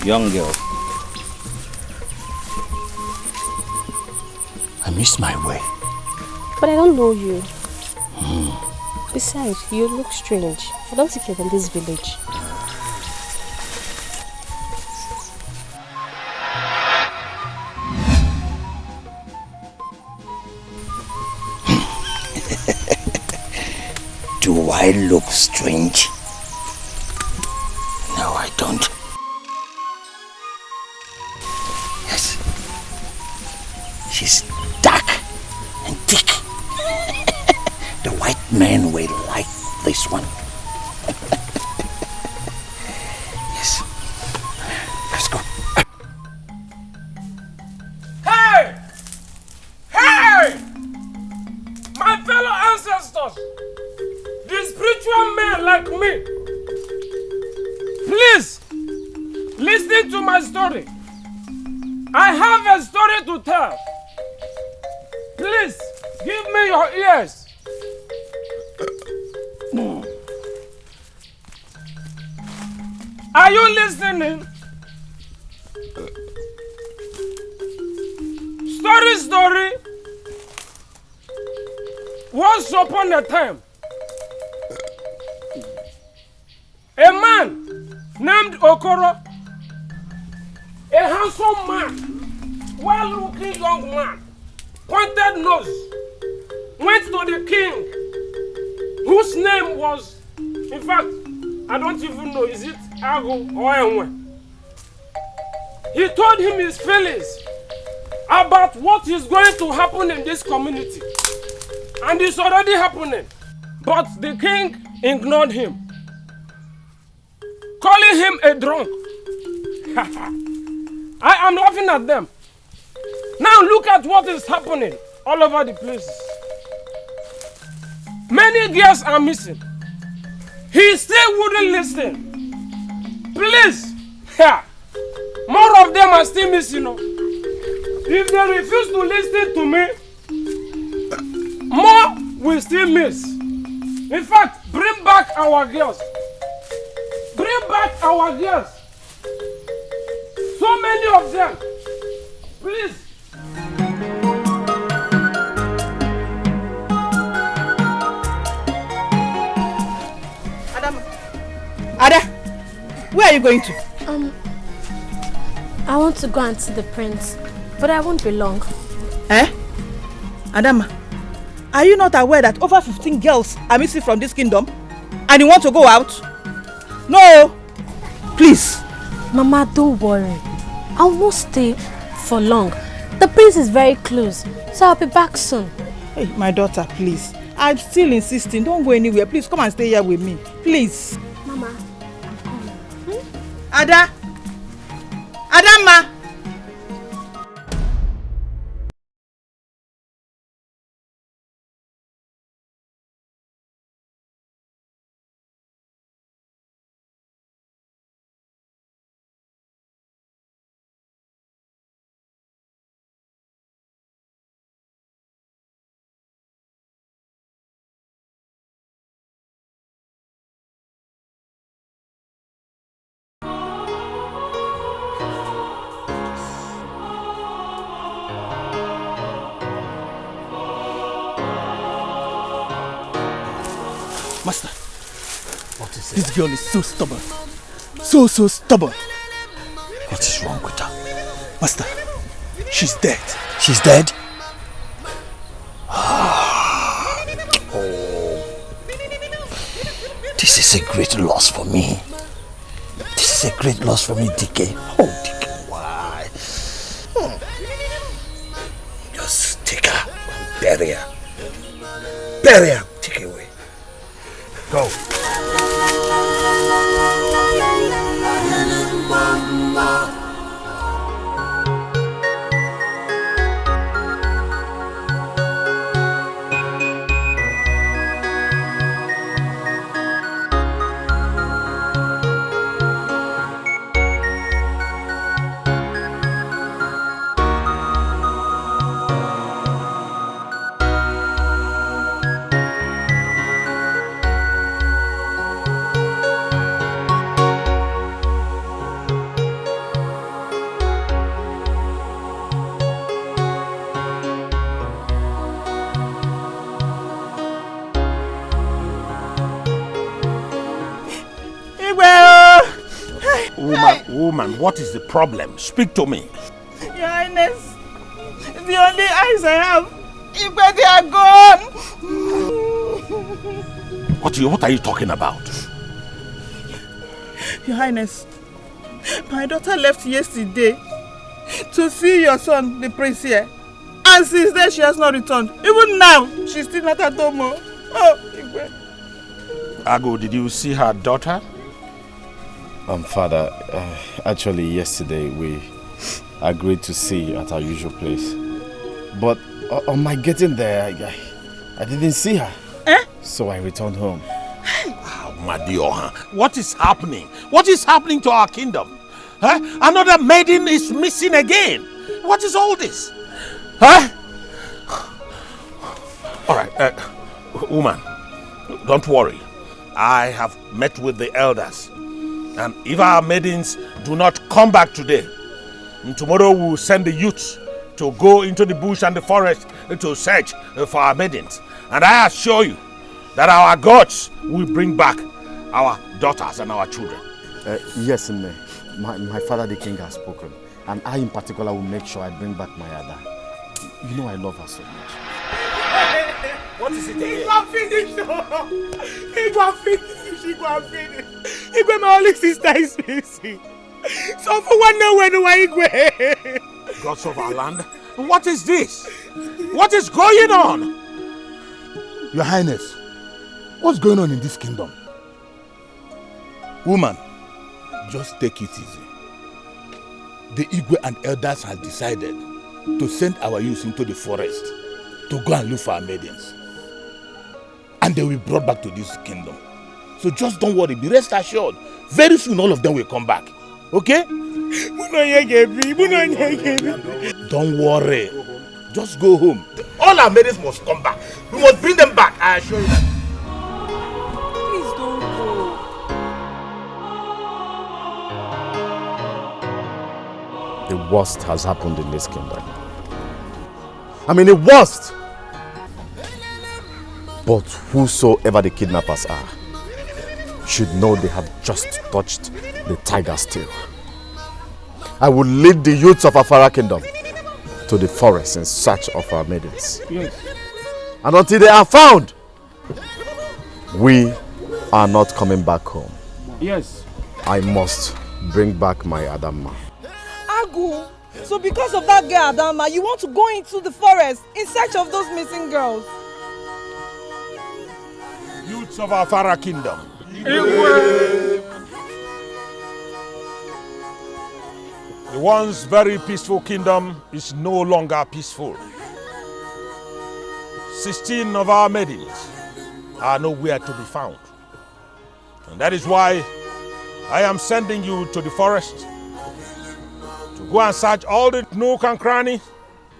Young girl, I missed my way.
But I don't know you. Besides, you look strange. I don't think you're in this village.
Do I look strange? No, I don't. Yes. She's dark and thick. The white man will like this one. Yes. Let's go.
Hey! Hey! My fellow ancestors! The spiritual men like me! Please! Listen to my story. I have a story to tell. Please, give me your ears. Are you listening? Story. Once upon a time, a man named Okoro, a handsome man, well-looking young man, pointed nose, went to the king, whose name was, in fact, I don't even know, is it Ago or Enwe? He told him his feelings about what is going to happen in this community. And it's already happening. But the king ignored him, calling him a drunk. I am laughing at them. Now look at what is happening all over the place. Many girls are missing. He still wouldn't listen. Please, more of them are still missing. If they refuse to listen to me, more will still miss. In fact, bring back our girls. Bring back our girls. So many of them. Please.
Where are you going to?
I want to go and see the prince, but I won't be long.
Eh? Adama, are you not aware that over 15 girls are missing from this kingdom? And you want to go out? No! Please.
Mama, don't worry. I will not stay for long. The prince is very close, so I'll be back soon.
Hey, my daughter, please. I'm still insisting. Don't go anywhere. Please come and stay here with me. Please.
Mama, I'm coming.
Ada! Adama!
Master, what is it? This girl is so stubborn. So stubborn.
What is wrong with her?
Master, she's dead.
She's dead? This is a great loss for me. This is a great loss for me, DK. Oh, DK, why? Just take her and bury her. Bury her. Take her away. Go.
Woman, what is the problem? Speak to me.
Your Highness, the only eyes I have, Igwe, they are gone.
What are you talking about?
Your Highness, my daughter left yesterday to see your son, the prince here. And since then, she has not returned. Even now, she's still not at home. Oh, Igwe.
Ago, did you see her daughter?
Father, actually yesterday we agreed to see at our usual place. But on my getting there, I didn't see her. So I returned home.
Madioha, what is happening? What is happening to our kingdom? Another maiden is missing again. What is all this? Alright, woman, don't worry. I have met with the elders. And if our maidens do not come back today, tomorrow we will send the youths to go into the bush and the forest to search for our maidens. And I assure you that our gods will bring back our daughters and our children.
Yes, my father the king has spoken. And I in particular will make sure I bring back my Ada. You know I love her so much.
What is it again? He got finished. Igwe, my only sister is missing. So for one know when Igwe.
Gods of our land, what is this? What is going on? Your Highness, what's going on in this kingdom? Woman, just take it easy. The Igwe and elders have decided to send our youth into the forest to go and look for our maidens. And they will be brought back to this kingdom. So just don't worry, be rest assured. Very soon all of them will come back. Okay? Don't worry. Just go home. All our maidens must come back. We must bring them back, I assure you that.
Please don't go.
The worst has happened in this kingdom. I mean, the worst! But whosoever the kidnappers are, should know they have just touched the tiger's tail. I will lead the youths of Afara Kingdom to the forest in search of our maidens.
Yes.
And until they are found, we are not coming back home.
Yes.
I must bring back my Adama.
Agu, so because of that girl Adama, you want to go into the forest in search of those missing girls?
Youths of Afara Kingdom. The once very peaceful kingdom is no longer peaceful. 16 of our maidens are nowhere to be found. And that is why I am sending you to the forest to go and search all the nook and cranny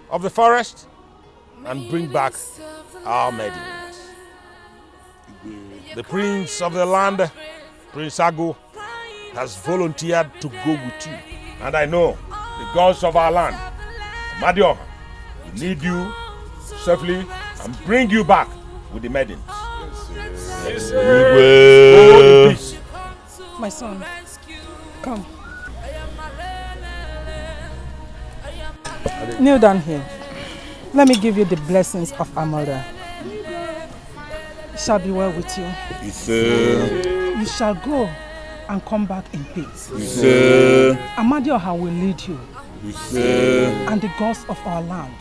of the forest and bring back our maidens. The prince of the land, Prince Agu, has volunteered to go with you. And I know the gods of our land, Amadioha, will lead you safely and bring you back with the maidens. Yes, sir. Yes,
My son, come. Kneel down here. Let me give you the blessings of our mother. It shall be well with you.
Yes, sir.
You shall go and come back in peace.
Yes, sir.
Amadioha will lead you.
Yes, sir.
And the gods of our land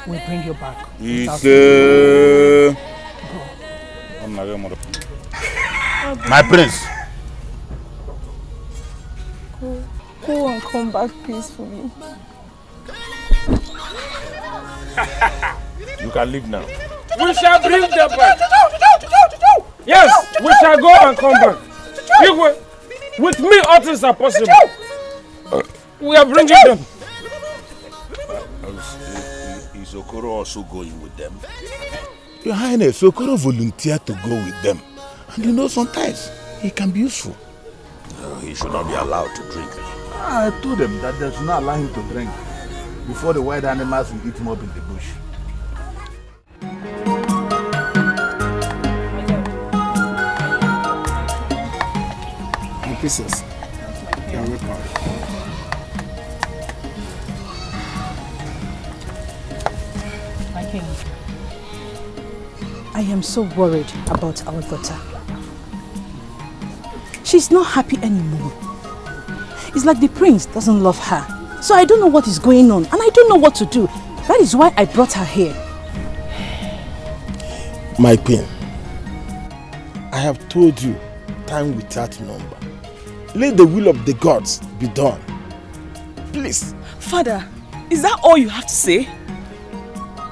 will bring you back.
Yes, sir.
Go.
My prince.
Go and come back peacefully.
You can leave now.
We shall bring them back. Yes, we shall go and come back. With me, all things are possible. We are bringing them.
Is Okoro also going with them? Your Highness, Okoro volunteered to go with them. And you know, sometimes he can be useful. He should not be allowed to drink.
I told them that they should not allow him to drink before the wild animals will eat him up in the bush.
My princess, you are welcome.
My king, I am so worried about our daughter. She's not happy anymore. It's like the prince doesn't love her. So I don't know what is going on and I don't know what to do. That is why I brought her here.
My queen, I have told you time without number. Let the will of the gods be done. Please.
Father, is that all you have to say?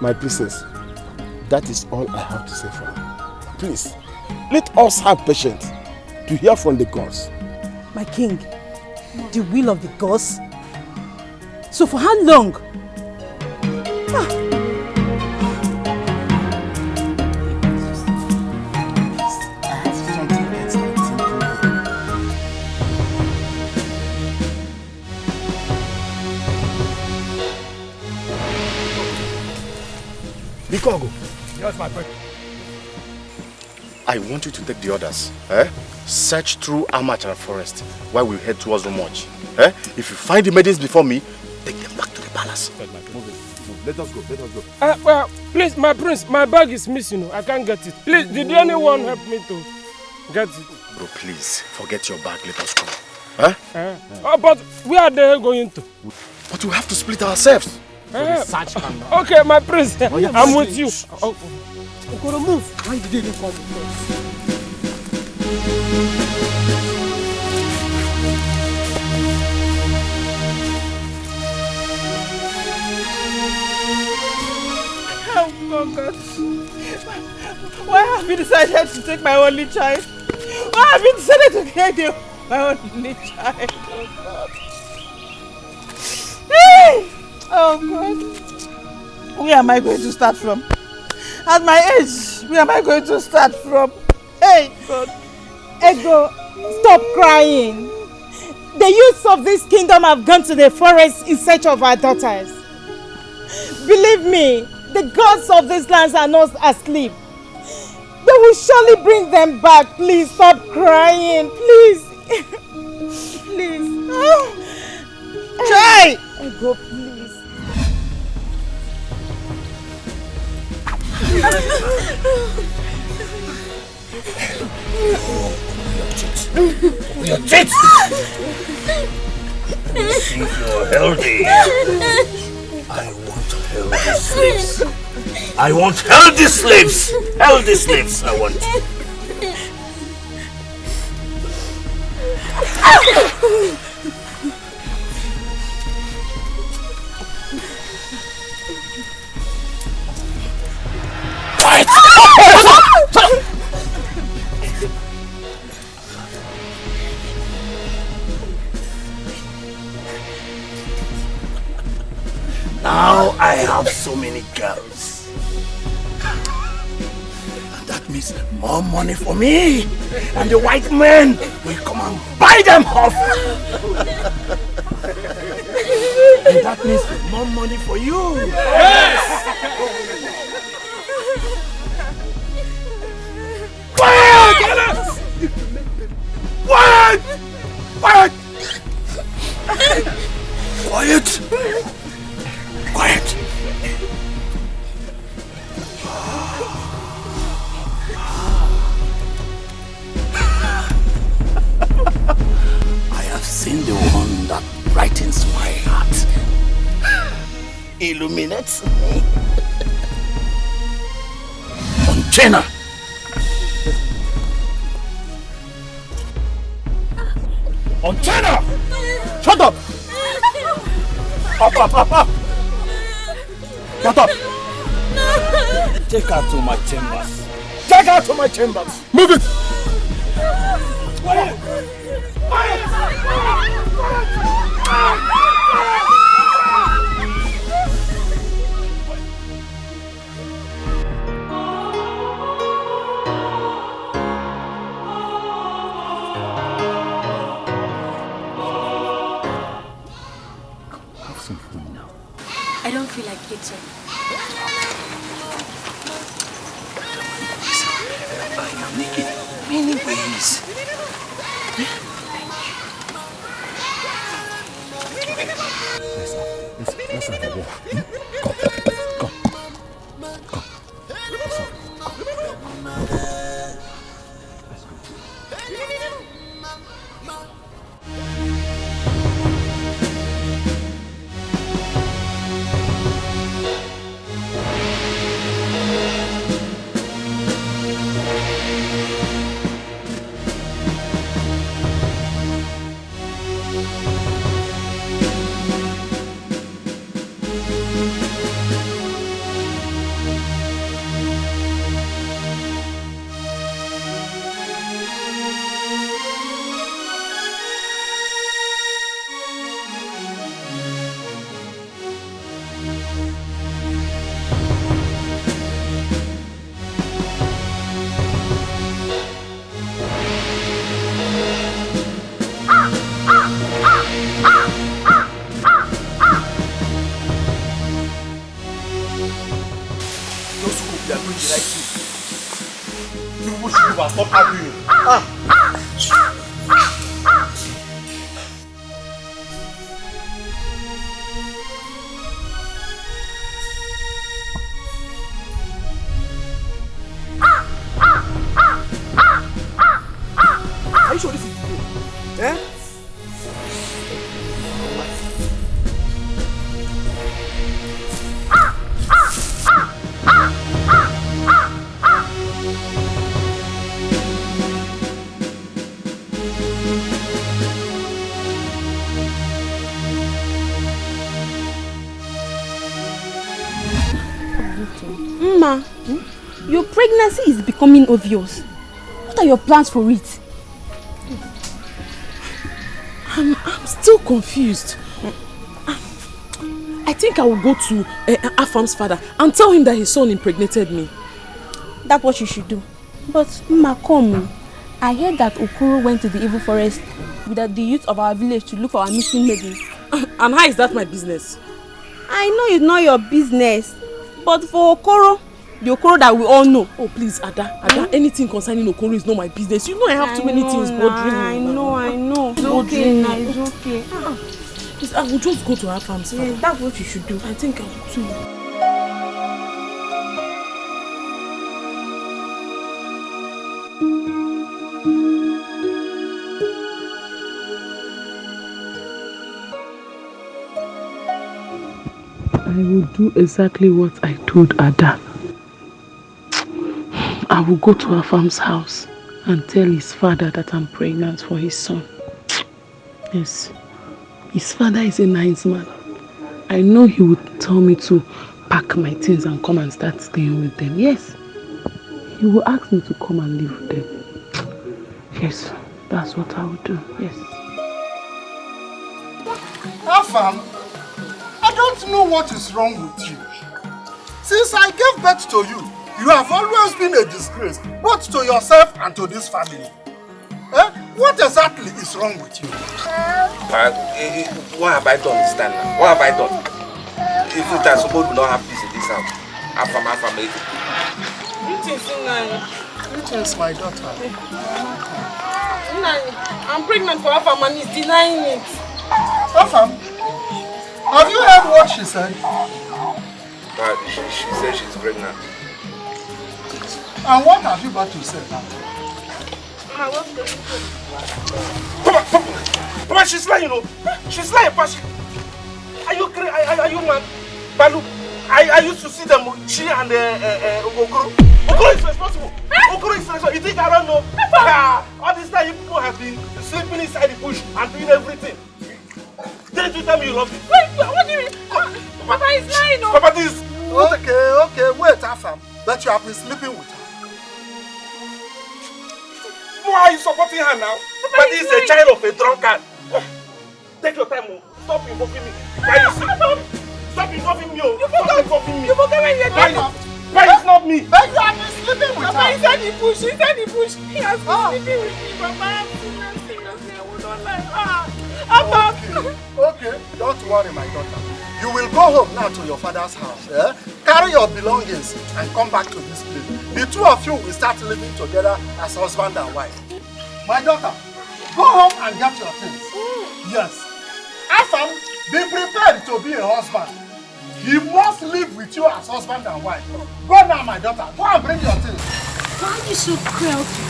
My princess, that is all I have to say for now. Please, let us have patience to hear from the gods.
My king, the will of the gods? So for how long?
Bikogo.
Yes, my friend.
I want you to take the others. Eh? Search through Amachara forest while we head towards Rumoji. Eh? If you find the maidens before me, take them back to the palace.
Move. Let us go.
Well, please, my prince, my bag is missing. I can't get it. Please, did anyone help me to get it?
Bro, please, forget your bag. Let us go. Huh?
But where are they going to?
But we have to split ourselves.
Okay, my prince, I'm with you.
Okoro, move. Why did they come with us?
Oh God. Why have you decided to take my only child? Why have you decided to kill my only child? Oh God. Where am I going to start from? At my age, where am I going to start from? Hey God.
Ego, stop crying. The youths of this kingdom have gone to the forest in search of our daughters. Believe me, the gods of these lands are not asleep.
They will surely bring them back. Please stop crying. Please. Please. Try. Ego, please.
Your teeth! You think you're healthy. I want healthy slaves. I want healthy slaves. Healthy slaves I want. Quiet! Now I have so many girls. And that means more money for me. And the white men will come and buy them off. And that means more money for you. Yes! Quiet! Quiet! Quiet! Quiet! Quiet! I have seen the one that brightens my heart, illuminates me. Container! Container! Shut up! Up! Shut up! Take her to my chambers. Take her to my chambers.
Move it!
Quiet!
Have some food now.
I don't feel like eating.
I can make it many ways. Let's have a walk. Come. Let's have a walk.
Stop arguing.
Are you sure this is you? Eh?
Mma, your pregnancy is becoming obvious. What are your plans for it?
I'm still confused. I think I will go to Afam's father and tell him that his son impregnated me.
That's what you should do. But Mma, come. I heard that Okoro went to the evil forest with the youth of our village to look for our missing maidens.
And how is that my business?
I know it's not your business. But for Okoro,
The Okoro that we all know. Oh, please, Ada, anything concerning Okoro is not my business. You know I have too many things bothering me.
I know. It's okay, it's okay.
Please, I will just go to her farm's father.
Yeah, that's what you should do.
I think I will too.
I will do exactly what I told Ada. I will go to Afarm's house and tell his father that I'm pregnant for his son. Yes, his father is a nice man. I know he would tell me to pack my things and come and start staying with them. Yes, he will ask me to come and live with them. Yes, that's what I will do. Yes.
Afam, I don't know what is wrong with you. Since I gave birth to you, you have always been a disgrace, both to yourself and to this family. What exactly is wrong with you?
What have I done this time now? What have I done? If you are supposed to not have peace in this house, Afam.
Greetings, my daughter.
I'm pregnant for Afam and he's denying it.
Afam, have you heard what she said?
She said she's pregnant.
And what have you got to say now?
Papa, she's lying, you know. She's lying, Papa. Are you mad? Balu, I used to see them, she and Okoro. Okoro is responsible. Okoro is responsible. You think I don't know? All this time you people have been sleeping inside the bush and doing everything. Didn't you tell me you love me?
Wait, what do you mean? Papa is lying, no?
Papa, this.
Okay, wait, Afam. But you have been sleeping with her.
Why are you supporting her now? But this is a child of a drunkard. Take your time, stop involving me. Why you see? Stop involving me,
You forgot when you're
Why it's not me?
But you have been sleeping with her.
Papa, he's in the bush. He has been sleeping with me, Papa. Seriously, I will not lie.
Okay, don't worry, my daughter. You will go home now to your father's house. Carry your belongings and come back to this place. The two of you will start living together as husband and wife. My daughter, go home and get your things. Yes. Afam, be prepared to be a husband. He must live with you as husband and wife. Go now, my daughter. Go and bring your things.
Why are you so cruel to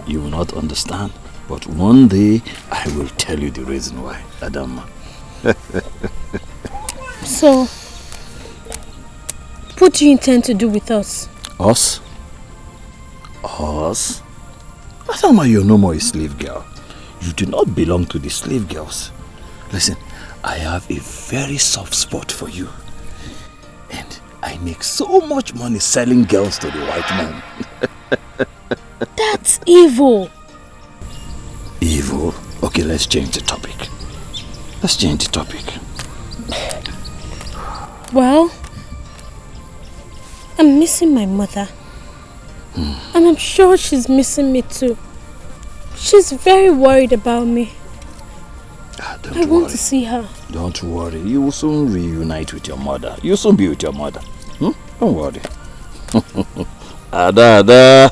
me?
You will not understand. But one day, I will tell you the reason why, Adama.
So, what do you intend to do with us?
Us? Us? Adama, you're no more a slave girl. You do not belong to the slave girls. Listen, I have a very soft spot for you. And I make so much money selling girls to the white man.
That's evil.
Evil? Okay, let's change the topic.
Well, I'm missing my mother. And I'm sure she's missing me too. She's very worried about me. I want to see her.
Don't worry, you will soon reunite with your mother. You'll soon be with your mother. Don't worry. Ada.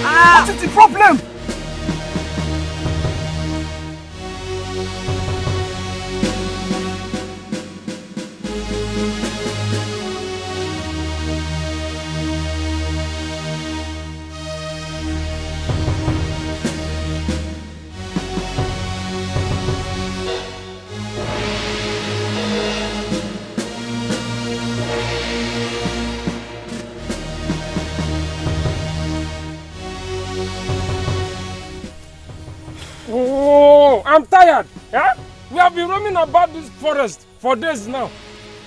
What is the problem?
Oh, I'm tired. Yeah? We have been roaming about this forest for days now.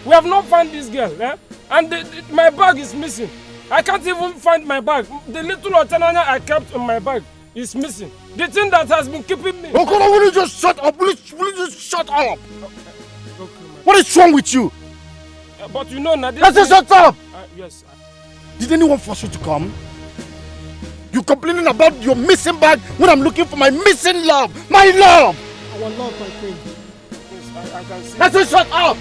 We have not found this girl. Yeah? And my bag is missing. I can't even find my bag. The little otananya I kept in my bag is missing. The thing that has been keeping me.
Okoro, will you just shut up? Will you just shut up? What is wrong with you?
But you know, Nadia.
Let's just shut up!
Yes.
Did anyone force you to come? You complaining about your missing bag when I'm looking for my missing love! My love!
Our love, my queen.
Yes, I can see.
Let's just shut up!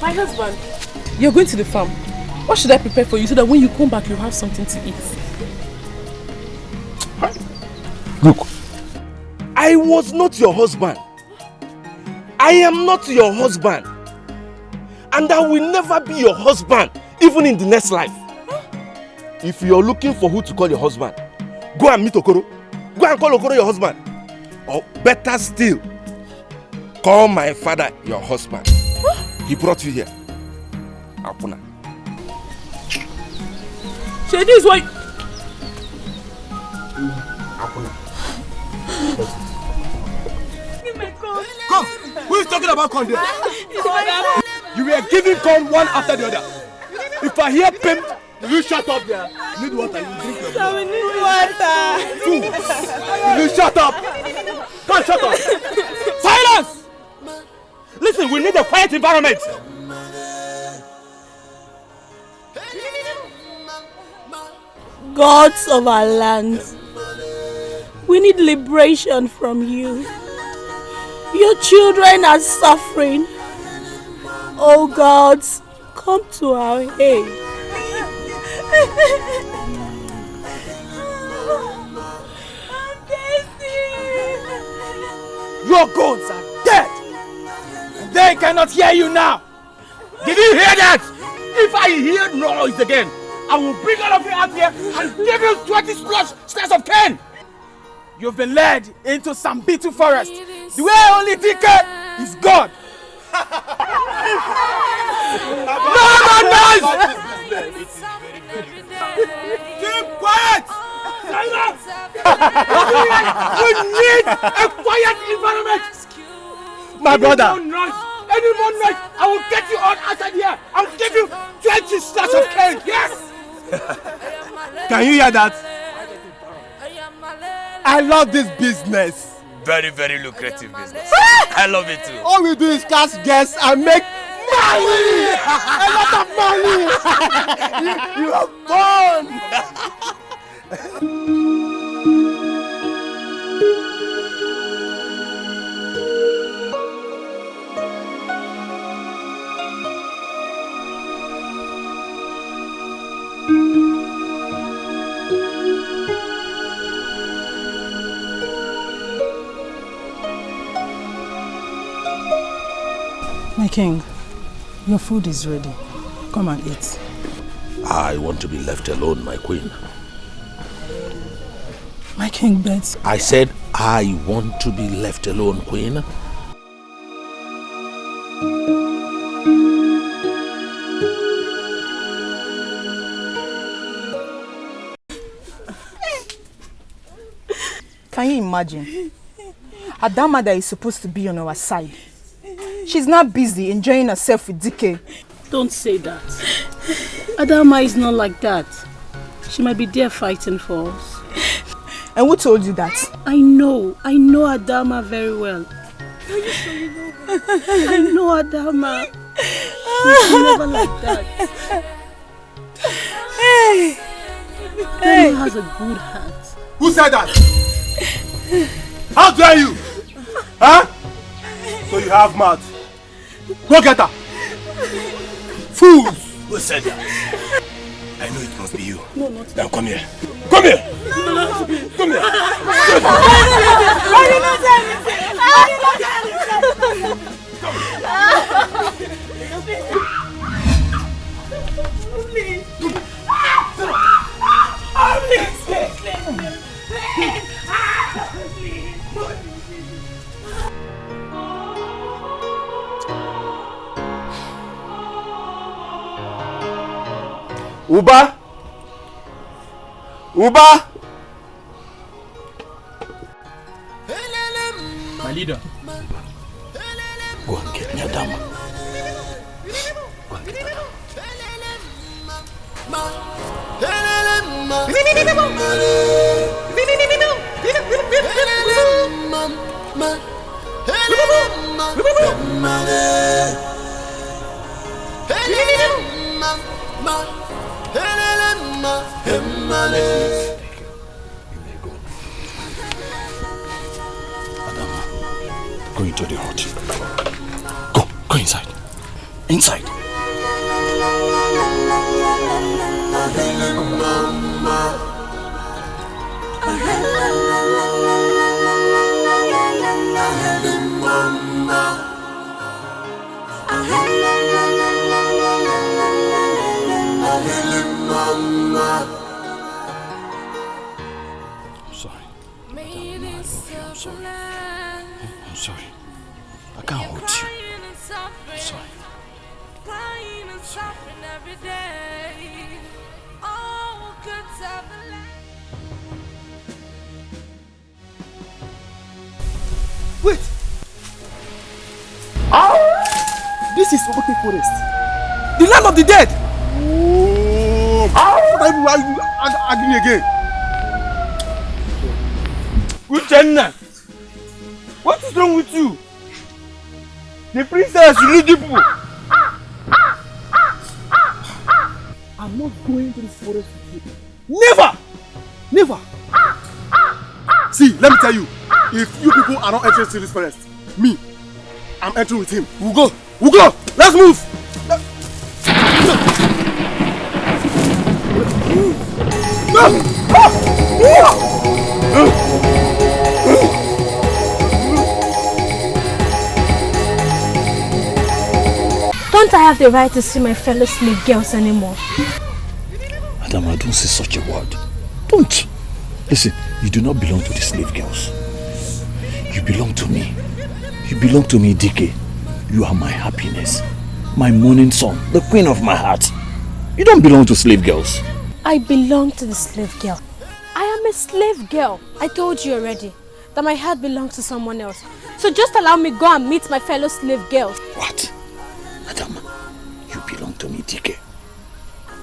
My husband, you're going to the farm. What should I prepare for you so that when you come back, you have something to eat?
Look, I was not your husband. I am not your husband. And I will never be your husband, even in the next life. If you're looking for who to call your husband, go and meet Okoro. Go and call Okoro your husband. Or better still, call my father your husband. He brought you here. Apuna.
So this is why...
Apuna.
Come! Who is talking about corn there? You were giving corn one after the other. If I hear pimp, you shut up there. You need water, you drink your blood.
So we need water.
Will you shut up? Come on, shut up.
Silence! Listen, we need a quiet environment.
Gods of our land, we need liberation from you. Your children are suffering. Oh gods, come to our aid.
Your gods are dead. And they cannot hear you now. Did you hear that? If I hear noise again, I will bring all of you out here and give you 20 stairs of cane. You've been led into Sambitu forest. The way only DK is God. No noise! Keep quiet! Silence! We need a quiet environment.
My brother.
Any more noise, I will get you all outside here and give you 20 stacks of cane. Yes!
Can you hear that? I love this business.
Very, very lucrative business. I love it too.
All we do is cast guests and make money! A lot of money! You have fun!
My king, your food is ready. Come and eat.
I want to be left alone, my queen.
My king begs.
I said I want to be left alone, queen.
Can you imagine? Adama that is supposed to be on our side. She's not busy enjoying herself with DK.
Don't say that. Adama is not like that. She might be there fighting for us.
And who told you that?
I know Adama very well. Are you sure you know her? I know Adama. She's never like that. Adama has a good heart.
Who said that? How dare you? Huh? So you have mouth. Go get her. Fools!
Who said that? I know it must be you.
No, not
Now come here. Come here! Come here!
Uba! Uba!
My leader.
Go and get me Adama. Go and get Adama. Adama, go into the hut. Go inside. Inside. I'm sorry. I can't hold you. I'm sorry.
Wait! This is Obote Forest. The land of the dead! What are you arguing again?
Uchenna! What is wrong with you? The princess lead people!
I'm not going to the forest with you. Never! Never! See, let me tell you, if you people are not entering this forest, me, I'm entering with him. We'll go! We'll go! Let's move!
Don't I have the right to see my fellow slave girls anymore?
Adama, don't say such a word. Don't. Listen, you do not belong to the slave girls. You belong to me. You belong to me, DK. You are my happiness. My morning sun, the queen of my heart. You don't belong to slave girls.
I belong to the slave girl. I am a slave girl. I told you already that my heart belongs to someone else. So just allow me go and meet my fellow slave girls.
What? Adama, you belong to me, DK.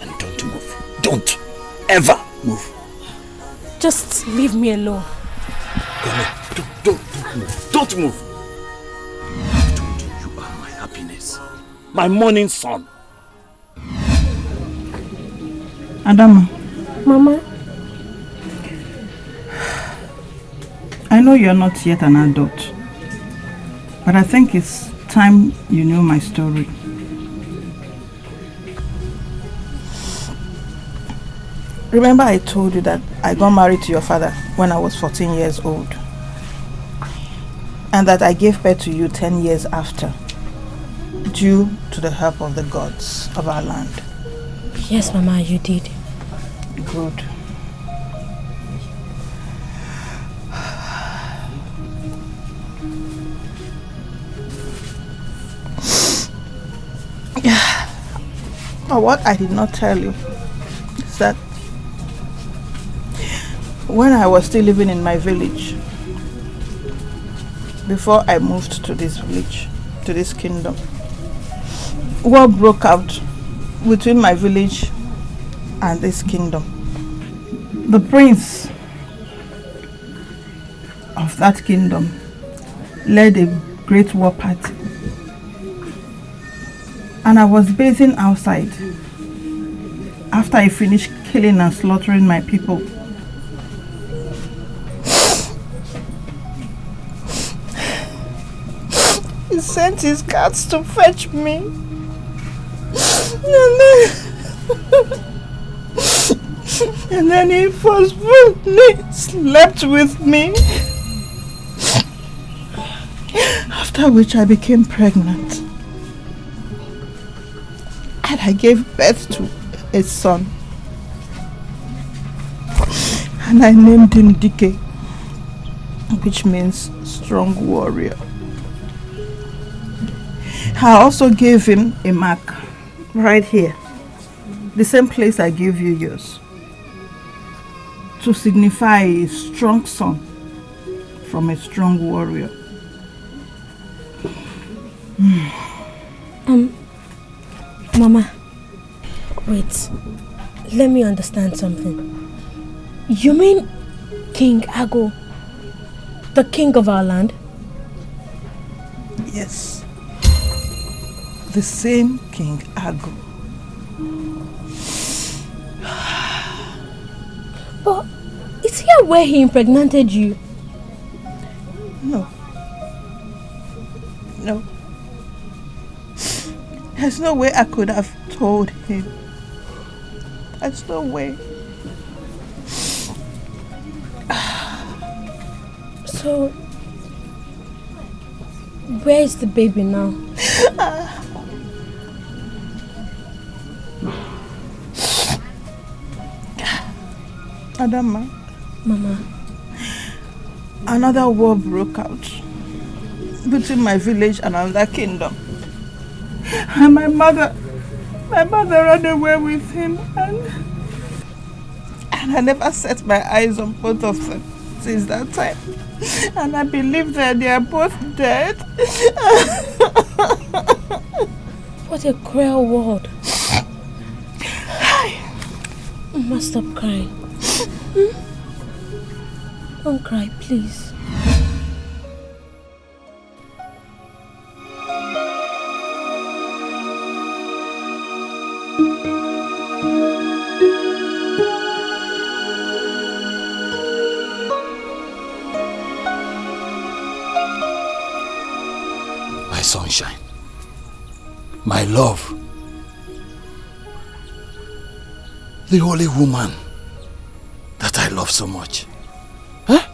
And don't move. Don't ever move.
Just leave me alone.
Don't move. Don't move. I told you, you are my happiness. My morning sun.
Adama.
Mama.
I know you're not yet an adult, but I think it's time you knew my story. Remember I told you that I got married to your father when I was 14 years old, and that I gave birth to you 10 years after, due to the help of the gods of our land.
Yes, Mama, you did.
Good. But what I did not tell you is that when I was still living in my village, before I moved to this village, to this kingdom, war broke out between my village and this kingdom. The prince of that kingdom led a great war party, and I was bathing outside after I finished killing and slaughtering my people. He sent his cats to fetch me, and then he forcefully slept with me, after which I became pregnant. And I gave birth to a son. And I named him Dike, which means strong warrior. I also gave him a mark right here, the same place I gave you yours, to signify a strong son from a strong warrior.
Mama, wait. Let me understand something. You mean King Ago, the king of our land?
Yes. The same King Ago.
But is here where he impregnated you?
No. No. There's no way I could have told him. There's no way.
So, where is the baby now?
Adama.
Mama.
Another war broke out between my village and another kingdom. And my mother ran away with him, and I never set my eyes on both of them since that time. And I believe that they are both dead.
What a cruel world. Mama, stop crying. Don't cry, please.
My sunshine, my love, the holy woman that I love so much. Huh?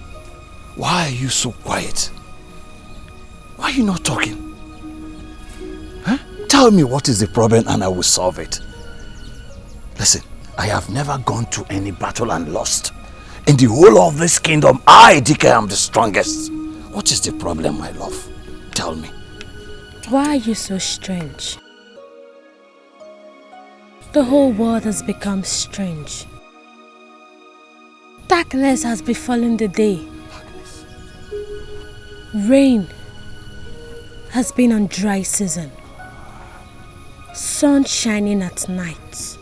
Why are you so quiet? Why are you not talking? Huh? Tell me what is the problem and I will solve it. Listen, I have never gone to any battle and lost. In the whole of this kingdom, I, DK, am the strongest. What is the problem, my love? Tell me.
Why are you so strange? The whole world has become strange. Darkness has befallen the day. Rain has been on dry season. Sun shining at night.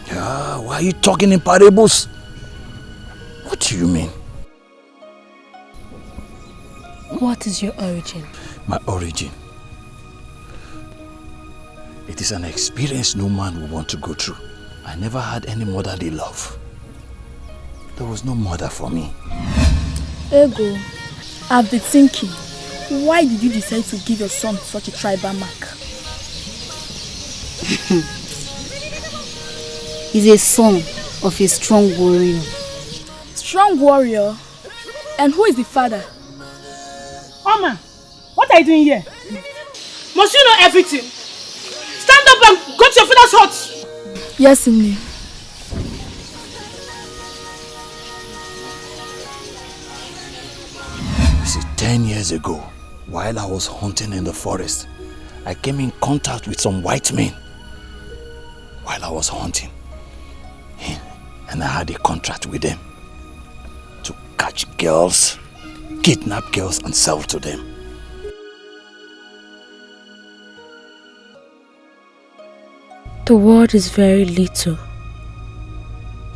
Yeah, why are you talking in parables? What do you mean?
What is your origin?
My origin. It is an experience no man would want to go through. I never had any motherly love. There was no mother for me.
Ego, I've been thinking, why did you decide to give your son such a tribal mark?
He's a son of a strong warrior.
Strong warrior? And who is the father?
Mama, what are you doing here? Must you know everything? Stand up and go to your father's hut.
Yes, Nne.
You see, 10 years ago, while I was hunting in the forest, I came in contact with some white men while I was hunting. And I had a contract with them to catch girls, kidnap girls and sell to them.
The world is very little,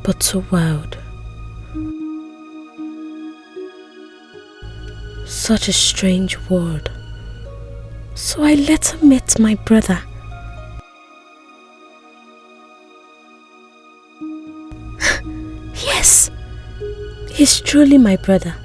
but so wild. Such a strange world. So I later met my brother. Yes, he's truly my brother.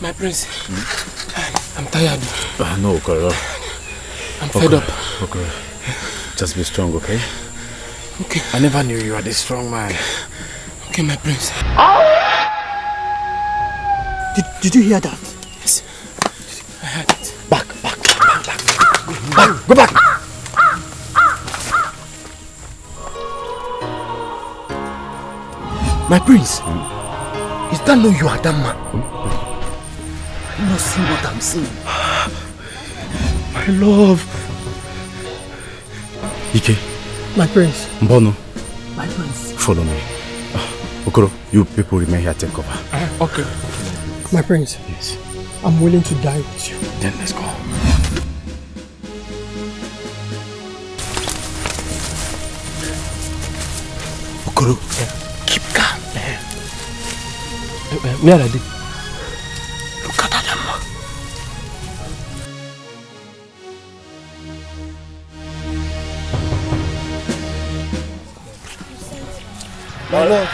My prince, I'm tired.
No, Okoro.
I'm fed up.
Okay. Just be strong, okay?
Okay.
I never knew you were this strong man.
Okay, my prince.
Did you hear that?
Yes. I heard it.
Back. Go back.
My prince, is that not you, Adama? I not see what I'm seeing.
My love. Ike.
My prince.
Mbono.
My prince.
Follow me. Okoro, you people remain here, take cover.
Okay.
My prince.
Yes.
I'm willing to die with you.
Then let's go.
Okoro, keep calm.
Where are they?
Look at Adama.
My love.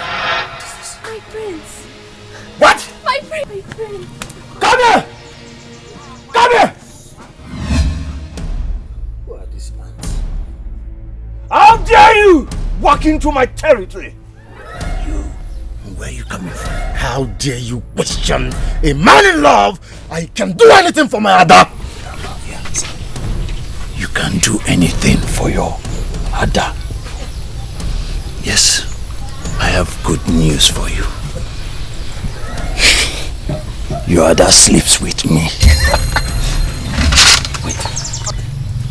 My prince.
What?
My prince.
Come here! Come here!
Who are these men?
How dare you walk into my territory?
Where are you coming from? How dare you question a man in love? I can do anything for my Ada.
Yes. You can do anything for your Ada. Yes, I have good news for you. Your Ada sleeps with me. Wait,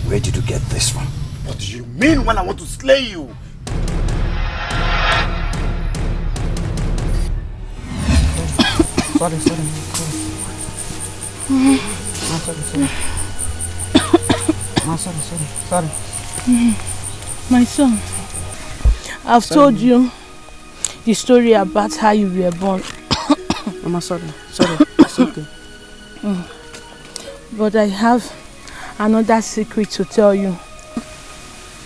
where did you get this from?
What do you mean when I want to slay you?
Sorry. Sorry.
My son, I've told you the story about how you were born.
Mama, sorry. It's okay.
But I have another secret to tell you.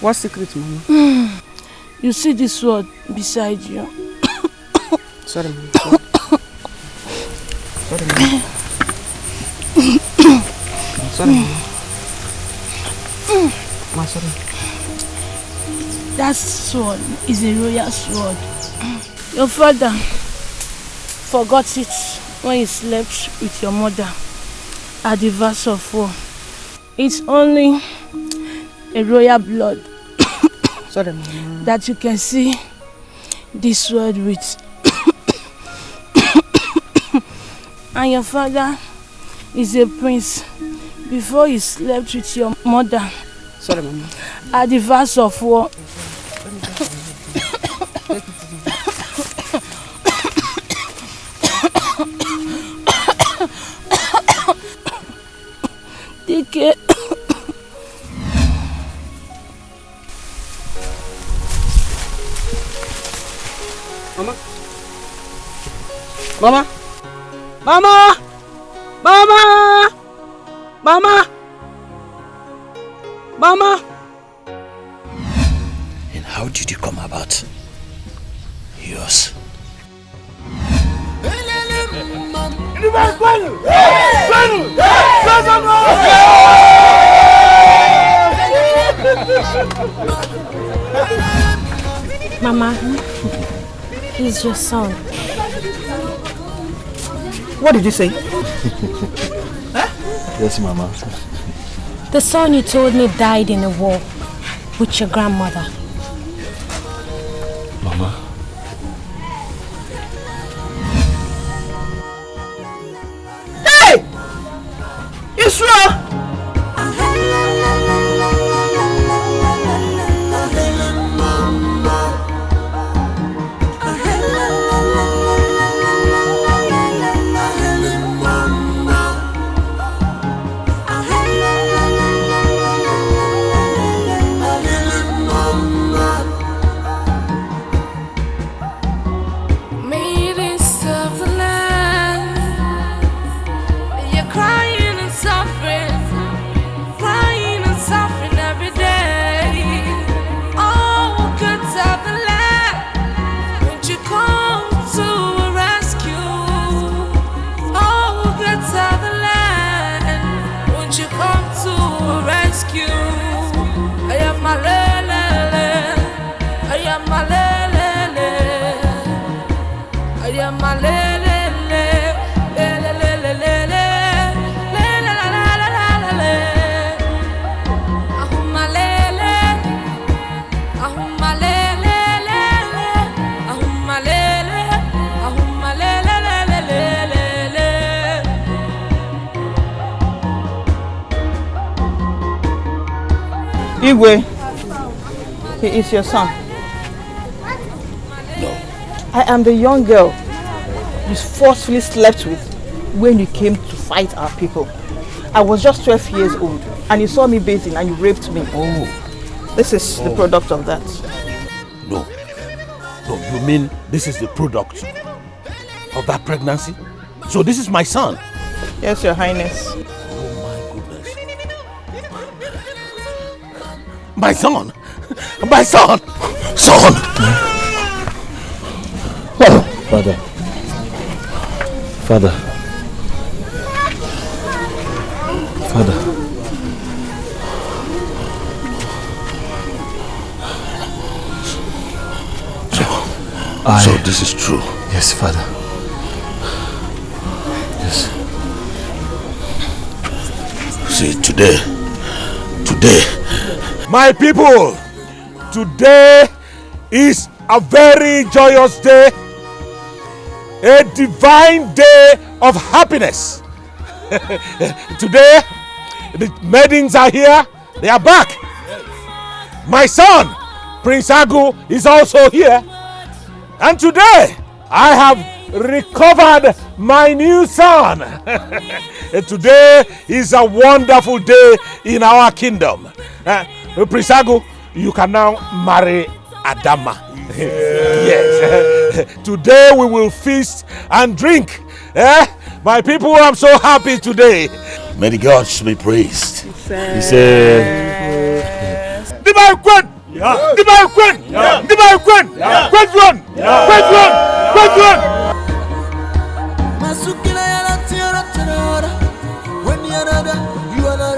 What secret, Mama?
You see this sword beside you?
Sorry, Mama. Sorry, Mama. Sorry, Mama. Mama, sorry.
That sword is a royal sword. Your father forgot it when he slept with your mother at the verse of war. It's only a royal blood
Sorry, Mama.
that you can see this sword with. And your father is a prince before he slept with your mother.
Sorry, Mama.
At the verse of war. Take it.
Mama. Mama. Mama. Mama. Mama. Mama.
And how did you come about yours?
Mama, he's your son.
What did you say?
Yes, Mama.
The son you told me died in a war with your grandmother.
Mama.
Hey! Israel!
rescue. I am my lele. I am my lele. I am my lele.
Igwe, he is your son.
No.
I am the young girl you forcefully slept with when you came to fight our people. I was just 12 years old and you saw me bathing and you raped me.
Oh.
This is the product of that.
No. No, you mean this is the product of that pregnancy? So this is my son?
Yes, Your Highness.
My son! My son! Son!
Father. Father. Father.
So this is true?
Yes, Father. Yes.
See, today, my people, today is a very joyous day, a divine day of happiness. Today, the maidens are here, they are back. My son, Prince Agu, is also here. And today, I have recovered my new son. Today is a wonderful day in our kingdom. Prince Agu, you can now marry Adama. Yes. Today we will feast and drink. My people, I'm so happy today.
May the gods be praised.
He said, Divine Queen! Divine Queen! Divine Queen! Great one! Great one! Great one!
When you're not, you are not.